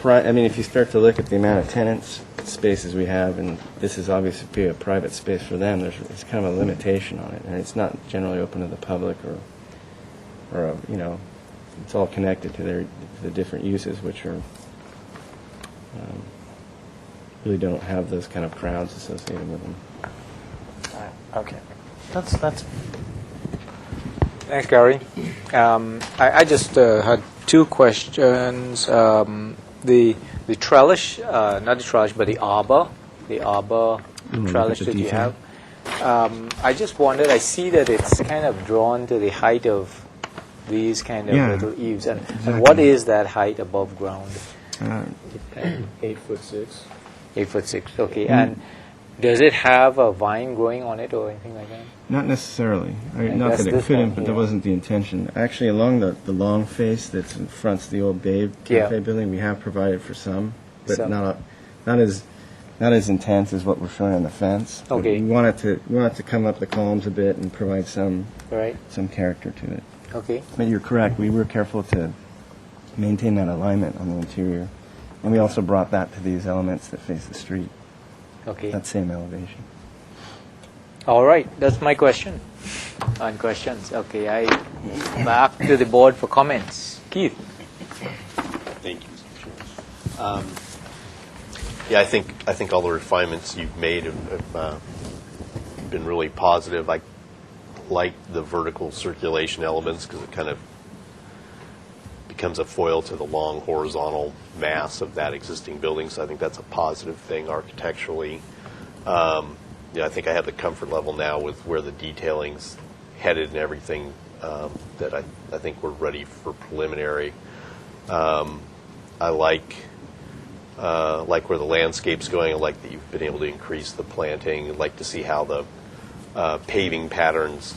if you start to look at the amount of tenants spaces we have, and this is obviously a private space for them, there's kind of a limitation on it, and it's not generally open to the public or it's all connected to the different uses, which are really don't have those kind of crowds associated with them. Okay, that's. Thanks, Gary. I just had two questions. The trellis, not the trellis, but the arbor trellis that you have. I just wondered, I see that it's kind of drawn to the height of these kind of little eaves. And what is that height above ground? 8'6". 8'6". Okay. And does it have a vine growing on it or anything like that? Not necessarily. Not that it couldn't, but that wasn't the intention. Actually, along the long face that's in front of the old Babe Cafe building, we have provided for some, but not as intense as what we're showing on the fence. Okay. We want it to come up the columns a bit and provide some character to it. Okay. But you're correct. We were careful to maintain that alignment on the interior. And we also brought that to these elements that face the street, Okay. that same elevation. All right, that's my question. On questions. Okay, I back to the board for comments. Keith. Thank you, Mr. Chairman. Yeah, I think all the refinements you've made have been really positive. I like the vertical circulation elements because it kind of becomes a foil to the long horizontal mass of that existing building. So I think that's a positive thing architecturally. Yeah, I think I have the comfort level now with where the detailing's headed and everything that I think we're ready for preliminary. I like where the landscape's going. I like that you've been able to increase the planting. I'd like to see how the paving patterns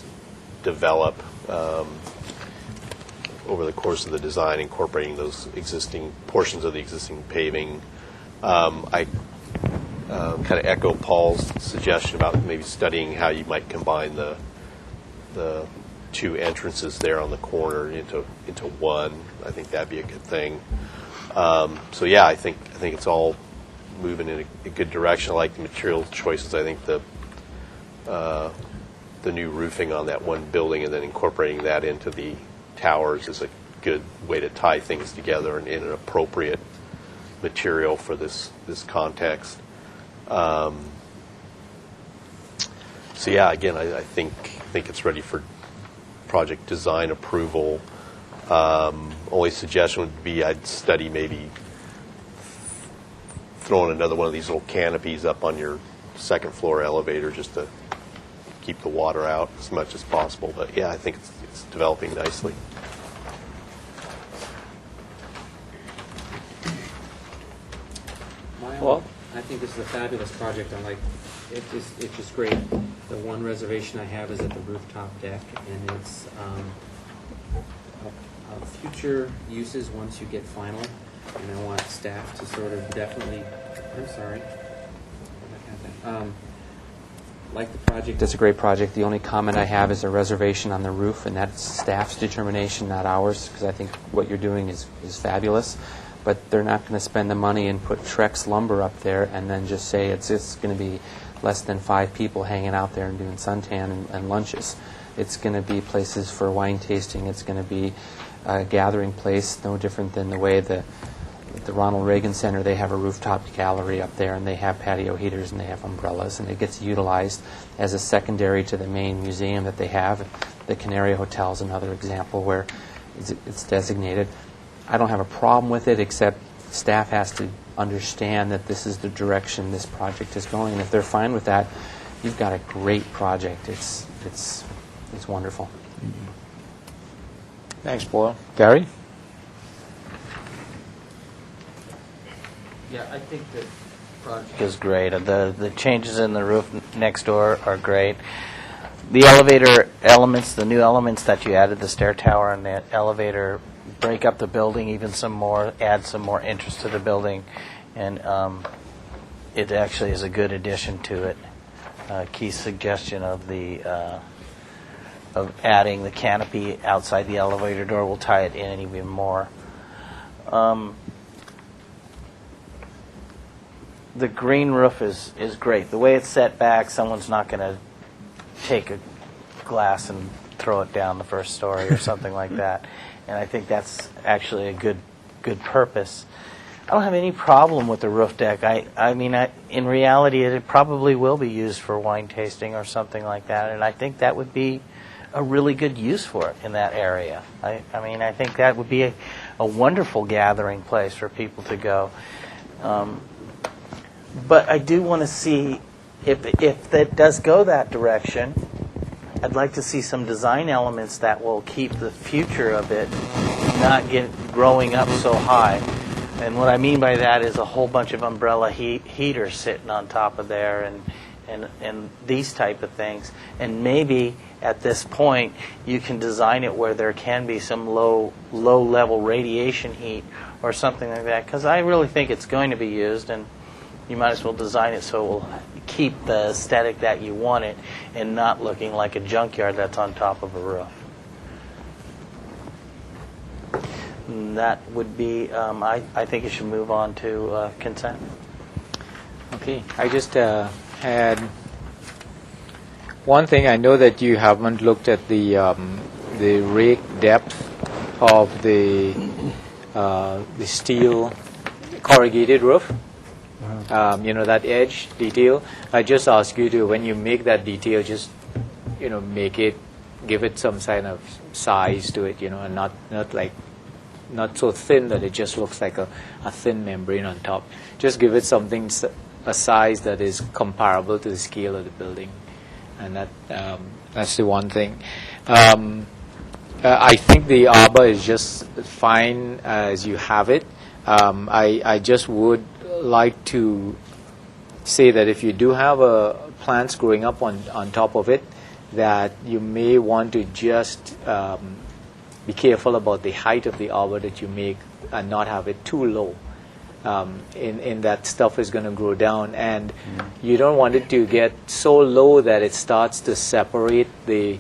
develop over the course of the design, incorporating those existing portions of the existing paving. I kind of echo Paul's suggestion about maybe studying how you might combine the two entrances there on the corner into one. I think that'd be a good thing. So yeah, I think it's all moving in a good direction. I like the material choices. I think the new roofing on that one building and then incorporating that into the towers is a good way to tie things together in an appropriate material for this context. So yeah, again, I think it's ready for project design approval. Only suggestion would be I'd study maybe throwing another one of these little canopies up on your second floor elevator just to keep the water out as much as possible. But yeah, I think it's developing nicely. Well, I think this is a fabulous project. I like it. It's just great. The one reservation I have is at the rooftop deck, and it's future uses once you get final. And I want staff to sort of definitely. I'm sorry. Like the project, it's a great project. The only comment I have is a reservation on the roof, and that's staff's determination, not ours, because I think what you're doing is fabulous. But they're not going to spend the money and put Trex lumber up there and then just say it's going to be less than 5 people hanging out there and doing suntan and lunches. It's going to be places for wine tasting. It's going to be a gathering place, no different than the way the Ronald Reagan Center, they have a rooftop gallery up there, and they have patio heaters and they have umbrellas, and it gets utilized as a secondary to the main museum that they have. The Canary Hotel is another example where it's designated. I don't have a problem with it, except staff has to understand that this is the direction this project is going. And if they're fine with that, you've got a great project. It's wonderful. Thanks, Paul. Gary? Yeah, I think the project is great. The changes in the roof next door are great. The elevator elements, the new elements that you added, the stair tower and the elevator, break up the building even some more, add some more interest to the building, and it actually is a good addition to it. Keith's suggestion of adding the canopy outside the elevator door will tie it in even more. The green roof is great. The way it's set back, someone's not going to take a glass and throw it down the first story or something like that. And I think that's actually a good purpose. I don't have any problem with the roof deck. I mean, in reality, it probably will be used for wine tasting or something like that, and I think that would be a really good use for it in that area. I mean, I think that would be a wonderful gathering place for people to go. But I do want to see, if that does go that direction, I'd like to see some design elements that will keep the future of it not growing up so high. And what I mean by that is a whole bunch of umbrella heaters sitting on top of there and these type of things. And maybe at this point you can design it where there can be some low level radiation heat or something like that, because I really think it's going to be used, and you might as well design it so it will keep the aesthetic that you want it and not looking like a junkyard that's on top of a roof. That would be, I think it should move on to consent. Okay, I just had one thing. I know that you haven't looked at the rake depth of the steel corrugated roof. That edge detail. I just ask you to, when you make that detail, just give it some kind of size to it, and not so thin that it just looks like a thin membrane on top. Just give it something, a size that is comparable to the scale of the building, and that's the one thing. I think the arbor is just fine as you have it. I just would like to say that if you do have plants growing up on top of it, that you may want to just be careful about the height of the arbor that you make and not have it too low. In that stuff is going to grow down, and you don't want it to get so low that it starts to separate the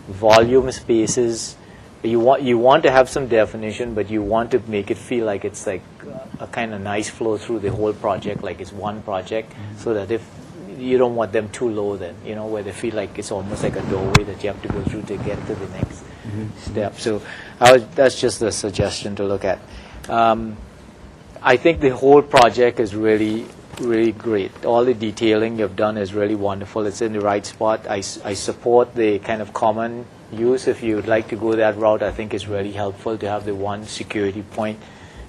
volume spaces. You want to have some definition, but you want to make it feel like it's like a kind of nice flow through the whole project, like it's one project, so that if you don't want them too low, then where they feel like it's almost like a doorway that you have to go through to get to the next step. So that's just a suggestion to look at. I think the whole project is really, really great. All the detailing you've done is really wonderful. It's in the right spot. I support the kind of common use. If you would like to go that route, I think it's really helpful to have the one security point.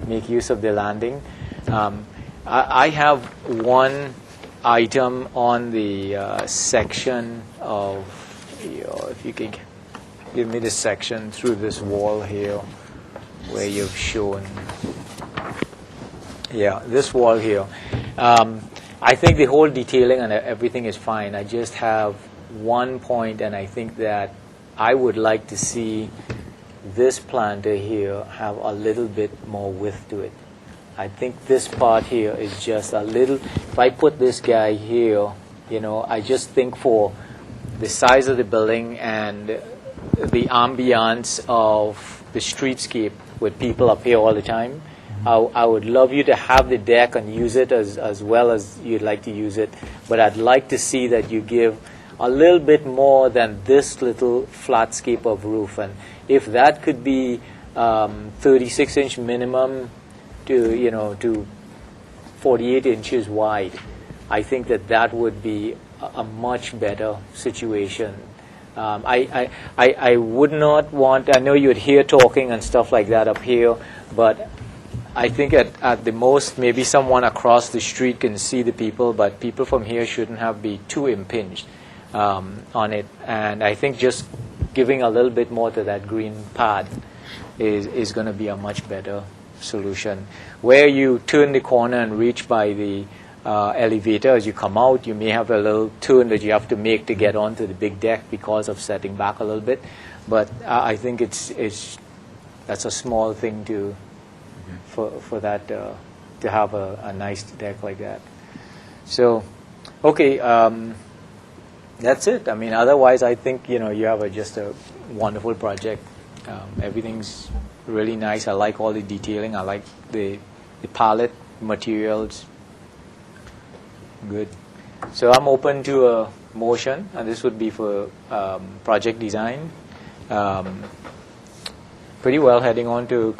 Make use of the landing. I have one item on the section of, if you could give me the section through this wall here where you've shown, this wall here. I think the whole detailing and everything is fine. I just have one point, and I think that I would like to see this planter here have a little bit more width to it. I think this part here is just a little, if I put this guy here, I just think for the size of the building and the ambiance of the streetscape with people up here all the time, I would love you to have the deck and use it as well as you'd like to use it, but I'd like to see that you give a little bit more than this little flatscape of roof. And if that could be 36-inch minimum to 48 inches wide, I think that would be a much better situation. I would not want, I know you'd hear talking and stuff like that up here, but I think at the most, maybe someone across the street can see the people, but people from here shouldn't be too impinged on it. And I think just giving a little bit more to that green pad is going to be a much better solution. Where you turn the corner and reach by the elevator, as you come out, you may have a little turn that you have to make to get onto the big deck because of setting back a little bit. But I think that's a small thing for that to have a nice deck like that. So, okay, that's it. I mean, otherwise, I think you have just a wonderful project. Everything's really nice. I like all the detailing. I like the palette materials. Good. So I'm open to a motion, and this would be for project design. Pretty well heading on to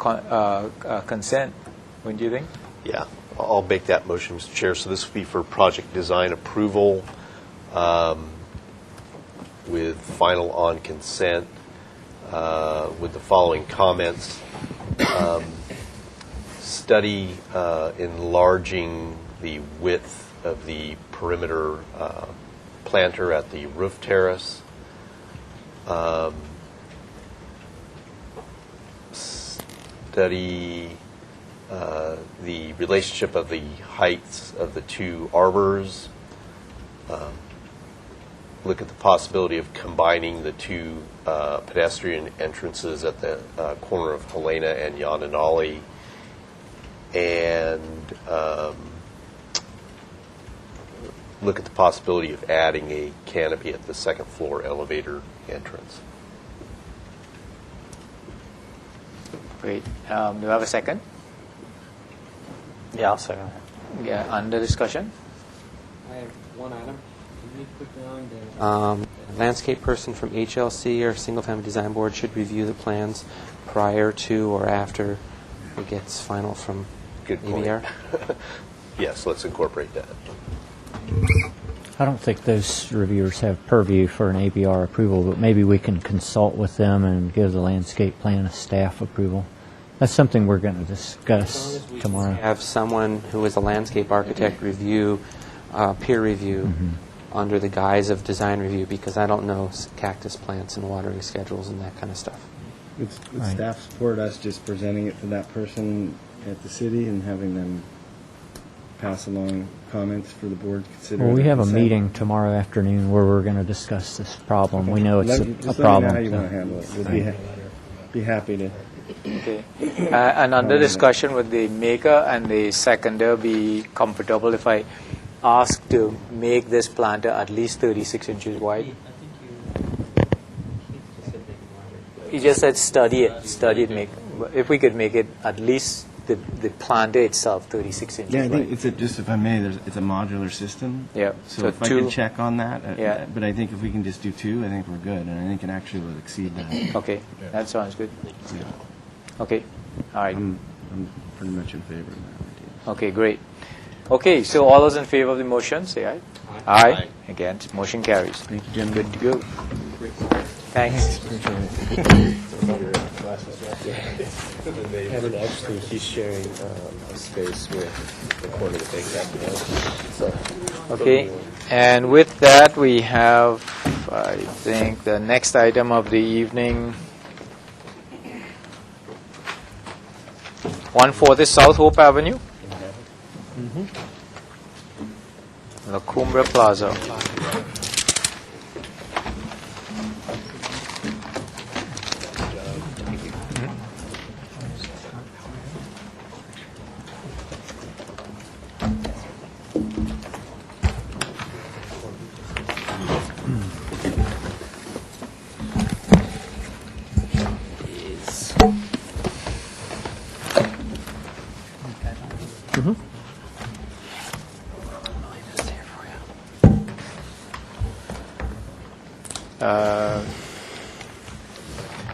consent. What do you think? Yeah, I'll make that motion, Mr. Chair. So this would be for project design approval with final on consent with the following comments. Study enlarging the width of the perimeter planter at the roof terrace. Study the relationship of the heights of the two arbors. Look at the possibility of combining the two pedestrian entrances at the corner of Helena and Yananali, and look at the possibility of adding a canopy at the second floor elevator entrance. Great. Do you have a second? Yeah, I'll second that. Yeah, under discussion. I have one item. Can you put down a landscape person from HLC or Single Family Design Board should review the plans prior to or after it gets final from Good point. ABR? Yes, let's incorporate that. I don't think those reviewers have purview for an ABR approval, but maybe we can consult with them and give the landscape plan a staff approval. That's something we're going to discuss tomorrow. Have someone who is a landscape architect review, peer review, under the guise of design review, because I don't know cactus plants and watering schedules and that kind of stuff. Would Right. staff support us just presenting it to that person at the city and having them pass along comments for the board to consider? Well, we as have a consent? meeting tomorrow afternoon where we're going to discuss this problem. We know it's a Just problem. let me know how you want to handle it. We'd be happy to. Okay. And under discussion, would the maker and the seconder be comfortable if I ask to make this planter at least 36 inches wide? He just said study it, make. If we could make it at least the planter itself 36 inches Yeah, I wide. think just if I may, it's a modular system. Yeah. So So if I two- could check on that, Yeah. but I think if we can just do two, I think we're good, and I think it actually will exceed that. Okay, that sounds good. Okay, all right. I'm pretty much in favor of that idea. Okay, great. Okay, so all those in favor of the motion, say aye. Aye. Against, motion carries. Thank you, gentlemen. Good to go. Thanks. And actually, he's sharing a space with the corner of the big capital. Okay, and with that, we have, I think, the next item of the evening. 140 South Hope Avenue. La Cumbre Plaza.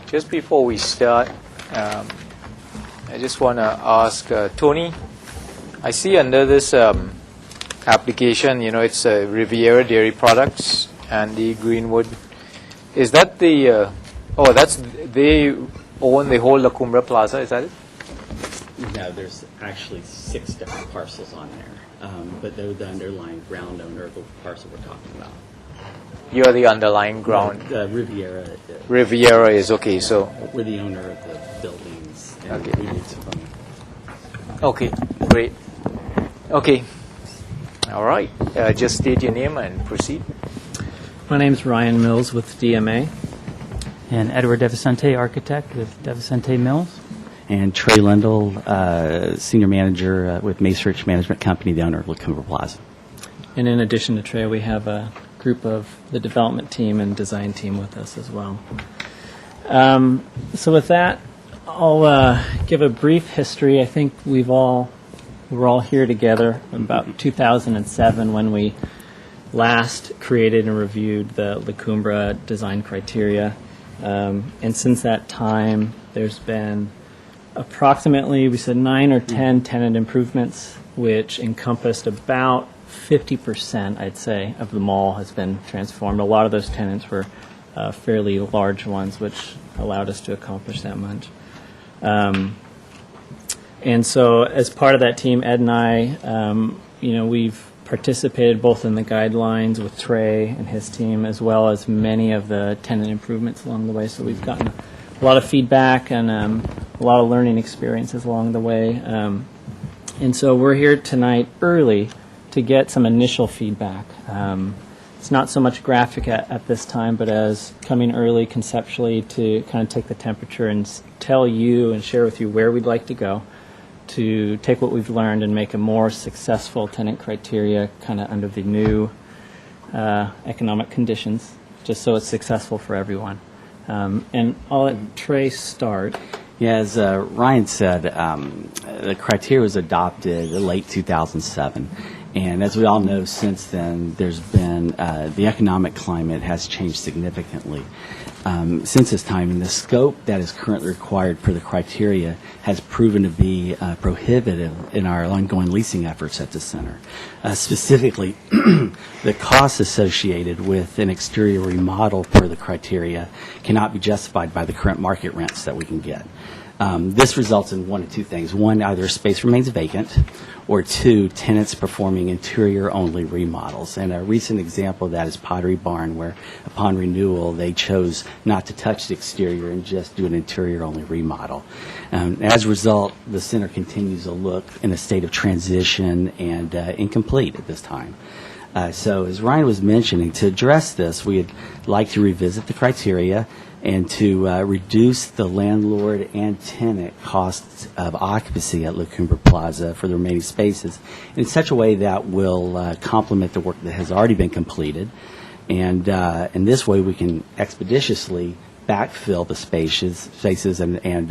Just before we start, I just want to ask Tony, I see under this application, it's Riviera Dairy Products and the Greenwood. Is that the, they own the whole La Cumbre Plaza, is that it? No, there's actually 6 different parcels on there, but they're the underlying ground owner of the parcel we're talking about. You're the underlying ground. Riviera. Riviera is okay, so. We're the owner of the buildings, and Okay. we need some funding. Okay, great. Okay. All right. Just state your name and proceed. My name is Ryan Mills with DMA. And Edward Devicente, architect with Devicente Mills. And Trey Lendl, senior manager with Macerich Management Company, the owner of La Cumbre Plaza. And in addition to Trey, we have a group of the development team and design team with us as well. So with that, I'll give a brief history. I think we were all here together in about 2007 when we last created and reviewed the La Cumbre design criteria. And since that time, there's been approximately, we said 9 or 10 tenant improvements, which encompassed about 50%, I'd say, of the mall has been transformed. A lot of those tenants were fairly large ones, which allowed us to accomplish that much. And so as part of that team, Ed and I, we've participated both in the guidelines with Trey and his team, as well as many of the tenant improvements along the way. So we've gotten a lot of feedback and a lot of learning experiences along the way. And so we're here tonight early to get some initial feedback. It's not so much graphic at this time, but as coming early conceptually to kind of take the temperature and tell you and share with you where we'd like to go, to take what we've learned and make a more successful tenant criteria kind of under the new economic conditions, just so it's successful for everyone. And I'll let Trey start. Yeah, as Ryan said, the criteria was adopted in late 2007. And as we all know, since then, there's been the economic climate has changed significantly since this time. And the scope that is currently required for the criteria has proven to be prohibitive in our ongoing leasing efforts at the center. Specifically, the costs associated with an exterior remodel per the criteria cannot be justified by the current market rents that we can get. This results in one of two things. One, either space remains vacant, or two, tenants performing interior-only remodels. And a recent example of that is Pottery Barn, where upon renewal, they chose not to touch the exterior and just do an interior-only remodel. As a result, the center continues to look in a state of transition and incomplete at this time. So as Ryan was mentioning, to address this, we'd like to revisit the criteria and to reduce the landlord and tenant costs of occupancy at La Cumbre Plaza for the remaining spaces in such a way that will complement the work that has already been completed. And in this way, we can expeditiously backfill the spaces and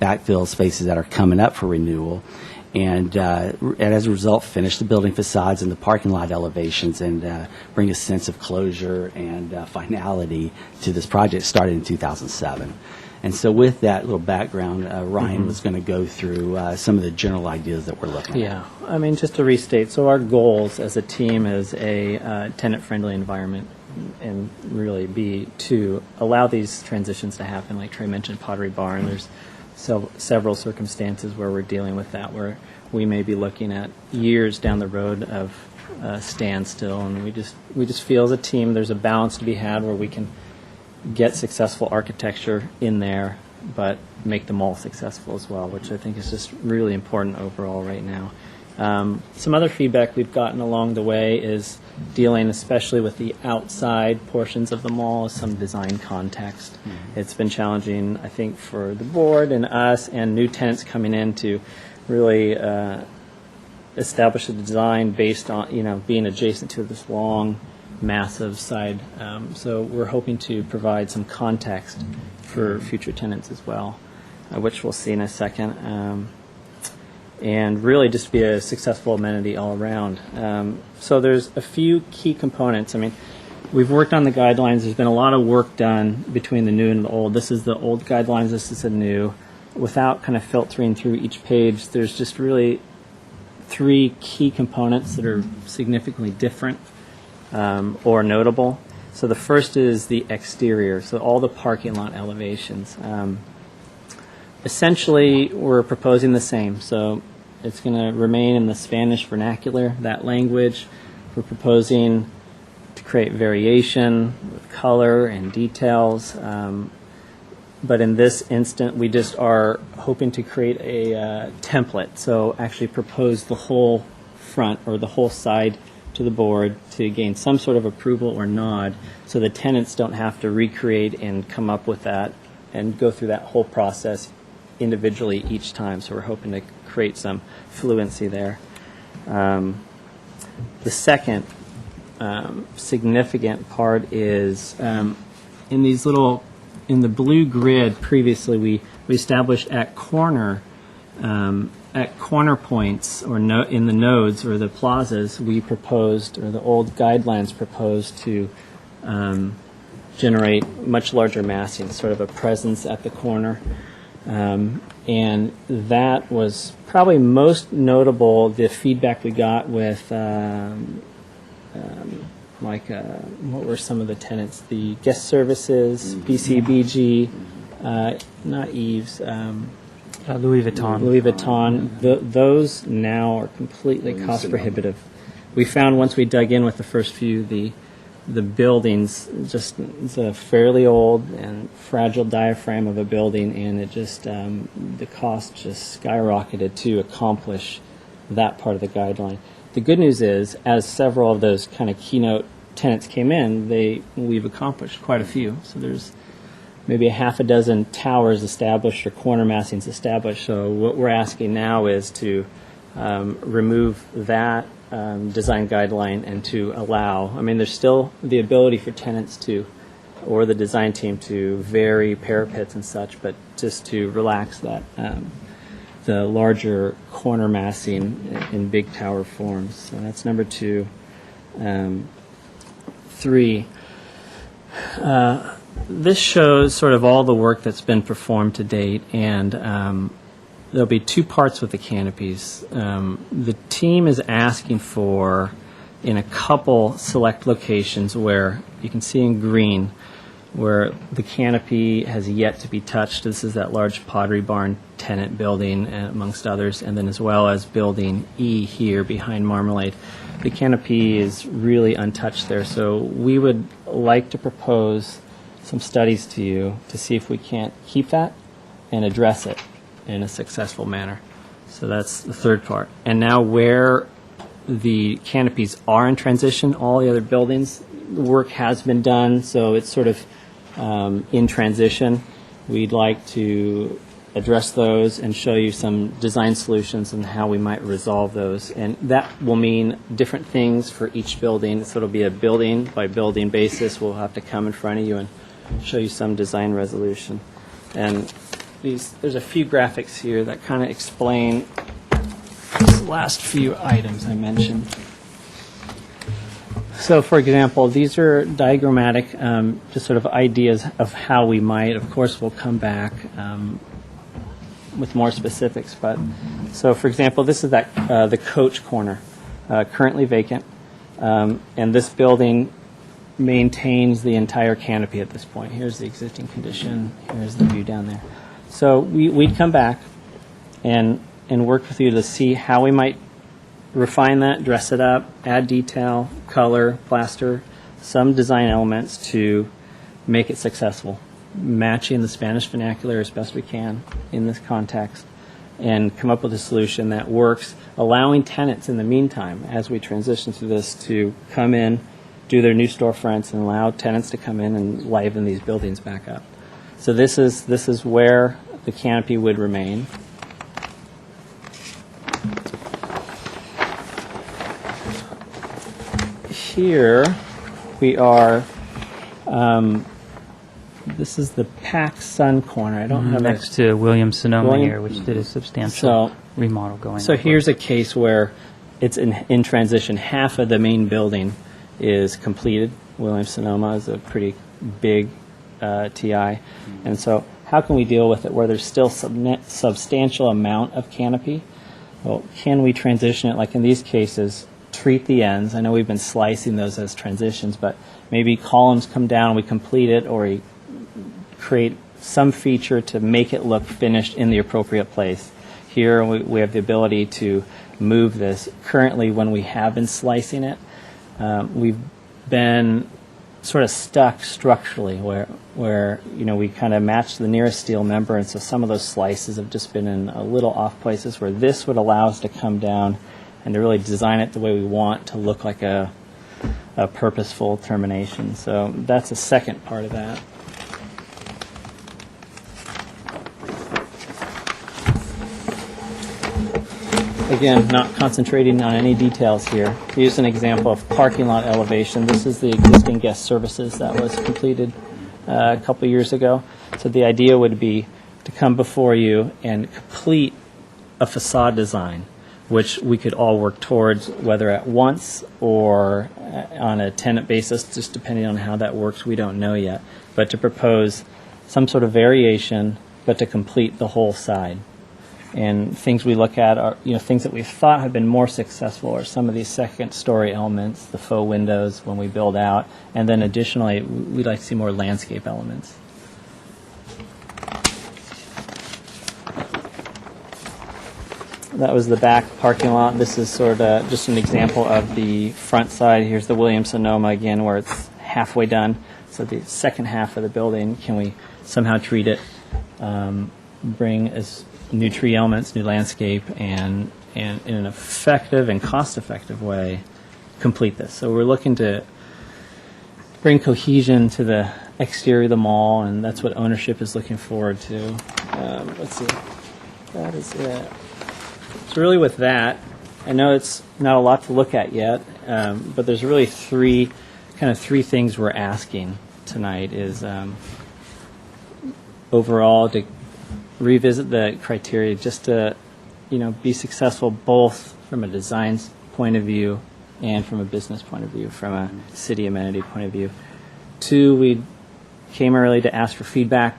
backfill spaces that are coming up for renewal. And as a result, finish the building facades and the parking lot elevations and bring a sense of closure and finality to this project started in 2007. And so with that little background, Ryan was going to go through some of the general ideas that we're looking at. Yeah, I mean, just to restate, so our goals as a team is a tenant-friendly environment and really be to allow these transitions to happen. Like Trey mentioned, Pottery Barn, there's several circumstances where we're dealing with that, where we may be looking at years down the road of standstill, and we just feel as a team there's a balance to be had where we can get successful architecture in there, but make them all successful as well, which I think is just really important overall right now. Some other feedback we've gotten along the way is dealing especially with the outside portions of the mall, some design context. It's been challenging, I think, for the board and us and new tenants coming in to really establish a design based on, being adjacent to this long, massive side. So we're hoping to provide some context for future tenants as well, which we'll see in a second. And really just be a successful amenity all around. So there's a few key components. I mean, we've worked on the guidelines. There's been a lot of work done between the new and the old. This is the old guidelines. This is the new. Without kind of filtering through each page, there's just really three key components that are significantly different or notable. So the first is the exterior, so all the parking lot elevations. Essentially, we're proposing the same. So it's going to remain in the Spanish vernacular, that language. We're proposing to create variation with color and details. But in this instant, we just are hoping to create a template. So actually propose the whole front or the whole side to the board to gain some sort of approval or nod, so the tenants don't have to recreate and come up with that and go through that whole process individually each time. So we're hoping to create some fluency there. The second significant part is in the blue grid. Previously, we established at corner points or in the nodes or the plazas, we proposed, or the old guidelines proposed, to generate much larger massing, sort of a presence at the corner. And that was probably most notable, the feedback we got with, what were some of the tenants? The guest services, BCBG, not Eves, Louis Vuitton. Louis Vuitton. Those now are completely cost prohibitive. We found once we dug in with the first few, the buildings, just it's a fairly old and fragile diaphragm of a building, and it just the cost just skyrocketed to accomplish that part of the guideline. The good news is, as several of those kind of keynote tenants came in, we've accomplished quite a few. So there's maybe a half a dozen towers established or corner massings established. So what we're asking now is to remove that design guideline and to allow, there's still the ability for tenants to or the design team to vary parapets and such, but just to relax that the larger corner massing in big tower forms. So that's number 2. 3. This shows sort of all the work that's been performed to date, and there'll be 2 parts with the canopies. The team is asking for, in a couple select locations where you can see in green, where the canopy has yet to be touched. This is that large Pottery Barn tenant building, amongst others, and then as well as building E here behind Marmalade. The canopy is really untouched there, so we would like to propose some studies to you to see if we can't keep that and address it in a successful manner. So that's the 3rd part. And now where the canopies are in transition, all the other buildings, the work has been done, so it's sort of in transition. We'd like to address those and show you some design solutions and how we might resolve those. And that will mean different things for each building. So it'll be a building by building basis. We'll have to come in front of you and show you some design resolution. And there's a few graphics here that kind of explain these last few items I mentioned. So, for example, these are diagrammatic, just sort of ideas of how we might. Of course, we'll come back with more specifics. But so, for example, this is the coach corner, currently vacant, and this building maintains the entire canopy at this point. Here's the existing condition. Here's the view down there. So we'd come back and work with you to see how we might refine that, dress it up, add detail, color, plaster, some design elements to make it successful, matching the Spanish vernacular as best we can in this context, and come up with a solution that works, allowing tenants in the meantime, as we transition through this, to come in, do their new storefronts, and allow tenants to come in and liven these buildings back up. So this is where the canopy would remain. Here we are. This is the Pac Sun corner. I don't have next to Williams-Sonoma William- here, which did a substantial remodel going. So here's a case where it's in transition. Half of the main building is completed. Williams-Sonoma is a pretty big TI, and so how can we deal with it where there's still substantial amount of canopy? Well, can we transition it, like in these cases, treat the ends? I know we've been slicing those as transitions, but maybe columns come down, we complete it, or we create some feature to make it look finished in the appropriate place. Here we have the ability to move this. Currently, when we have been slicing it, we've been sort of stuck structurally where we kind of match the nearest steel member, and so some of those slices have just been in a little off places, where this would allow us to come down and to really design it the way we want to look like a purposeful termination. So that's the second part of that. Again, not concentrating on any details here. Here's an example of parking lot elevation. This is the existing guest services that was completed a couple years ago. So the idea would be to come before you and complete a facade design, which we could all work towards, whether at once or on a tenant basis, just depending on how that works. We don't know yet. But to propose some sort of variation, but to complete the whole side. And things we look at are, things that we thought have been more successful are some of these second-story elements, the faux windows when we build out, and then additionally, we'd like to see more landscape elements. That was the back parking lot. This is sort of just an example of the front side. Here's the Williams-Sonoma again, where it's halfway done. So the second half of the building, can we somehow treat it, bring as new tree elements, new landscape, and in an effective and cost-effective way, complete this. So we're looking to bring cohesion to the exterior of the mall, and that's what ownership is looking forward to. Let's see. That is it. So really with that, I know it's not a lot to look at yet, but there's really three things we're asking tonight is overall to revisit the criteria just to, be successful both from a design point of view and from a business point of view, from a city amenity point of view. 2, we came early to ask for feedback,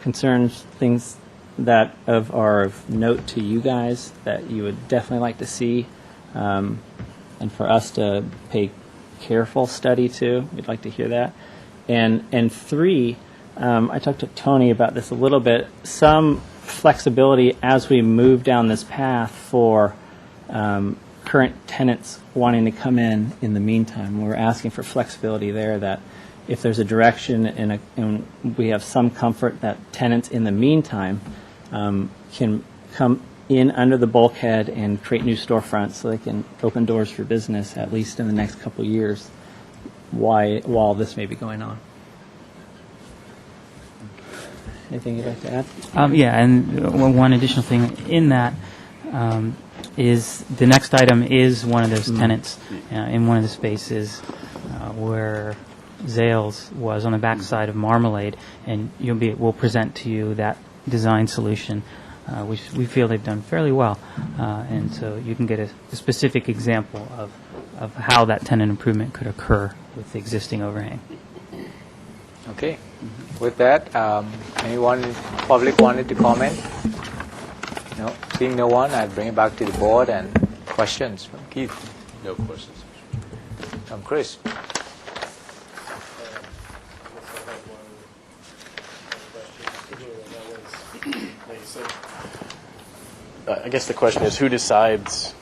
concerns, things that are of note to you guys that you would definitely like to see, and for us to pay careful study to. We'd like to hear that. And 3, I talked to Tony about this a little bit, some flexibility as we move down this path for current tenants wanting to come in the meantime. We're asking for flexibility there, that if there's a direction and we have some comfort that tenants in the meantime can come in under the bulkhead and create new storefronts so they can open doors for business at least in the next couple of years while this may be going on. Anything you'd like to add? Yeah, and one additional thing in that is the next item is one of those tenants in one of the spaces where Zales was on the backside of Marmalade, and we'll present to you that design solution, which we feel they've done fairly well, and so you can get a specific example of how that tenant improvement could occur with the existing overhang. Okay. With that, anyone in public wanted to comment? No? Seeing no one, I'll bring it back to the board and questions from Keith. No questions. From Chris. I guess the question is, who decides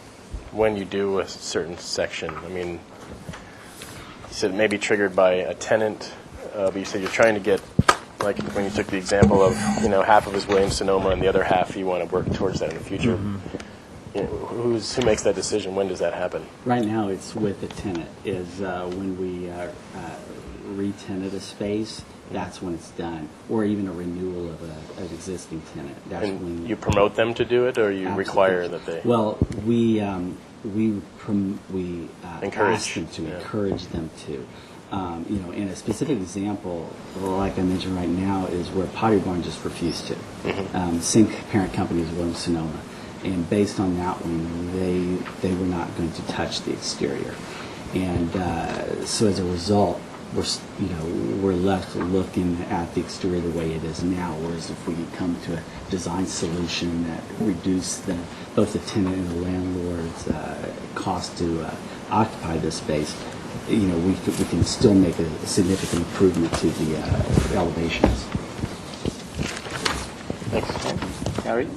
when you do a certain section? I mean, you said it may be triggered by a tenant, but you said you're trying to get, like when you took the example of, half of is Williams-Sonoma and the other half you want to work towards that in the future. Who makes that decision? When does that happen? Right now, it's with the tenant. Is when we re-tenant a space, that's when it's done, or even a renewal of an existing tenant. That's And when you promote them to do it, or you require that they? Well, we Encourage, ask them to encourage them to. And a specific example, like I mentioned right now, is where Pottery Barn just refused to. Same parent company as Williams-Sonoma, and based on that one, they were not going to touch the exterior, and so as a result, we're left looking at the exterior the way it is now. Whereas if we come to a design solution that reduces both the tenant and the landlord's cost to occupy this space, we can still make a significant improvement to the elevations. Thanks. Harry?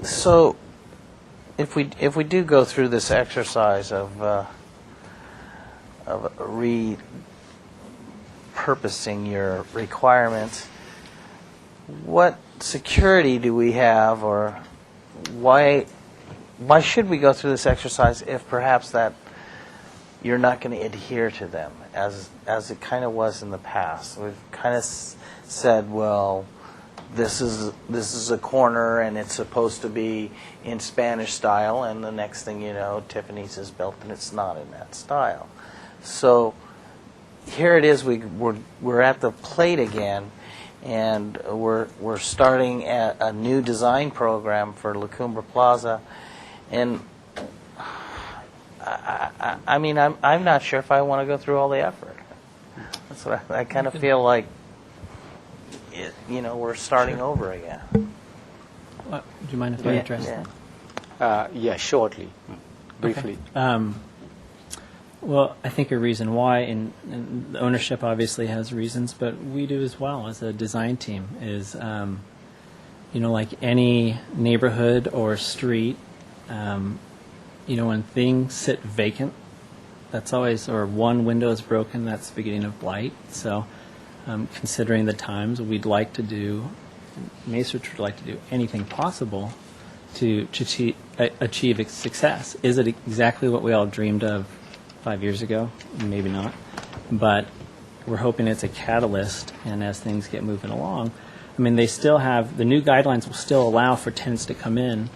So, if we do go through this exercise of repurposing your requirements, what security do we have, or why should we go through this exercise if perhaps that you're not going to adhere to them as it kind of was in the past? We've kind of said, well, this is a corner and it's supposed to be in Spanish style, and the next thing you know, Tiffany's is built and it's not in that style. So here it is, we're at the plate again, and we're starting at a new design program for La Cumbre Plaza, and I'm not sure if I want to go through all the effort. That's what I kind of feel like. We're starting over again. Do you mind if I address that? Yeah, shortly, briefly. Okay. Well, I think a reason why, and the ownership obviously has reasons, but we do as well as a design team, is, like any neighborhood or street, when things sit vacant, that's always, or one window is broken, that's the beginning of blight. So considering the times, we'd like to do, Macerich would like to do anything possible to achieve success. Is it exactly what we all dreamed of 5 years ago? Maybe not. But we're hoping it's a catalyst, and as things get moving along, they still have, the new guidelines will still allow for tenants to come in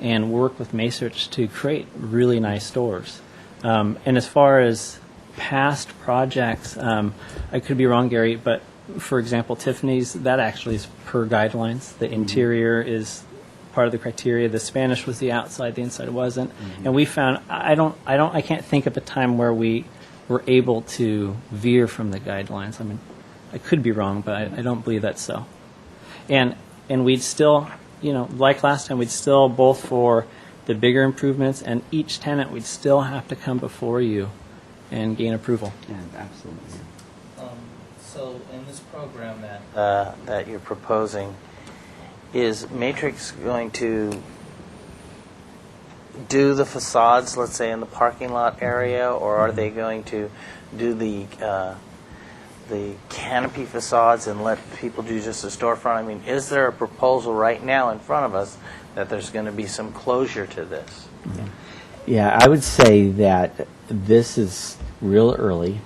and work with Macerich to create really nice stores. And as far as past projects, I could be wrong, Gary, but for example, Tiffany's, that actually is per guidelines. The interior is part of the criteria. The Spanish was the outside, the inside wasn't. And we found, I can't think of a time where we were able to veer from the guidelines. I mean, I could be wrong, but I don't believe that's so. And we'd still, like last time, we'd still, both for the bigger improvements and each tenant, we'd still have to come before you and gain approval. Yeah, absolutely. So in this program that you're proposing, is Matrix going to do the facades, let's say, in the parking lot area, or are they going to do the canopy facades and let people do just a storefront? I mean, is there a proposal right now in front of us that there's going to be some closure to this? Yeah, I would say that this is real early,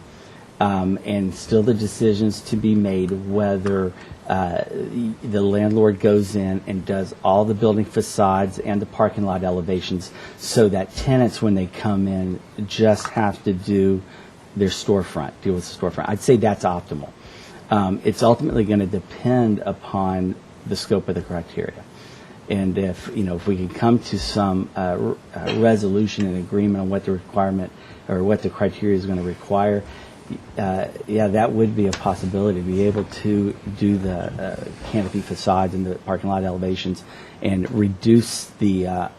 and still the decisions to be made whether the landlord goes in and does all the building facades and the parking lot elevations so that tenants, when they come in, just have to do their storefront, deal with the storefront. I'd say that's optimal. It's ultimately going to depend upon the scope of the criteria. And if we can come to some resolution and agreement on what the requirement or what the criteria is going to require, that would be a possibility to be able to do the canopy facades and the parking lot elevations and reduce the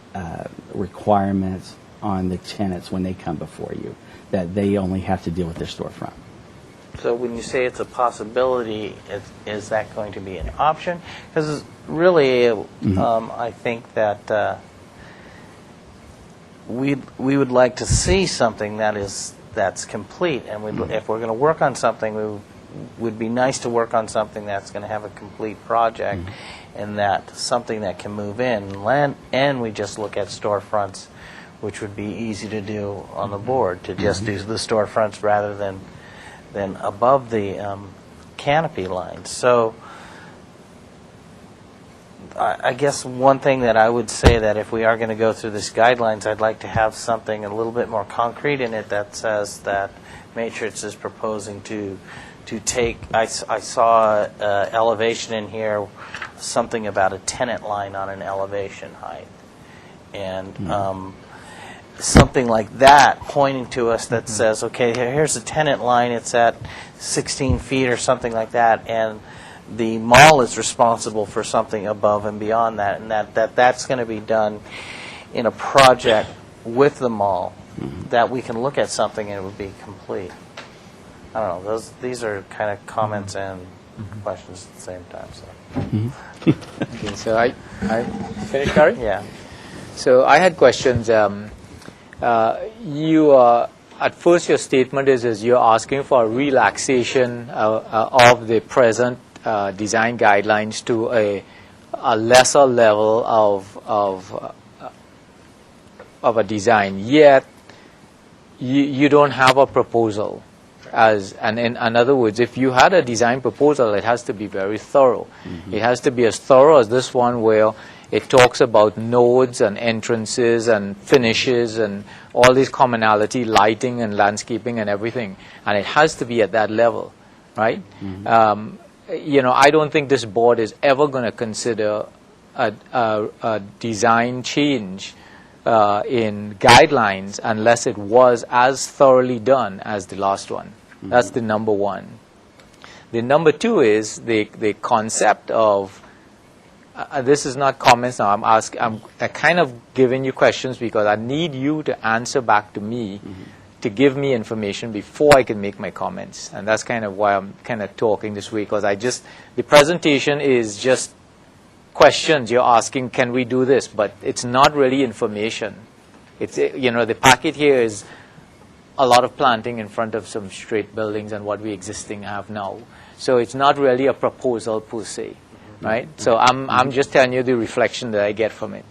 requirements on the tenants when they come before you, that they only have to deal with their storefront. So when you say it's a possibility, is that going to be an option? Because really, I think that we would like to see something that's complete, and if we're going to work on something, would be nice to work on something that's going to have a complete project, and that something that can move in. And we just look at storefronts, which would be easy to do on the board, to just do the storefronts rather than above the canopy line. So I guess one thing that I would say, that if we are going to go through this guidelines, I'd like to have something a little bit more concrete in it that says that Matrix is proposing to take, I saw elevation in here, something about a tenant line on an elevation height. And something like that pointing to us that says, okay, here's a tenant line, it's at 16 feet or something like that, and the mall is responsible for something above and beyond that, and that's going to be done in a project with the mall, that we can look at something and it would be complete. I don't know, these are kind of comments and questions at the same time. So. Okay, so I finished, Gary? Yeah. So I had questions. At first your statement is you're asking for a relaxation of the present design guidelines to a lesser level of a design, yet you don't have a proposal. And in other words, if you had a design proposal, it has to be very thorough. It has to be as thorough as this one, where it talks about nodes and entrances and finishes and all these commonality, lighting and landscaping and everything. And it has to be at that level, right? I don't think this board is ever going to consider a design change in guidelines unless it was as thoroughly done as the last one. That's the number one. The number two is the concept of, this is not comments now, I'm kind of giving you questions because I need you to answer back to me, to give me information before I can make my comments. And that's kind of why I'm kind of talking this way, because the presentation is just questions. You're asking, can we do this? But it's not really information. It's, the packet here is a lot of planting in front of some straight buildings and what we existing have now. So it's not really a proposal per se, right? So I'm just telling you the reflection that I get from it.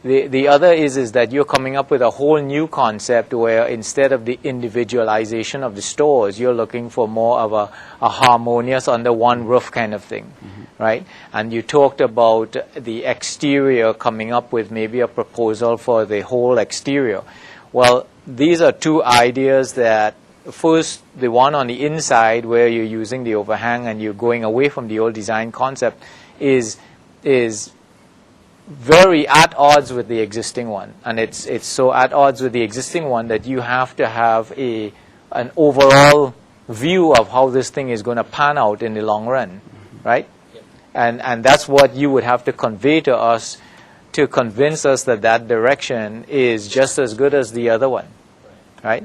The other is that you're coming up with a whole new concept where instead of the individualization of the stores, you're looking for more of a harmonious under one roof kind of thing, right? And you talked about the exterior, coming up with maybe a proposal for the whole exterior. Well, these are two ideas that, first, the one on the inside where you're using the overhang and you're going away from the old design concept is very at odds with the existing one, and it's so at odds with the existing one that you have to have an overall view of how this thing is going to pan out in the long run, right? And that's what you would have to convey to us to convince us that that direction is just as good as the other one, right?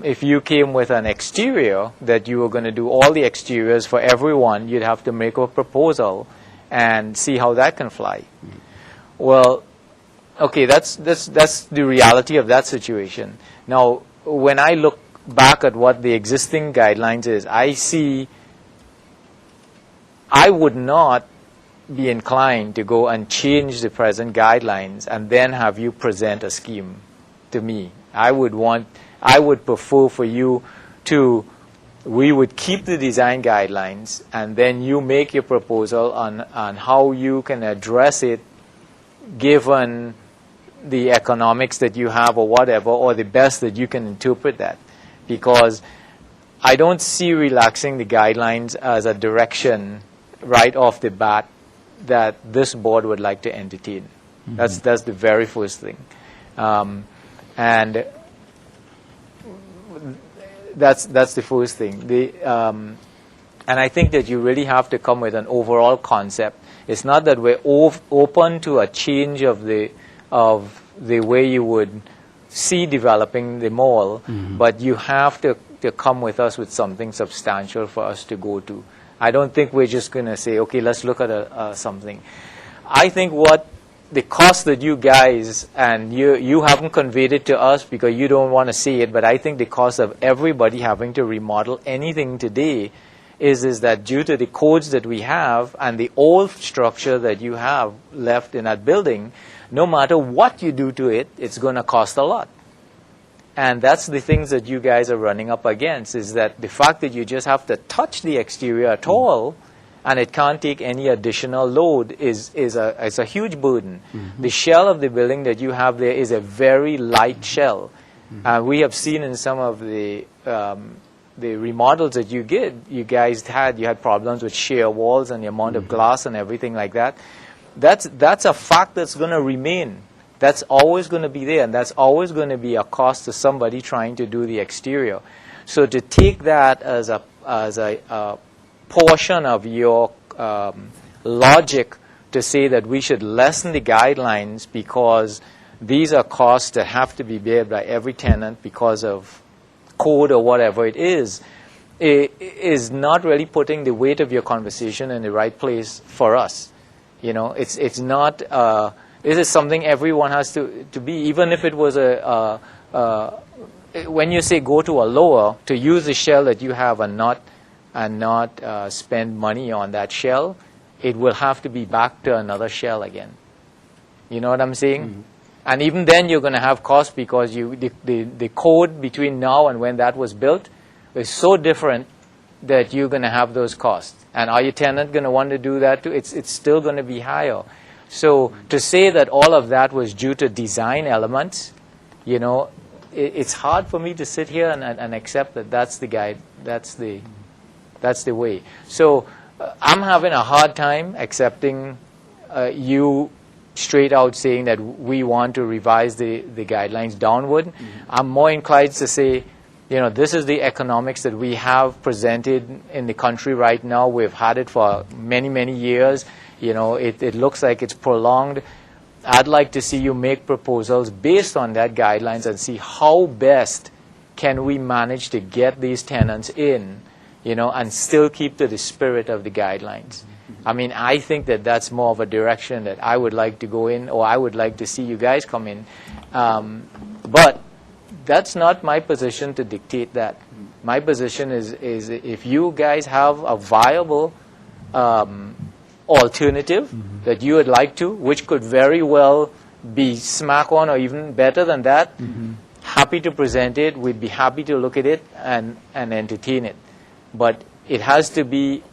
If you came with an exterior that you were going to do all the exteriors for everyone, you'd have to make a proposal and see how that can fly. Well, okay, that's the reality of that situation. Now, when I look back at what the existing guidelines is, I see I would not be inclined to go and change the present guidelines and then have you present a scheme to me. I would prefer for you to, we would keep the design guidelines and then you make your proposal on how you can address it given the economics that you have or whatever, or the best that you can interpret that. Because I don't see relaxing the guidelines as a direction right off the bat that this board would like to entertain. That's the very first thing. And that's the first thing. And I think that you really have to come with an overall concept. It's not that we're open to a change of the way you would see developing the mall, but you have to come with us with something substantial for us to go to. I don't think we're just going to say, okay, let's look at something. I think what the cost that you guys, and you haven't conveyed it to us because you don't want to see it, but I think the cost of everybody having to remodel anything today is that due to the codes that we have and the old structure that you have left in that building, no matter what you do to it, it's going to cost a lot. And that's the things that you guys are running up against, is that the fact that you just have to touch the exterior at all and it can't take any additional load is a huge burden. The shell of the building that you have there is a very light shell. We have seen in some of the remodels that you had problems with shear walls and the amount of glass and everything like that. That's a fact that's going to remain. That's always going to be there, and that's always going to be a cost to somebody trying to do the exterior. So to take that as a portion of your logic to say that we should lessen the guidelines because these are costs that have to be borne by every tenant because of code or whatever it is not really putting the weight of your conversation in the right place for us. You know, it's not. This is something everyone has to be. Even if it was when you say go to a lower, to use the shell that you have and not spend money on that shell, it will have to be back to another shell again. You know what I'm saying? And even then you're going to have costs because the code between now and when that was built is so different that you're going to have those costs. And are your tenant going to want to do that too? It's still going to be higher. So to say that all of that was due to design elements, you know, it's hard for me to sit here and accept that that's the guide, that's the way. So I'm having a hard time accepting you straight out saying that we want to revise the guidelines downward. I'm more inclined to say, you know, this is the economics that we have presented in the country right now. We've had it for many, many years. You know, it looks like it's prolonged. I'd like to see you make proposals based on that guidelines and see how best can we manage to get these tenants in, you know, and still keep to the spirit of the guidelines. I mean, I think that that's more of a direction that I would like to go in, or I would like to see you guys come in. But that's not my position to dictate that. My position is if you guys have a viable alternative that you would like to, which could very well be smack on or even better than that, happy to present it. We'd be happy to look at it and entertain it. But it has to be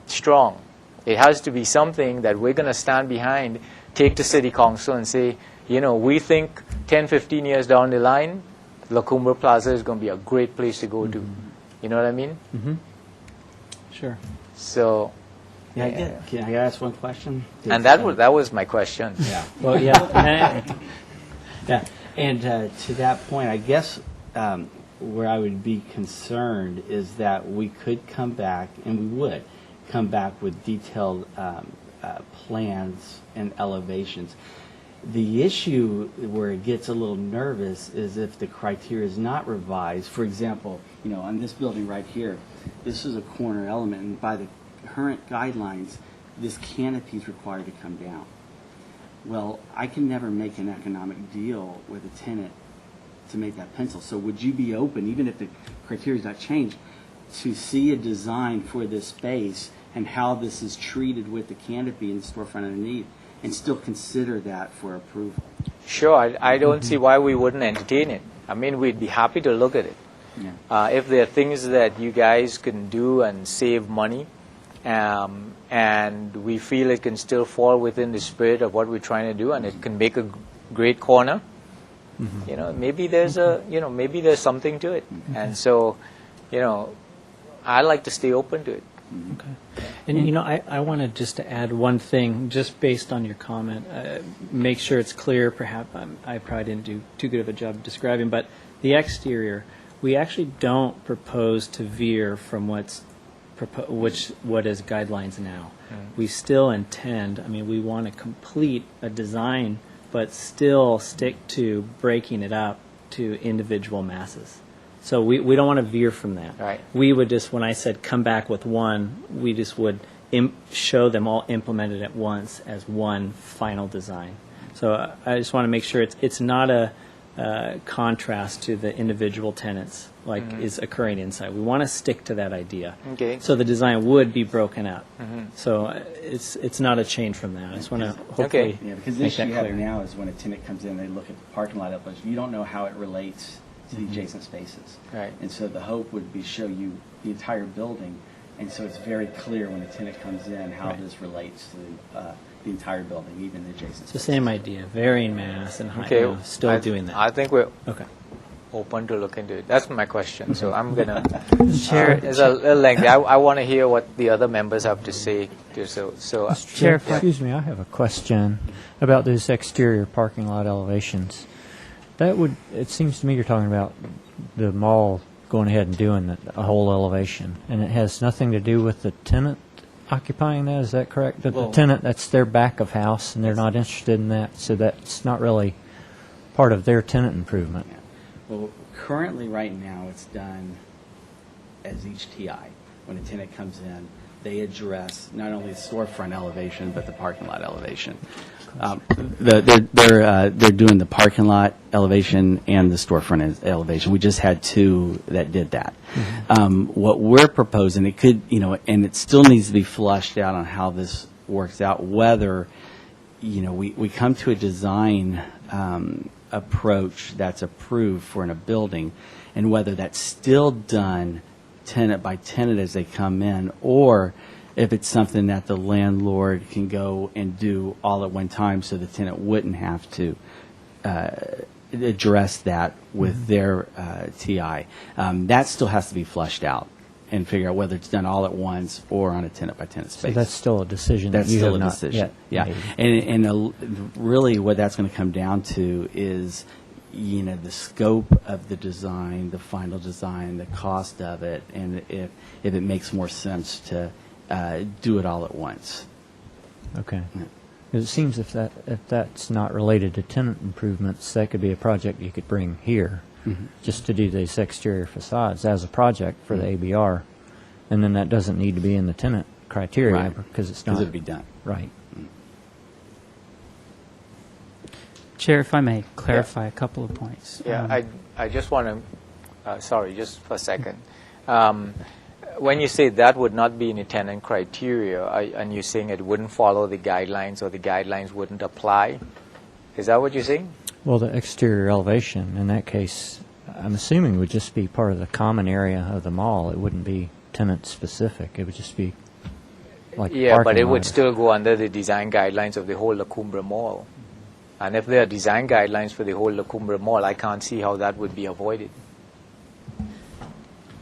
strong. It has to be something that we're going to stand behind, take to City Council and say, we think 10, 15 years down the line, La Cumbre Plaza is going to be a great place to go to. You know what I mean? Sure. So, Can I ask one question? and that was my question. Yeah. Well, yeah. Yeah. And to that point, I guess where I would be concerned is that we could come back, and we would come back with detailed plans and elevations. The issue where it gets a little nervous is if the criteria is not revised. For example, on this building right here, this is a corner element, and by the current guidelines, this canopy is required to come down. Well, I can never make an economic deal with a tenant to make that pencil. So would you be open, even if the criteria is not changed, to see a design for this space and how this is treated with the canopy and the storefront underneath, and still consider that for approval? Sure, I don't see why we wouldn't entertain it. I mean, we'd be happy to look at it. Yeah. If there are things that you guys can do and save money, and we feel it can still fall within the spirit of what we're trying to do, and it can make a great corner, maybe there's maybe there's something to it. And so, I like to stay open to it. Okay. And, I wanted just to add one thing, just based on your comment, make sure it's clear. Perhaps I probably didn't do too good of a job describing, but the exterior, we actually don't propose to veer from what is guidelines now. We still intend, we want to complete a design, but still stick to breaking it up to individual masses. So we don't want to veer from that. Right. We would just, when I said come back with one, we just would show them all implemented at once as one final design. So I just want to make sure it's not a contrast to the individual tenants like is occurring inside. We want to stick to that idea. Okay. So the design would be broken up. So it's not a change from that. I just want to hopefully Yeah, because the make issue that you have clear. now is when a tenant comes in, they look at the parking lot elevation. You don't know how it relates to the adjacent spaces. Right. And so the hope would be show you the entire building, and so it's very clear when a tenant comes in how this relates to the entire building, even the adjacent It's the spaces. same idea, varying mass and height. Okay. Still doing that. I think we're Okay. open to look into it. That's my question. So I'm gonna. Chair- It's a little lengthy. I want to hear what the other members have to say. So Chair, excuse me, I have a question about those exterior parking lot elevations. It seems to me you're talking about the mall going ahead and doing a whole elevation, and it has nothing to do with the tenant occupying that, is that correct? The tenant, that's their back of house, and they're not interested in that, so that's not really part of their tenant improvement. Well, currently, right now, it's done as each TI. When a tenant comes in, they address not only the storefront elevation, but the parking lot elevation. They're doing the parking lot elevation and the storefront elevation. We just had two that did that. What we're proposing, it could, and it still needs to be flushed out on how this works out, whether, we come to a design approach that's approved for in a building, and whether that's still done tenant by tenant as they come in, or if it's something that the landlord can go and do all at one time so the tenant wouldn't have to address that with their TI. That still has to be flushed out and figure out whether it's done all at once or on a tenant-by-tenant So space. that's still a decision That's that you still have a not decision. yet Yeah, made. and really what that's going to come down to is, the scope of the design, the final design, the cost of it, and if it makes more sense to do it all at once. Okay. 'Cause it seems if that's not related to tenant improvements, that could be a project you could bring here, just to do these exterior facades as a project for the ABR, and then that doesn't need to be in the tenant criteria Right. because it's not. Because it'd be done. Right. Chair, if I may clarify a couple of points. Yeah, I just want to, sorry, just for a second. When you say that would not be in the tenant criteria, and you're saying it wouldn't follow the guidelines or the guidelines wouldn't apply? Is that what you're saying? Well, the exterior elevation, in that case, I'm assuming would just be part of the common area of the mall. It wouldn't be tenant-specific. It would just be like Yeah, but parking it would lot. still go under the design guidelines of the whole La Cumbre Mall. And if there are design guidelines for the whole La Cumbre Mall, I can't see how that would be avoided.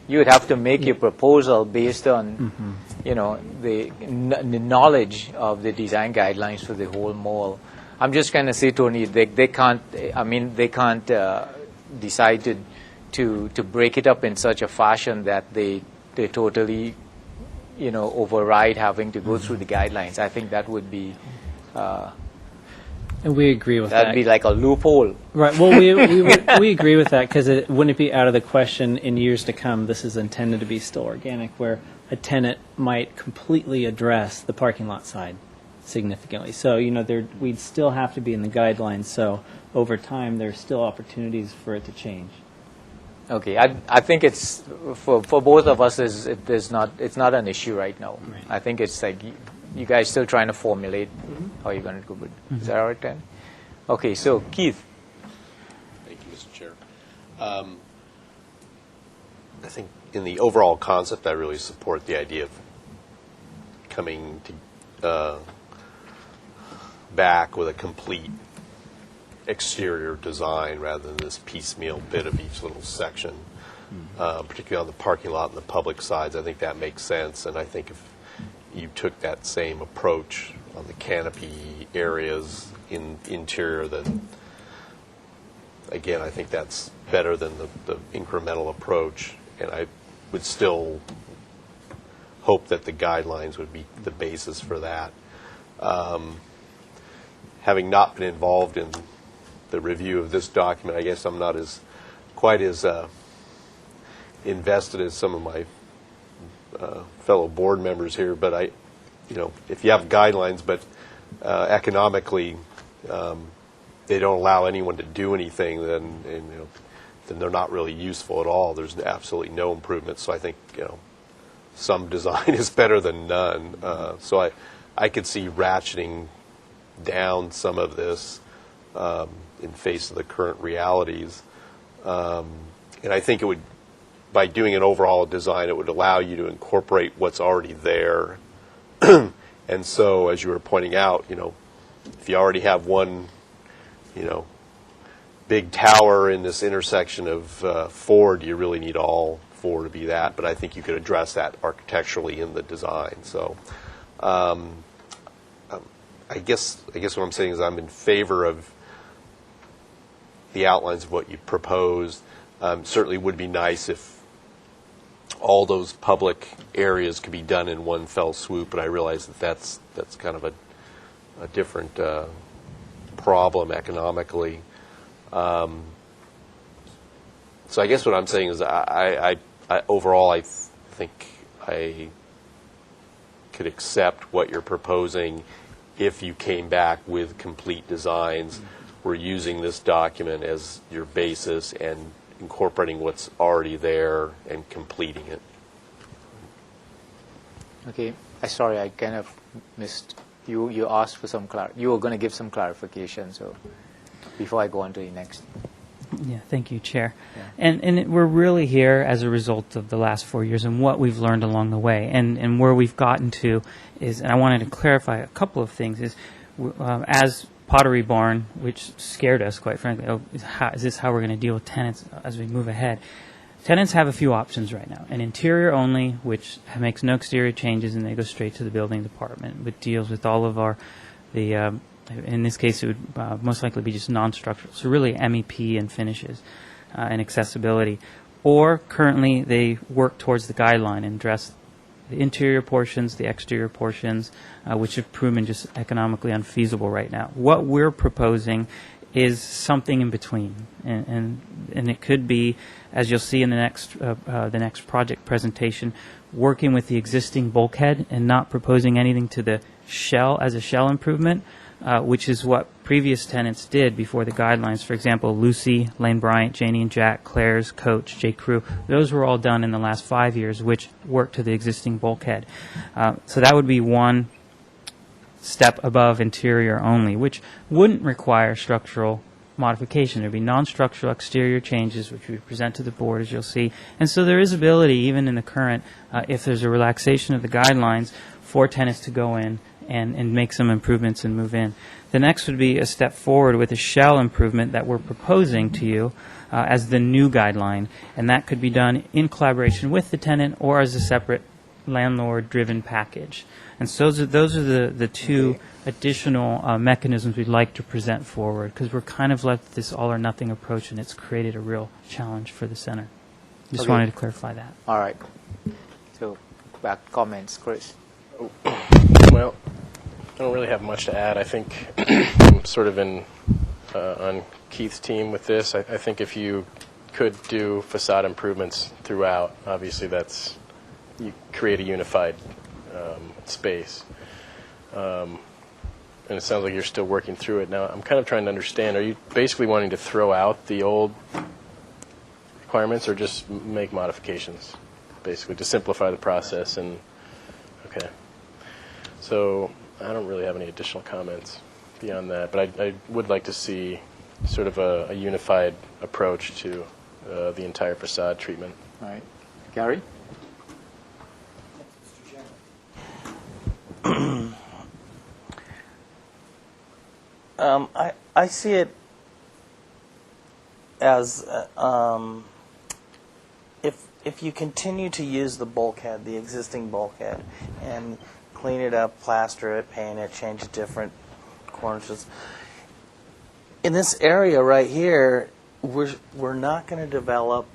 You would have to make your proposal based on, you know, the knowledge of the design guidelines for the whole mall. I'm just going to say, Tony, they can't. I mean, they can't decide to break it up in such a fashion that they totally, you know, override having to go through the guidelines. I think that would be. And we agree with that. That'd be like a loophole. Right. Well, we agree with that because it wouldn't be out of the question in years to come. This is intended to be still organic, where a tenant might completely address the parking lot side significantly. So, you know, we'd still have to be in the guidelines. So over time, there's still opportunities for it to change. Okay, I think it's for both of us. It's not an issue right now. Right. I think it's like you guys still trying to formulate how you're going to go. Is that all right, Ken? Okay, so Keith. Thank you, Mr. Chair. I think in the overall concept, I really support the idea of coming to back with a complete exterior design rather than this piecemeal bit of each little section, particularly on the parking lot and the public sides. I think that makes sense, and I think if you took that same approach on the canopy areas in interior, then again, I think that's better than the incremental approach, and I would still hope that the guidelines would be the basis for that. Having not been involved in the review of this document, I guess I'm not quite as invested as some of my fellow board members here. But if you have guidelines, but economically they don't allow anyone to do anything, then they're not really useful at all. There's absolutely no improvement. So I think some design is better than none. So I could see ratcheting down some of this in face of the current realities. And I think it would, by doing an overall design, it would allow you to incorporate what's already there. And so, as you were pointing out, if you already have one, big tower in this intersection of 4, do you really need all 4 to be that? But I think you could address that architecturally in the design. So I guess what I'm saying is I'm in favor of the outlines of what you proposed. Certainly would be nice if all those public areas could be done in one fell swoop, but I realize that's kind of a different problem economically. So I guess what I'm saying is I overall I think I could accept what you're proposing if you came back with complete designs. We're using this document as your basis and incorporating what's already there and completing it. Okay, sorry, I kind of missed. You asked for some you were going to give some clarification, so before I go on to the next. Yeah, thank you, Chair. Yeah. And we're really here as a result of the last 4 years and what we've learned along the way. And where we've gotten to is, and I wanted to clarify a couple of things, is as Pottery Barn, which scared us, quite frankly, is this how we're going to deal with tenants as we move ahead? Tenants have a few options right now. An interior only, which makes no exterior changes, and they go straight to the building department, but deals with all of in this case, it would most likely be just non-structural. So really MEP and finishes and accessibility. Or currently they work towards the guideline and address the interior portions, the exterior portions, which have proven just economically unfeasible right now. What we're proposing is something in between. And it could be, as you'll see in the next project presentation, working with the existing bulkhead and not proposing anything to the shell as a shell improvement, which is what previous tenants did before the guidelines. For example, Lucy, Lane Bryant, Janie and Jack, Claire's, Coach, J. Crew, those were all done in the last 5 years, which worked to the existing bulkhead. So that would be one step above interior only, which wouldn't require structural modification. There'd be non-structural exterior changes, which we present to the board, as you'll see. And so there is ability, even in the current, if there's a relaxation of the guidelines, for tenants to go in and make some improvements and move in. The next would be a step forward with a shell improvement that we're proposing to you as the new guideline, and that could be done in collaboration with the tenant or as a separate landlord-driven package. And so those are the two additional mechanisms we'd like to present forward, because we're kind of left this all-or-nothing approach, and it's created a real challenge for the center. Just wanted to clarify that. All right. So, back comments, Chris. Well, I don't really have much to add. I think I'm sort of on Keith's team with this. I think if you could do facade improvements throughout, obviously you create a unified space. And it sounds like you're still working through it. Now, I'm kind of trying to understand, are you basically wanting to throw out the old requirements or just make modifications, basically, to simplify the process? And okay. So I don't really have any additional comments beyond that, but I would like to see sort of a unified approach to the entire facade treatment. All right. Gary? I see it as if you continue to use the bulkhead, the existing bulkhead, and clean it up, plaster it, paint it, change different corners. In this area right here, we're not going to develop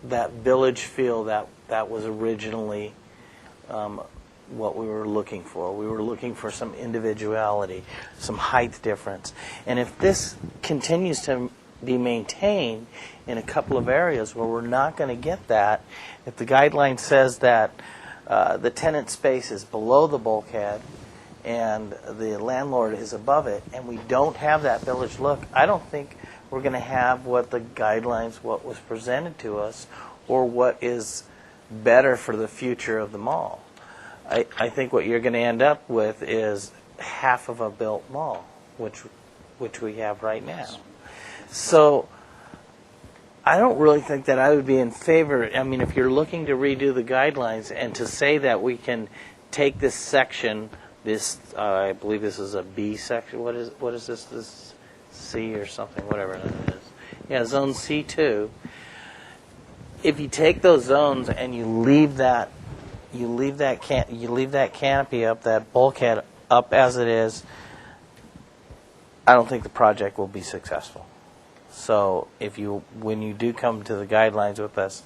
that village feel that was originally what we were looking for. We were looking for some individuality, some height difference. And if this continues to be maintained in a couple of areas where we're not going to get that, if the guideline says that the tenant space is below the bulkhead and the landlord is above it, and we don't have that village look, I don't think we're going to have what the guidelines, what was presented to us, or what is better for the future of the mall. I think what you're going to end up with is half of a built mall, which we have right now. So I don't really think that I would be in favor. I mean, if you're looking to redo the guidelines and to say that we can take this section, this I believe this is a B section. What is this? This C or something, whatever that is. Yeah, zone C2. If you take those zones and you leave that canopy up, that bulkhead up as it is, I don't think the project will be successful. So when you do come to the guidelines with us,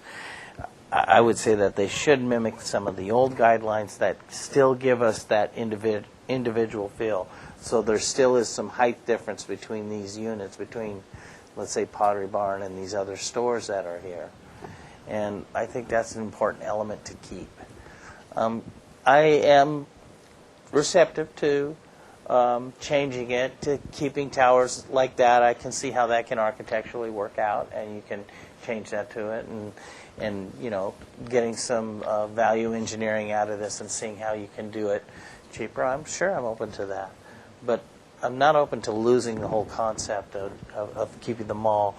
I would say that they should mimic some of the old guidelines that still give us that individual feel. So there still is some height difference between these units, between, let's say, Pottery Barn and these other stores that are here. And I think that's an important element to keep. I am receptive to changing it, to keeping towers like that. I can see how that can architecturally work out, and you can change that to it, and getting some value engineering out of this and seeing how you can do it cheaper. I'm open to that, but I'm not open to losing the whole concept of keeping the mall.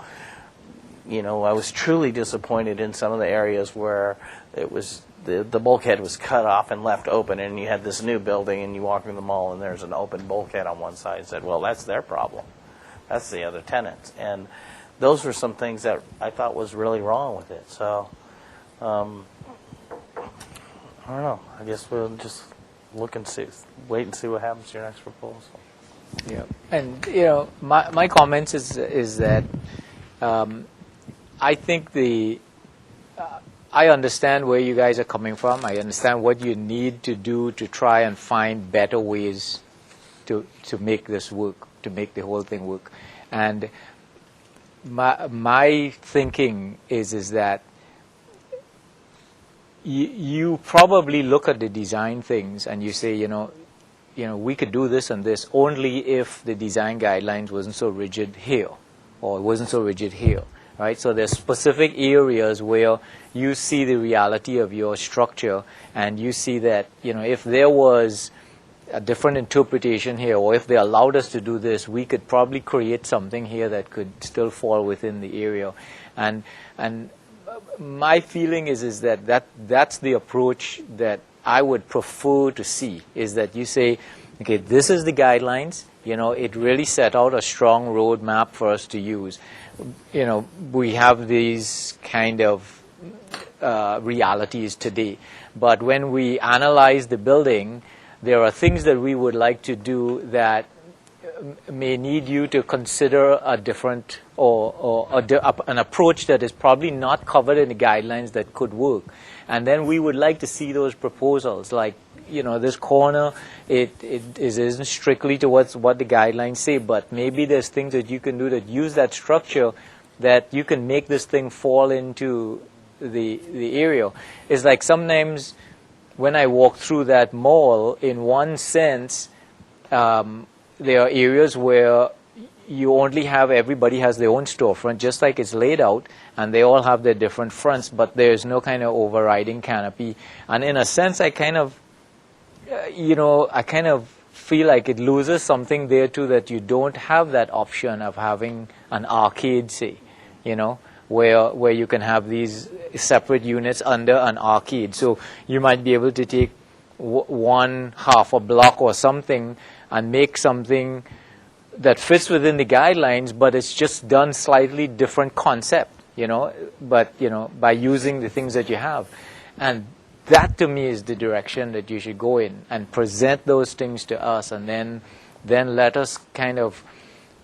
I was truly disappointed in some of the areas where it was the bulkhead was cut off and left open, and you had this new building, and you walk in the mall, and there's an open bulkhead on one side. And said, well, that's their problem. That's the other tenants. And those were some things that I thought was really wrong with it. So, I don't know. I guess we'll just wait and see what happens to your next proposal. Yeah, and my comments is that I think I understand where you guys are coming from. I understand what you need to do to try and find better ways to make this work, to make the whole thing work. And my thinking is that you probably look at the design things and you say, we could do this and this only if the design guidelines wasn't so rigid here, or it wasn't so rigid here. Right, so there's specific areas where you see the reality of your structure, and you see that if there was a different interpretation here, or if they allowed us to do this, we could probably create something here that could still fall within the area. And my feeling is that's the approach that I would prefer to see, is that you say, okay, this is the guidelines, it really set out a strong roadmap for us to use. We have these kind of realities today, but when we analyze the building, there are things that we would like to do that may need you to consider a different or an approach that is probably not covered in the guidelines that could work. And then we would like to see those proposals, like, this corner, it isn't strictly to what the guidelines say, but maybe there's things that you can do that use that structure that you can make this thing fall into the area. It's like sometimes when I walk through that mall, in one sense, there are areas where you only have, everybody has their own storefront, just like it's laid out, and they all have their different fronts, but there's no kind of overriding canopy. And in a sense, I kind of feel like it loses something there too, that you don't have that option of having an arcade, say, where you can have these separate units under an arcade. So you might be able to take one half a block or something and make something that fits within the guidelines, but it's just done slightly different concept, but, by using the things that you have. And that, to me, is the direction that you should go in, and present those things to us, and then let us kind of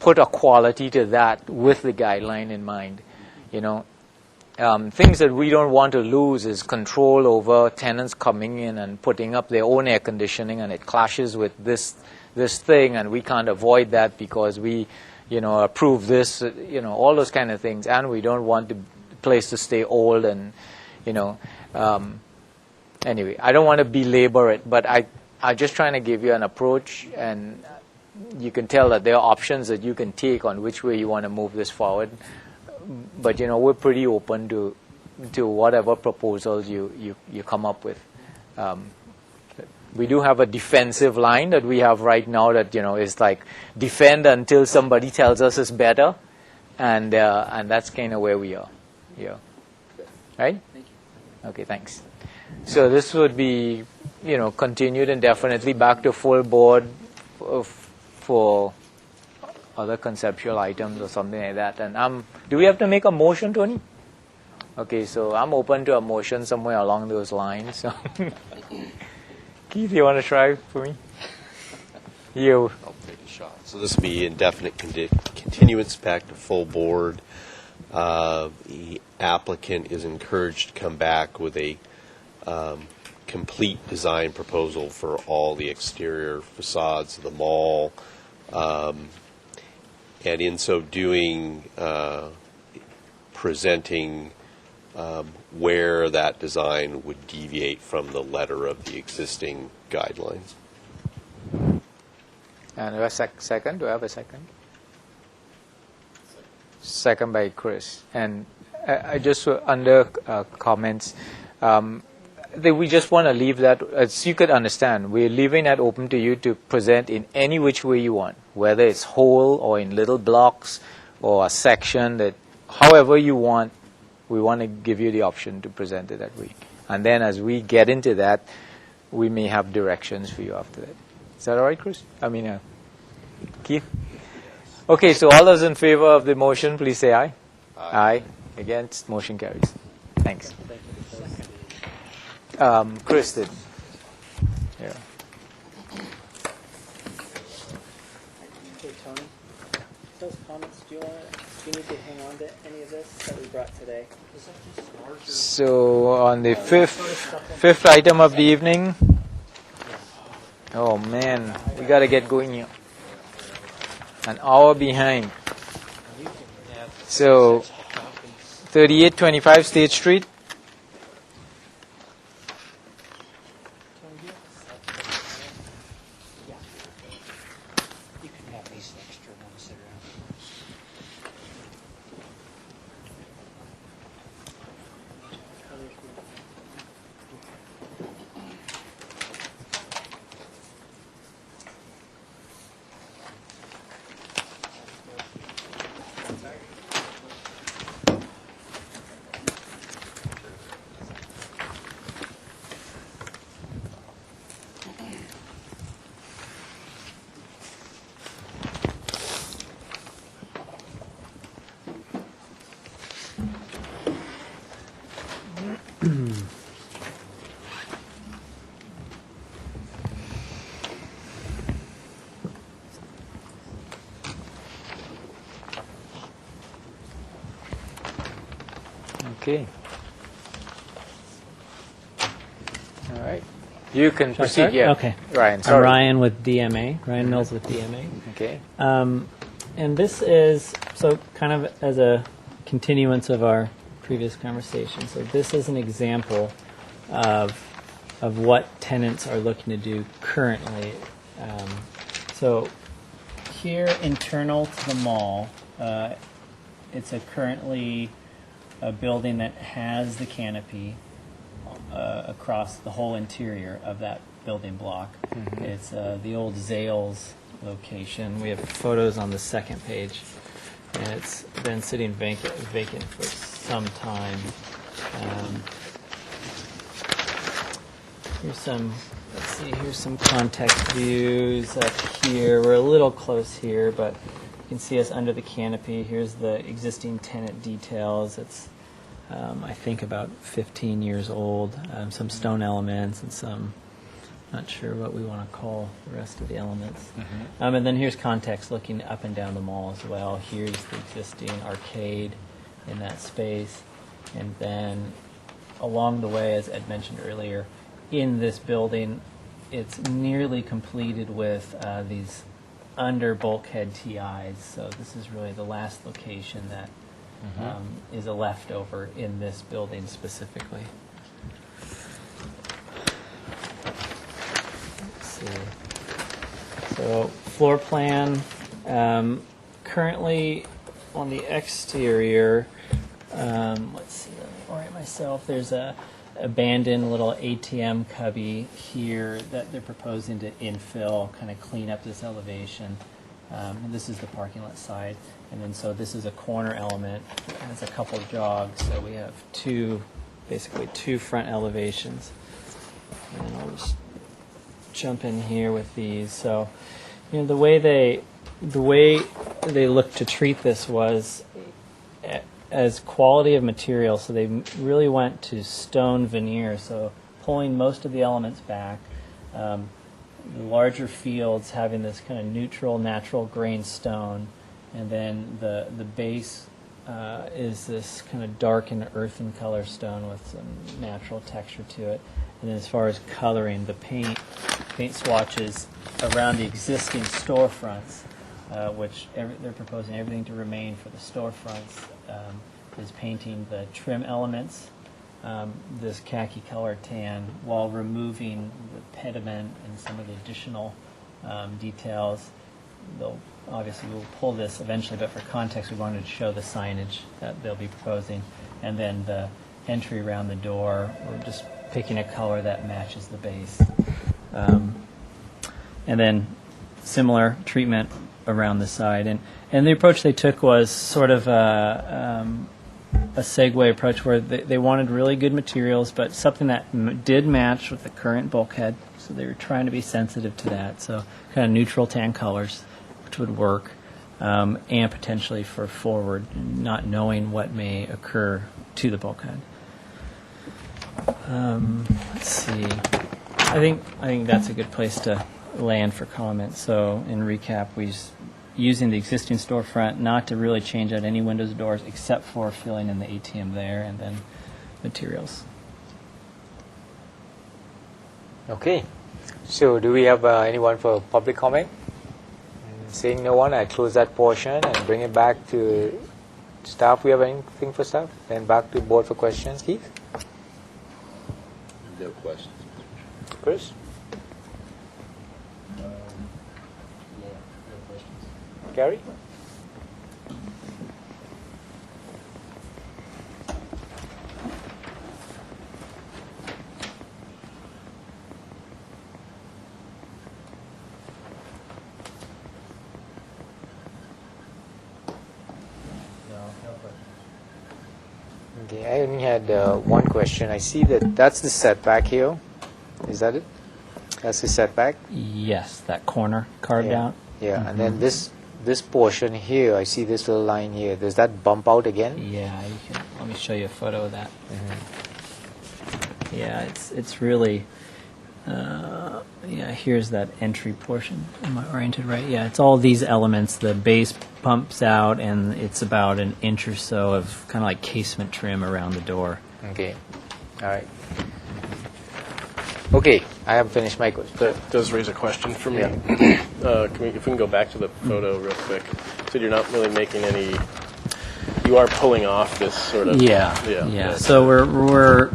put a quality to that with the guideline in mind. Things that we don't want to lose is control over tenants coming in and putting up their own air conditioning, and it clashes with this thing, and we can't avoid that because we, approve this, all those kind of things, and we don't want the place to stay old, and, anyway, I don't want to belabor it, but I'm just trying to give you an approach, and you can tell that there are options that you can take on which way you want to move this forward. But, we're pretty open to whatever proposals you come up with. We do have a defensive line that we have right now that, is like defend until somebody tells us it's better, and that's kind of where we are. Yeah. Right? Thank you. Okay, thanks. So this would be, continued indefinitely back to full board for other conceptual items or something like that. And do we have to make a motion, Tony? Okay, so I'm open to a motion somewhere along those lines. So Keith, you want to try for me? You. I'll take a shot. So this will be indefinite continuance back to full board. The applicant is encouraged to come back with a complete design proposal for all the exterior facades of the mall. And in so doing, presenting where that design would deviate from the letter of the existing guidelines. And a second? Do I have a second? Second by Chris. And I just under comments, we just want to leave that, as you could understand, we're leaving that open to you to present in any which way you want, whether it's whole or in little blocks or a section, that however you want, we want to give you the option to present it that way. And then as we get into that, we may have directions for you after that. Is that all right, Chris? Keith? Okay, so all those in favor of the motion, please say aye. Aye. Against, motion carries. Thanks. Chris did. Yeah. Hey, Tony, those comments, do you need to hang on to any of this that we brought today? So on the fifth item of the evening, oh man, we got to get going here. An hour behind. So 3825 State Street. Okay. All right. You can Shall I proceed. start? Yeah. Okay. Ryan. I'm Sorry. Ryan with DMA. Ryan Mills with DMA. Okay. And this is, so kind of as a continuance of our previous conversation. So this is an example of what tenants are looking to do currently. So here, internal to the mall, it's currently a building that has the canopy across the whole interior of that building block. It's the old Zales location. We have photos on the second page, and it's been sitting vacant for some time. Here's some, let's see, here's some context views up here. We're a little close here, but you can see us under the canopy. Here's the existing tenant details. It's, I think, about 15 years old. Some stone elements and some, not sure what we want to call the rest of the elements. And then here's context looking up and down the mall as well. Here's the existing arcade in that space. And then along the way, as Ed mentioned earlier, in this building, it's nearly completed with these under bulkhead TIs. So this is really the last location that is a leftover in this building specifically. Let's see. So floor plan, currently on the exterior, let's see, let me orient myself. There's a abandoned little ATM cubby here that they're proposing to infill, kind of clean up this elevation. And this is the parking lot side. And then so this is a corner element. It has a couple of jogs. So we have basically two front elevations. And I'll just jump in here with these. So, you know, the way they looked to treat this was as quality of material. So they really went to stone veneer. So pulling most of the elements back. The larger fields having this kind of neutral, natural grain stone, and then the base is this kind of dark and earthen color stone with some natural texture to it. And then as far as coloring, the paint swatches around the existing storefronts, which they're proposing everything to remain for the storefronts, is painting the trim elements, this khaki color tan, while removing the pediment and some of the additional details. Obviously we'll pull this eventually, but for context we wanted to show the signage that they'll be proposing. And then the entry around the door, we're just picking a color that matches the base. And then similar treatment around the side. And the approach they took was sort of a segue approach where they wanted really good materials, but something that did match with the current bulkhead. So they were trying to be sensitive to that. So kind of neutral tan colors, which would work, and potentially for forward, not knowing what may occur to the bulkhead. Let's see. I think that's a good place to land for comment. So in recap, using the existing storefront, not to really change out any windows or doors except for filling in the ATM there, and then materials. Okay. So do we have anyone for public comment? Seeing no one, I close that portion and bring it back to staff. We have anything for staff? Then back to board for questions. Keith? No questions. Chris? No questions. Gary? Okay, I only had one question. I see that's the setback here. Is that it? That's the setback? Yes, that corner carved out. Yeah, and then this portion here, I see this little line here. Does that bump out again? Yeah, let me show you a photo of that. Yeah, it's really yeah, here's that entry portion. Am I oriented right? Yeah, it's all these elements. The base pumps out, and it's about an inch or so of kind of like casement trim around the door. Okay. All right. Okay, I have finished my question. That does raise a question for me. Yeah. If we can go back to the photo real quick. So you're not really making any. You are pulling off this sort of. Yeah. So we're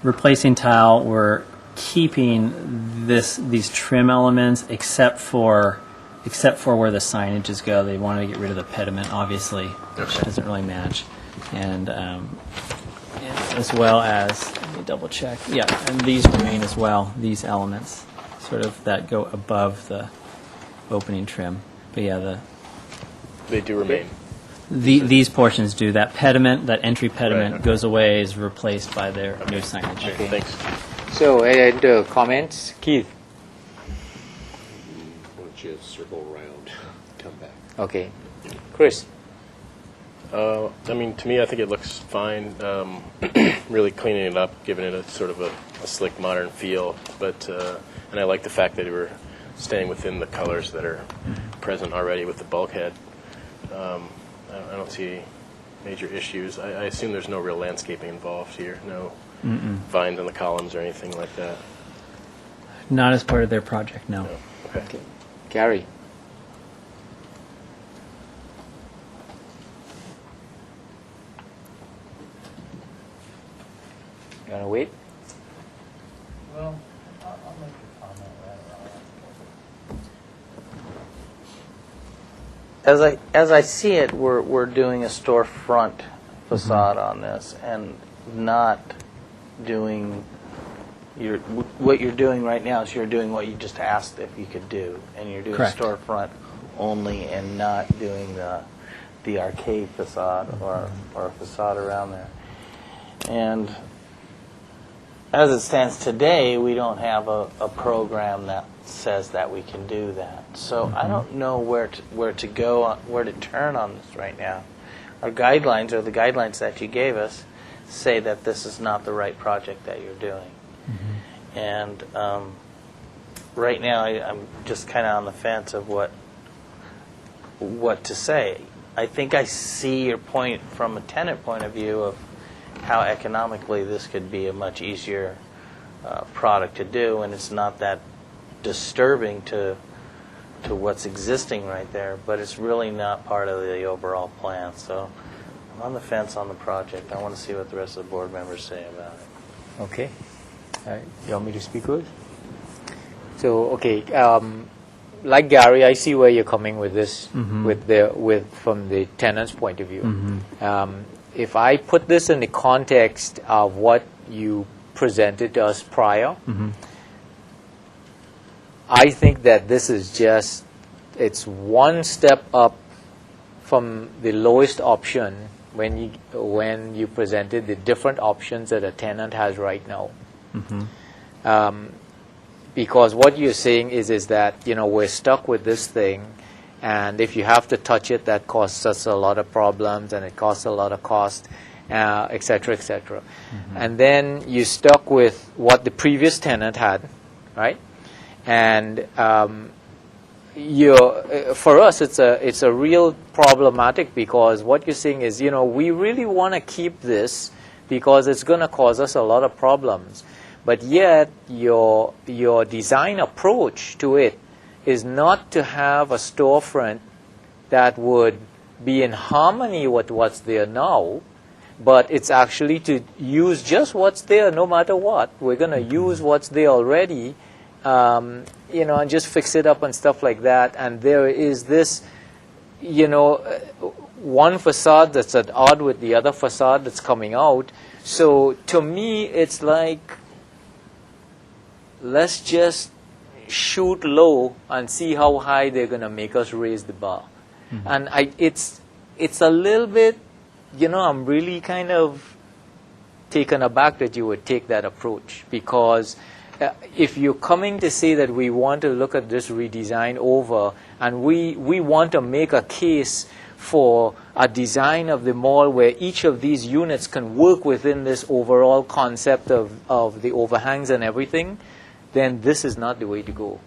replacing tile. We're keeping these trim elements, except for where the signages go. They wanted to get rid of the pediment, obviously, which doesn't really match, and as well as, let me double check. Yeah, and these remain as well. These elements, sort of that go above the opening trim. But yeah, they do remain. These portions do. That pediment, that entry pediment, goes away, is replaced by their new signage. Okay, thanks. So, comments, Keith. Why don't you circle around, come back? Okay, Chris. I mean, to me, I think it looks fine. Really cleaning it up, giving it a sort of a slick, modern feel. But and I like the fact that we're staying within the colors that are present already with the bulkhead. I don't see major issues. I assume there's no real landscaping involved here. No vines on the columns or anything like that. Not as part of their project, no. Okay. Gary. You want to wait? Well, I'll make a comment right now. As I see it, we're doing a storefront facade on this, and not doing what you're doing right now is you're doing what you just asked if you could do, and you're doing Correct. storefront only, and not doing the arcade facade or a facade around there. And as it stands today, we don't have a program that says that we can do that. So I don't know where to go, where to turn on this right now. Our guidelines, or the guidelines that you gave us, say that this is not the right project that you're doing. And right now, I'm just kind of on the fence of what to say. I think I see your point from a tenant point of view of how economically this could be a much easier product to do, and it's not that disturbing to what's existing right there, but it's really not part of the overall plan. So I'm on the fence on the project. I want to see what the rest of the board members say about it. Okay. All right. You want me to speak with? So, okay. Like Gary, I see where you're coming with this, from the tenant's point of view. If I put this in the context of what you presented to us prior, I think that this is just, it's one step up from the lowest option when you presented the different options that a tenant has right now. Because what you're saying is that, we're stuck with this thing, and if you have to touch it, that costs us a lot of problems, and it costs a lot of cost, et cetera, et cetera. And then you're stuck with what the previous tenant had, right? And for us, it's a real problematic, because what you're saying is, we really want to keep this because it's going to cause us a lot of problems. But yet, your design approach to it is not to have a storefront that would be in harmony with what's there now, but it's actually to use just what's there no matter what. We're going to use what's there already, and just fix it up and stuff like that. And there is this, one facade that's at odds with the other facade that's coming out. So to me, it's like, let's just shoot low and see how high they're going to make us raise the bar. And it's a little bit, I'm really kind of taken aback that you would take that approach, because if you're coming to say that we want to look at this redesign over, and we want to make a case for a design of the mall where each of these units can work within this overall concept of the overhangs and everything, then this is not the way to go.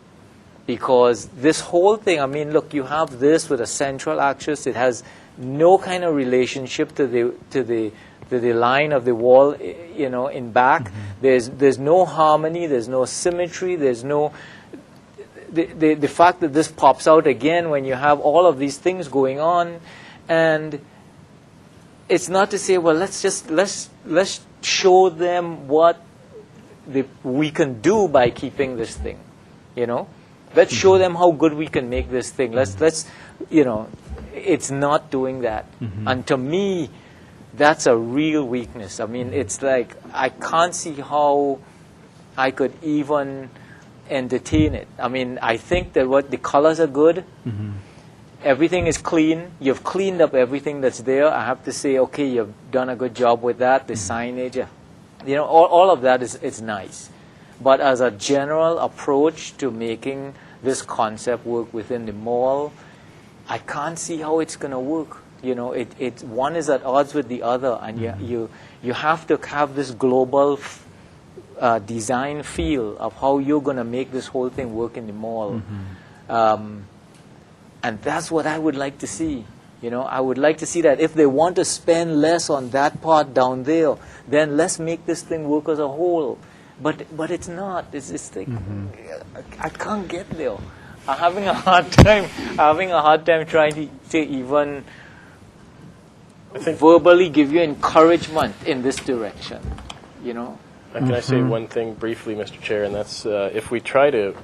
Because this whole thing, I mean, look, you have this with a central axis. It has no kind of relationship to the line of the wall, you know, in back. There's no harmony. There's no symmetry. There's no the fact that this pops out again when you have all of these things going on, and it's not to say, well, let's show them what we can do by keeping this thing, you know. Let's show them how good we can make this thing. Let's, you know, it's not doing that. And to me, that's a real weakness. I mean, it's like, I can't see how I could even entertain it. I mean, I think that the colors are good. Everything is clean. You've cleaned up everything that's there. I have to say, okay, you've done a good job with that. The signage, you know, all of that is nice. But as a general approach to making this concept work within the mall, I can't see how it's going to work. You know, one is at odds with the other, and you have to have this global design feel of how you're going to make this whole thing work in the mall. And that's what I would like to see. You know, I would like to see that if they want to spend less on that part down there, then let's make this thing work as a whole. But it's not. It's like, I can't get there. I'm having a hard time trying to even verbally give you encouragement in this direction. You know. Can I say one thing briefly, Mr. Chair? And that's if we try to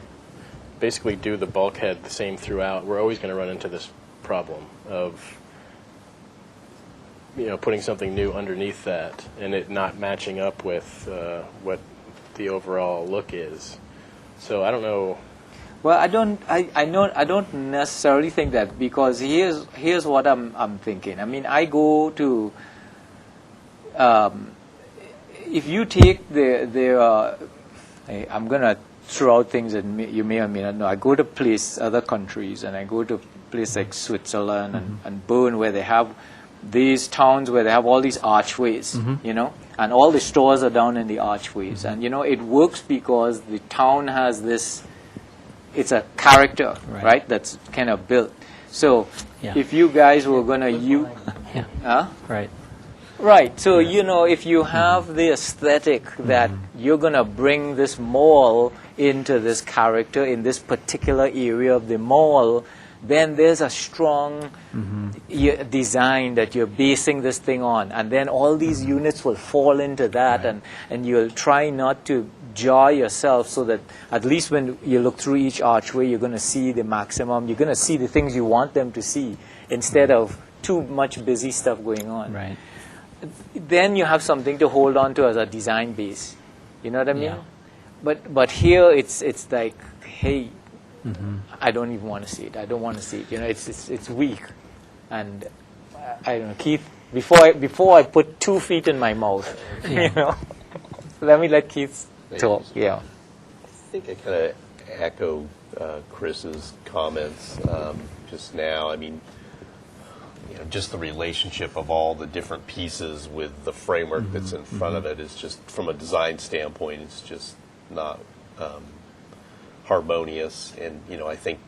basically do the bulkhead the same throughout, we're always going to run into this problem of, you know, putting something new underneath that and it not matching up with what the overall look is. So I don't know. Well, I don't necessarily think that, because here's what I'm thinking. I mean, I go to if you take I'm gonna throw out things that you may or may not know. I go to other countries, and I go to places like Switzerland and Bern, where they have these towns where they have all these archways, you know, and all the stores are down in the archways. And, you know, it works because the town has this, it's a character, right, that's kind of built. So if you guys were going to use... Right. So, you know, if you have the aesthetic that you're going to bring this mall into this character in this particular area of the mall, then there's a strong design that you're basing this thing on. And then all these units will fall into that, and you'll try not to jar yourself, so that at least when you look through each archway, you're going to see the maximum. You're going to see the things you want them to see, instead of too much busy stuff going on. Right. Then you have something to hold on to as a design base. You know what I mean? But here it's like, hey, I don't even want to see it. I don't want to see it. You know, it's weak, and I don't know, Keith. Before I put 2 feet in my mouth, you know, let Keith talk. Yeah. I think I kind of echo Chris's comments just now. I mean, you know, just the relationship of all the different pieces with the framework that's in front of it is just, from a design standpoint, it's just not harmonious. And, you know, I think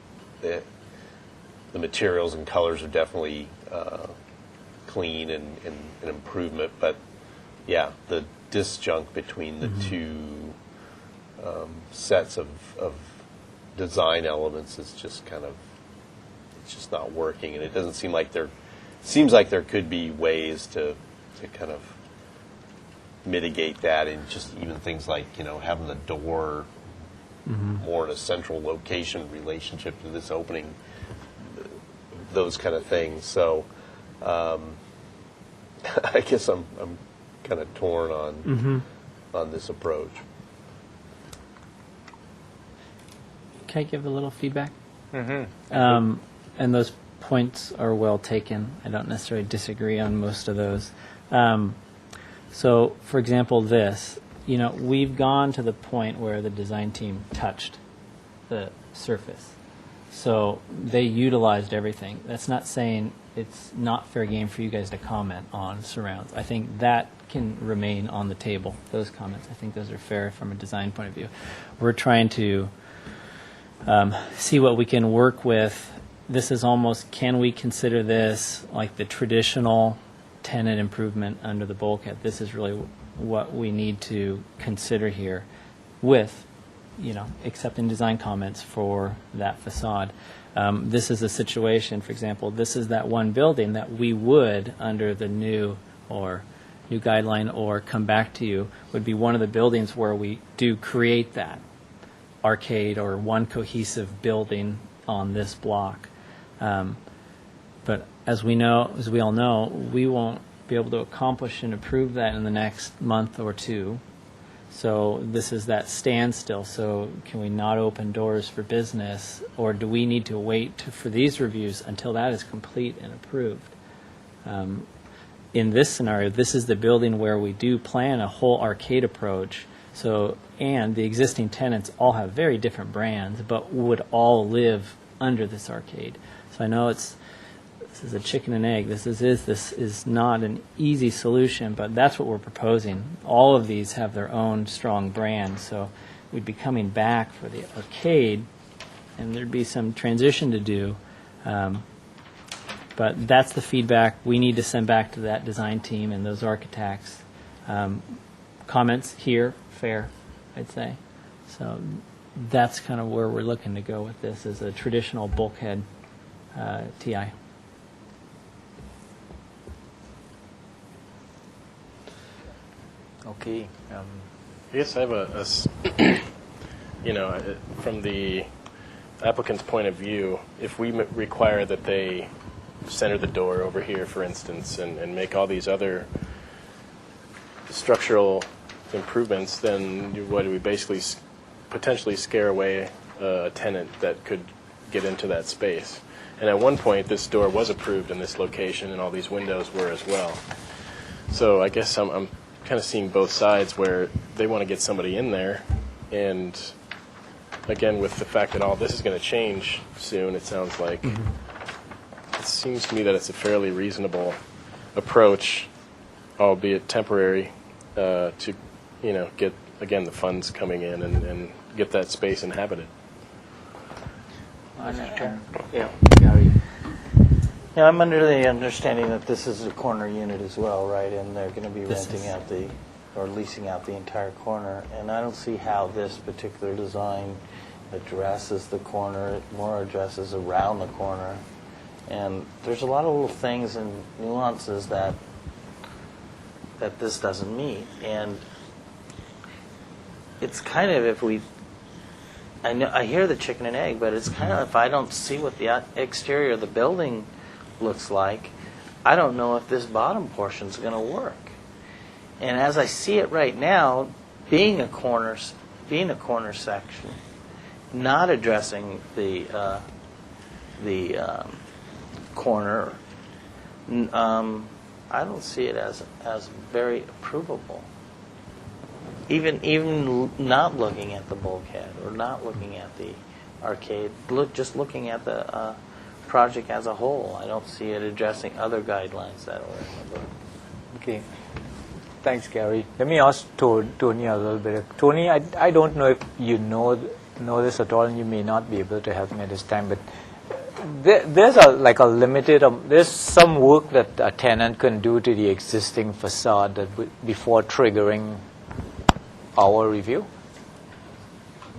that the materials and colors are definitely clean and an improvement. But, yeah, the disjunct between the two sets of design elements is just kind of, it's just not working. And it doesn't seem like seems like there could be ways to kind of mitigate that, and just even things like, you know, having the door more in a central location relationship to this opening, those kind of things. So I guess I'm kind of torn on this approach. Can I give a little feedback? And those points are well taken. I don't necessarily disagree on most of those. So, for example, you know, we've gone to the point where the design team touched the surface. So they utilized everything. That's not saying it's not fair game for you guys to comment on surrounds. I think that can remain on the table, those comments. I think those are fair from a design point of view. We're trying to see what we can work with. This is almost, can we consider this like the traditional tenant improvement under the bulkhead? This is really what we need to consider here with, accepting design comments for that facade. This is a situation, for example, this is that one building that we would, under the new guideline or come back to you, would be one of the buildings where we do create that arcade or one cohesive building on this block. But as we all know, we won't be able to accomplish and approve that in the next month or two. So this is that standstill. So can we not open doors for business, or do we need to wait for these reviews until that is complete and approved? In this scenario, this is the building where we do plan a whole arcade approach. So, and the existing tenants all have very different brands, but would all live under this arcade. So I know this is a chicken and egg. This is not an easy solution, but that's what we're proposing. All of these have their own strong brand, so we'd be coming back for the arcade, and there'd be some transition to do. But that's the feedback we need to send back to that design team and those architects. Comments here, fair, I'd say. So that's kind of where we're looking to go with this, as a traditional bulkhead TI. Okay. I guess I have from the applicant's point of view, if we require that they center the door over here, for instance, and make all these other structural improvements, then what do we basically potentially scare away a tenant that could get into that space? And at one point, this door was approved in this location, and all these windows were as well. So I guess I'm kind of seeing both sides, where they want to get somebody in there, and again, with the fact that all this is going to change soon, it sounds like it seems to me that it's a fairly reasonable approach, albeit temporary, to get again the funds coming in and get that space inhabited. Yeah, I'm under the understanding that this is a corner unit as well, right? And they're going to be renting out or leasing out the entire corner. And I don't see how this particular design addresses the corner. It more addresses around the corner. And there's a lot of little things and nuances that this doesn't meet. And it's kind of, I hear the chicken and egg, but it's kind of, if I don't see what the exterior of the building looks like, I don't know if this bottom portion is going to work. And as I see it right now, being a corner section, not addressing the corner, I don't see it as very approvable. Even not looking at the bulkhead or not looking at the arcade, just looking at the project as a whole, I don't see it addressing other guidelines that are in the book. Okay. Thanks, Gary. Let me ask Tony a little bit. Tony, I don't know if you know this at all, and you may not be able to help me at this time, but there's there's some work that a tenant can do to the existing facade before triggering our review?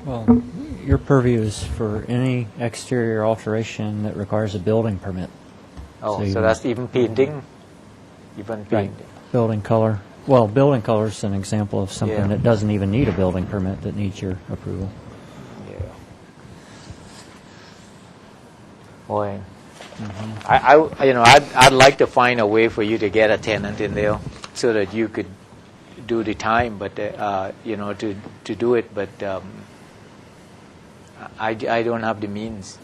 Well, your purview is for any exterior alteration that requires a building permit. Oh, so that's even painting? Even painting. Right. Building color. Well, building color is an example of something Yeah. that doesn't even need a building permit that needs your approval. Yeah. Boy. I'd like to find a way for you to get a tenant in there so that you could do the time, but to do it, but I don't have the means.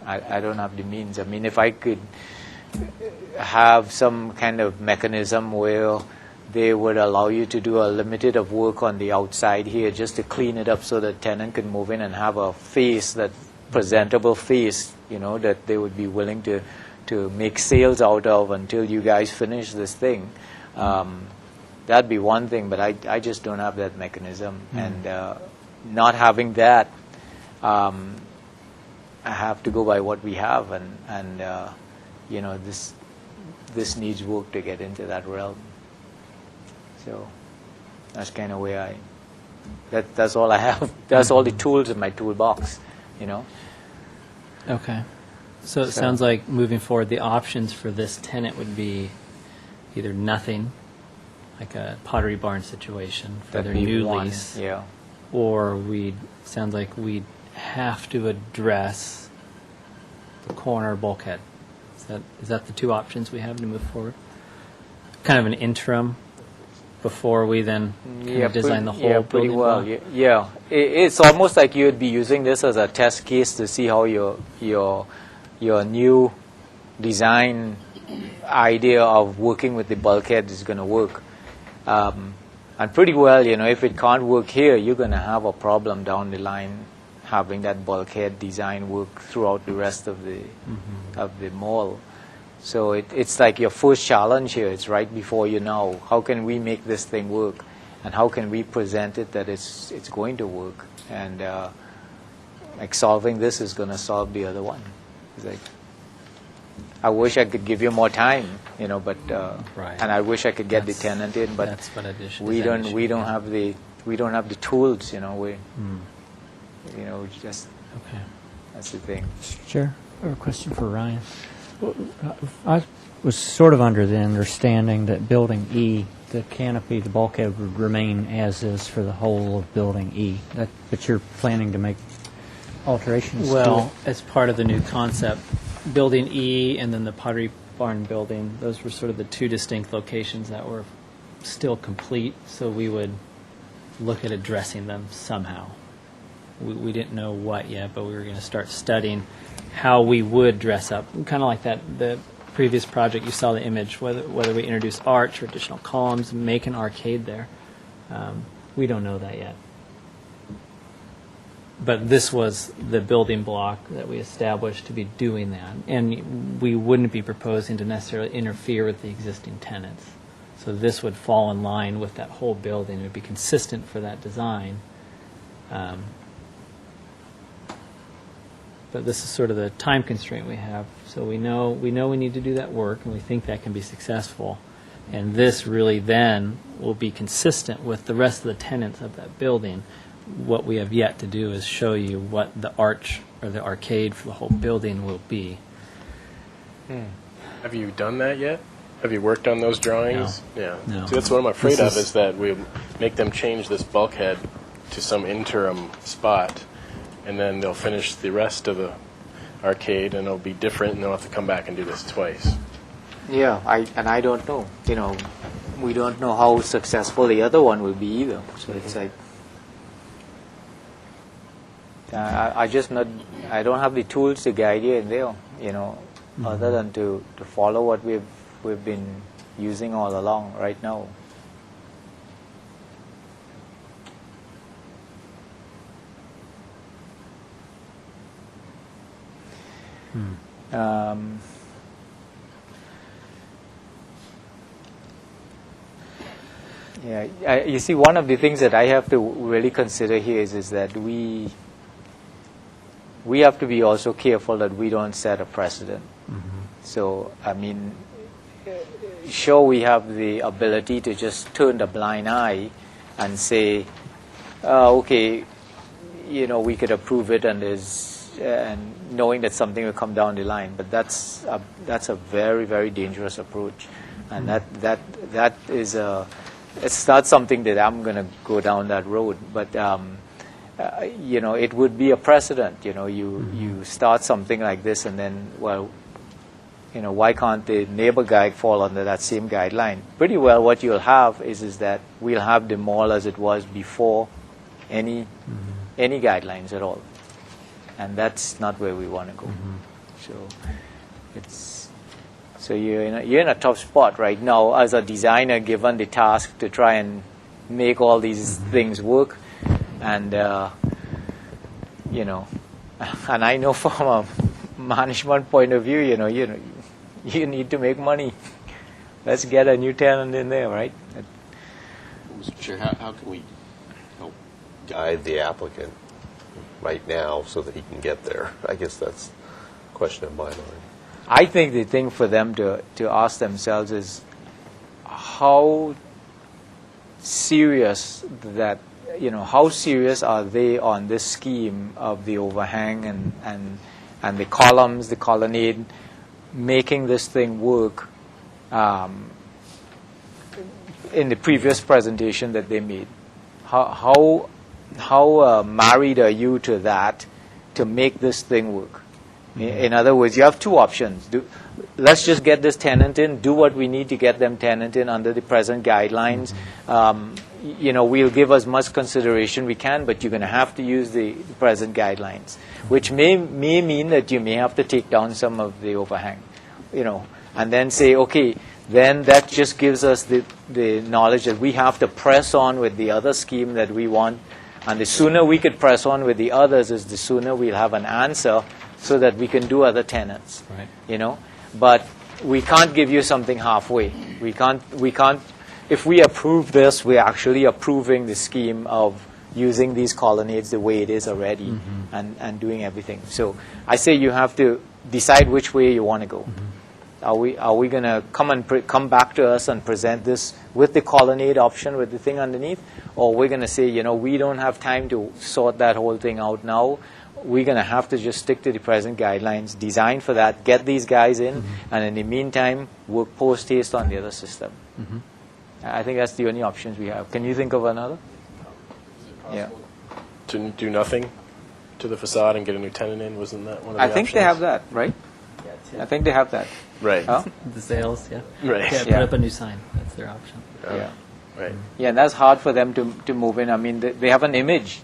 I don't have the means. I mean, if I could have some kind of mechanism where they would allow you to do a limited of work on the outside here just to clean it up so the tenant can move in and have a face that presentable face, that they would be willing to make sales out of until you guys finish this thing. That'd be one thing, but I just don't have that mechanism. And not having that, I have to go by what we have, and this needs work to get into that realm. So that's kind of where that's all I have. That's all the tools in my toolbox, Okay. So it sounds like moving forward, the options for this tenant would be either nothing, like a Pottery Barn situation for their new lease, or sounds like we'd have to address the corner bulkhead. Is that the two options we have to move forward? Kind of an interim before we then kind of design the whole pretty building well. block? Yeah, it's almost like you would be using this as a test case to see how your new design idea of working with the bulkhead is going to work. And pretty well, if it can't work here, you're going to have a problem down the line having that bulkhead design work throughout the rest of the mall. So it's like your first challenge here. It's right before you know. How can we make this thing work? And how can we present it that it's going to work? And solving this is going to solve the other one. It's like, I wish I could give you more time, but and I wish I could get the tenant in, but we don't have the tools, just that's the thing. Chair, I have a question for Ryan. I was sort of under the understanding that Building E, the canopy, the bulkhead would remain as is for the whole of Building E, but you're planning to make alterations? Well, as part of the new concept, Building E and then the Pottery Barn building, those were sort of the two distinct locations that were still complete, so we would look at addressing them somehow. We didn't know what yet, but we were going to start studying how we would dress up, kind of like the previous project. You saw the image, whether we introduce arch or additional columns, make an arcade there. We don't know that yet. But this was the building block that we established to be doing that. And we wouldn't be proposing to necessarily interfere with the existing tenants. So this would fall in line with that whole building. It would be consistent for that design. But this is sort of the time constraint we have. So we know we need to do that work, and we think that can be successful. And this really then will be consistent with the rest of the tenants of that building. What we have yet to do is show you what the arch or the arcade for the whole building will be. Have you done that yet? Have you worked on those drawings? No. Yeah. No. See, that's what I'm afraid of, is that we make them change this bulkhead to some interim spot, and then they'll finish the rest of the arcade, and it'll be different, and they'll have to come back and do this twice. Yeah, I don't know. We don't know how successful the other one will be either. So it's like, I don't have the tools to guide you in there, other than to follow what we've been using all along right now. You see, one of the things that I have to really consider here is that we have to be also careful that we don't set a precedent. So, sure, we have the ability to just turn the blind eye and say, okay, we could approve it, and knowing that something will come down the line. But that's a very, very dangerous approach, and that is it's not something that I'm going to go down that road. But it would be a precedent. You start something like this, and then why can't the neighbor guy fall under that same guideline? Pretty well, what you'll have is that we'll have the mall as it was before any guidelines at all. And that's not where we want to go. So you're in a tough spot right now as a designer, given the task to try and make all these things work, and And I know from a management point of view, you need to make money. Let's get a new tenant in there, right? Mr. Chair, how can we help guide the applicant right now so that he can get there? I guess that's a question in my mind. I think the thing for them to ask themselves is how serious how serious are they on this scheme of the overhang and the columns, the colonnade, making this thing work in the previous presentation that they made. How married are you to that to make this thing work? In other words, you have two options. Let's just get this tenant in, do what we need to get them tenant in under the present guidelines. We'll give as much consideration we can, but you're going to have to use the present guidelines, which may mean that you may have to take down some of the overhang, and then say, okay, then that just gives us the knowledge that we have to press on with the other scheme that we want. And the sooner we could press on with the others is the sooner we'll have an answer so that we can do other tenants. Right. But we can't give you something halfway. We can't. If we approve this, we're actually approving the scheme of using these colonnades the way it is already and doing everything. So I say you have to decide which way you want to go. Are we going to come back to us and present this with the colonnade option with the thing underneath, or we're going to say, we don't have time to sort that whole thing out now. We're going to have to just stick to the present guidelines, design for that, get these guys in, and in the meantime, work post-haste on the other system. I think that's the only options we have. Can you think of another? Yeah. To do nothing to the facade and get a new tenant in, wasn't that one of the I think they have that, right? I think they have that. Right. Huh? The sales, yeah. Right. Yeah, put up a new sign. That's their option. Yeah. Right. Yeah, and that's hard for them to move in. I mean, they have an image,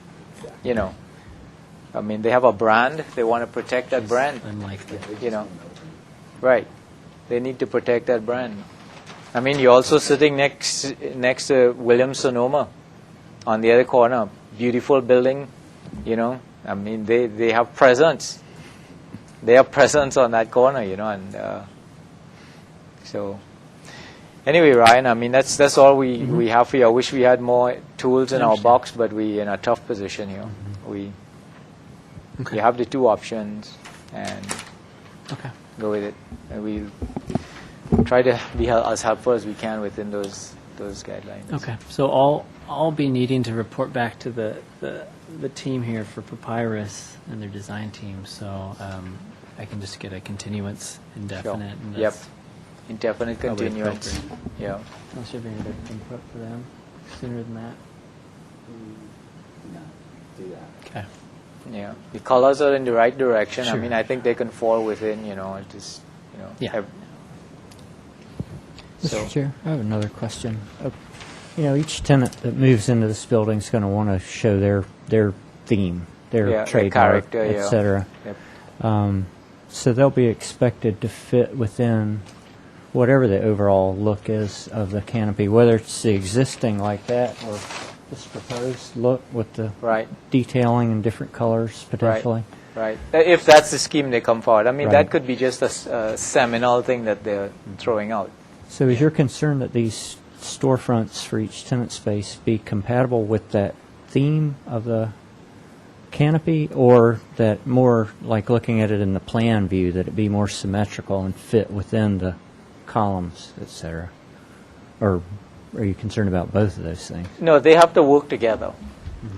I mean, they have a brand. They want to protect that brand. Unlikely. Right. They need to protect that brand. I mean, you're also sitting next to Williams-Sonoma on the other corner. Beautiful building, I mean, they have presence. They have presence on that corner, and so anyway, Ryan, I mean, that's all we have for you. I wish we had more tools in our box, but we're in a tough position here. You have the two options, and go with it. And we'll try to be as helpful as we can within those guidelines. Okay, so I'll be needing to report back to the team here for Papyrus and their design team, so I can just get a continuance indefinite. Sure. And Yep. that's Indefinite probably continuance. appropriate. Yeah. Unless you have any other input for them sooner than that. Okay. Yeah. The colors are in the right direction. I Sure. mean, I think they can fall within, just, Yeah. Mr. Chair, I have another question. Each tenant that moves into this building is going to want to show their theme, their their trademark, character, yeah. et cetera. Yep. So they'll be expected to fit within whatever the overall look is of the canopy, whether it's the existing like that or this proposed look with the Right. detailing in different colors potentially. Right. If that's the scheme they come forward. I mean, Right. that could be just a seminal thing that they're throwing out. So is your concern that these storefronts for each tenant space be compatible with that theme of the canopy, or that more like looking at it in the plan view, that it be more symmetrical and fit within the columns, et cetera? Or are you concerned about both of those things? No, they have to work together.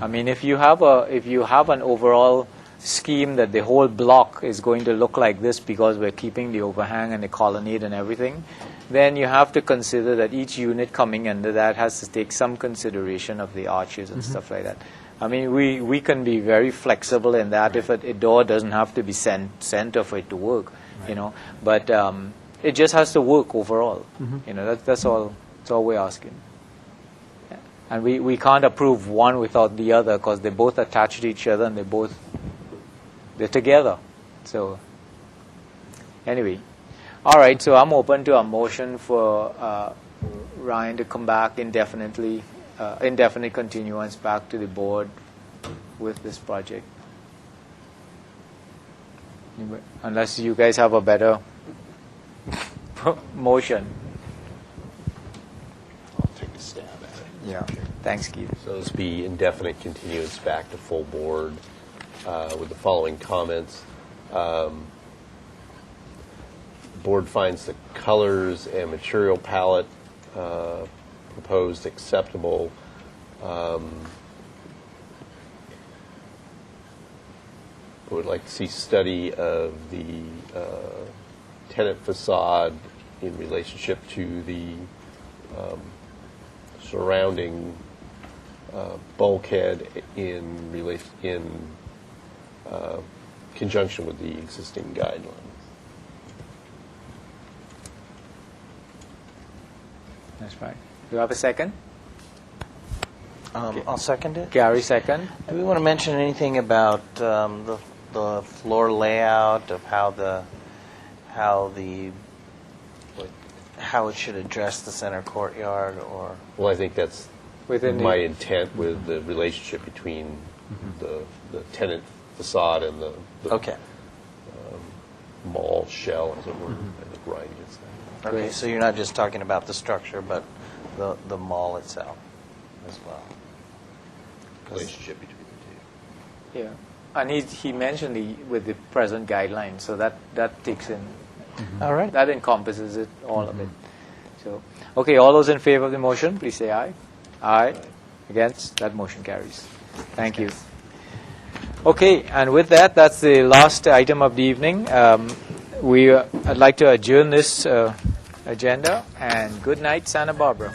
I mean, if you have an overall scheme that the whole block is going to look like this because we're keeping the overhang and the colonnade and everything, then you have to consider that each unit coming under that has to take some consideration of the arches and stuff like that. I mean, we can be very flexible in that. If a door doesn't have to be center for it to work, but it just has to work overall. That's all we're asking. Yeah. And we can't approve one without the other because they both attach to each other and they're together. So anyway, all right. So I'm open to a motion for Ryan to come back indefinite continuance back to the board with this project. Unless you guys have a better motion. I'll take a stab at it. Yeah. Thanks, Keith. So this be indefinite continuance back to full board with the following comments. Board finds the colors and material palette proposed acceptable. Would like to see study of the tenant facade in relationship to the surrounding bulkhead in conjunction with the existing guidelines. That's right. Do you have a second? I'll second it. Gary, second. Do we want to mention anything about the floor layout of how it should address the center courtyard, or? Well, I think that's Within my the- intent with the relationship between the tenant facade and the Okay. mall shell, as it were. I think Ryan gets that. Okay, so you're not just talking about the structure, but the mall itself as well. Relationship between the two. Yeah. And he mentioned with the present guidelines, so that takes in. All right. That encompasses it, all of it. So, okay, all those in favor of the motion, please say aye. Aye. Against? That motion carries. Thank you. Okay, and with that, that's the last item of the evening. I'd like to adjourn this agenda, and good night, Santa Barbara.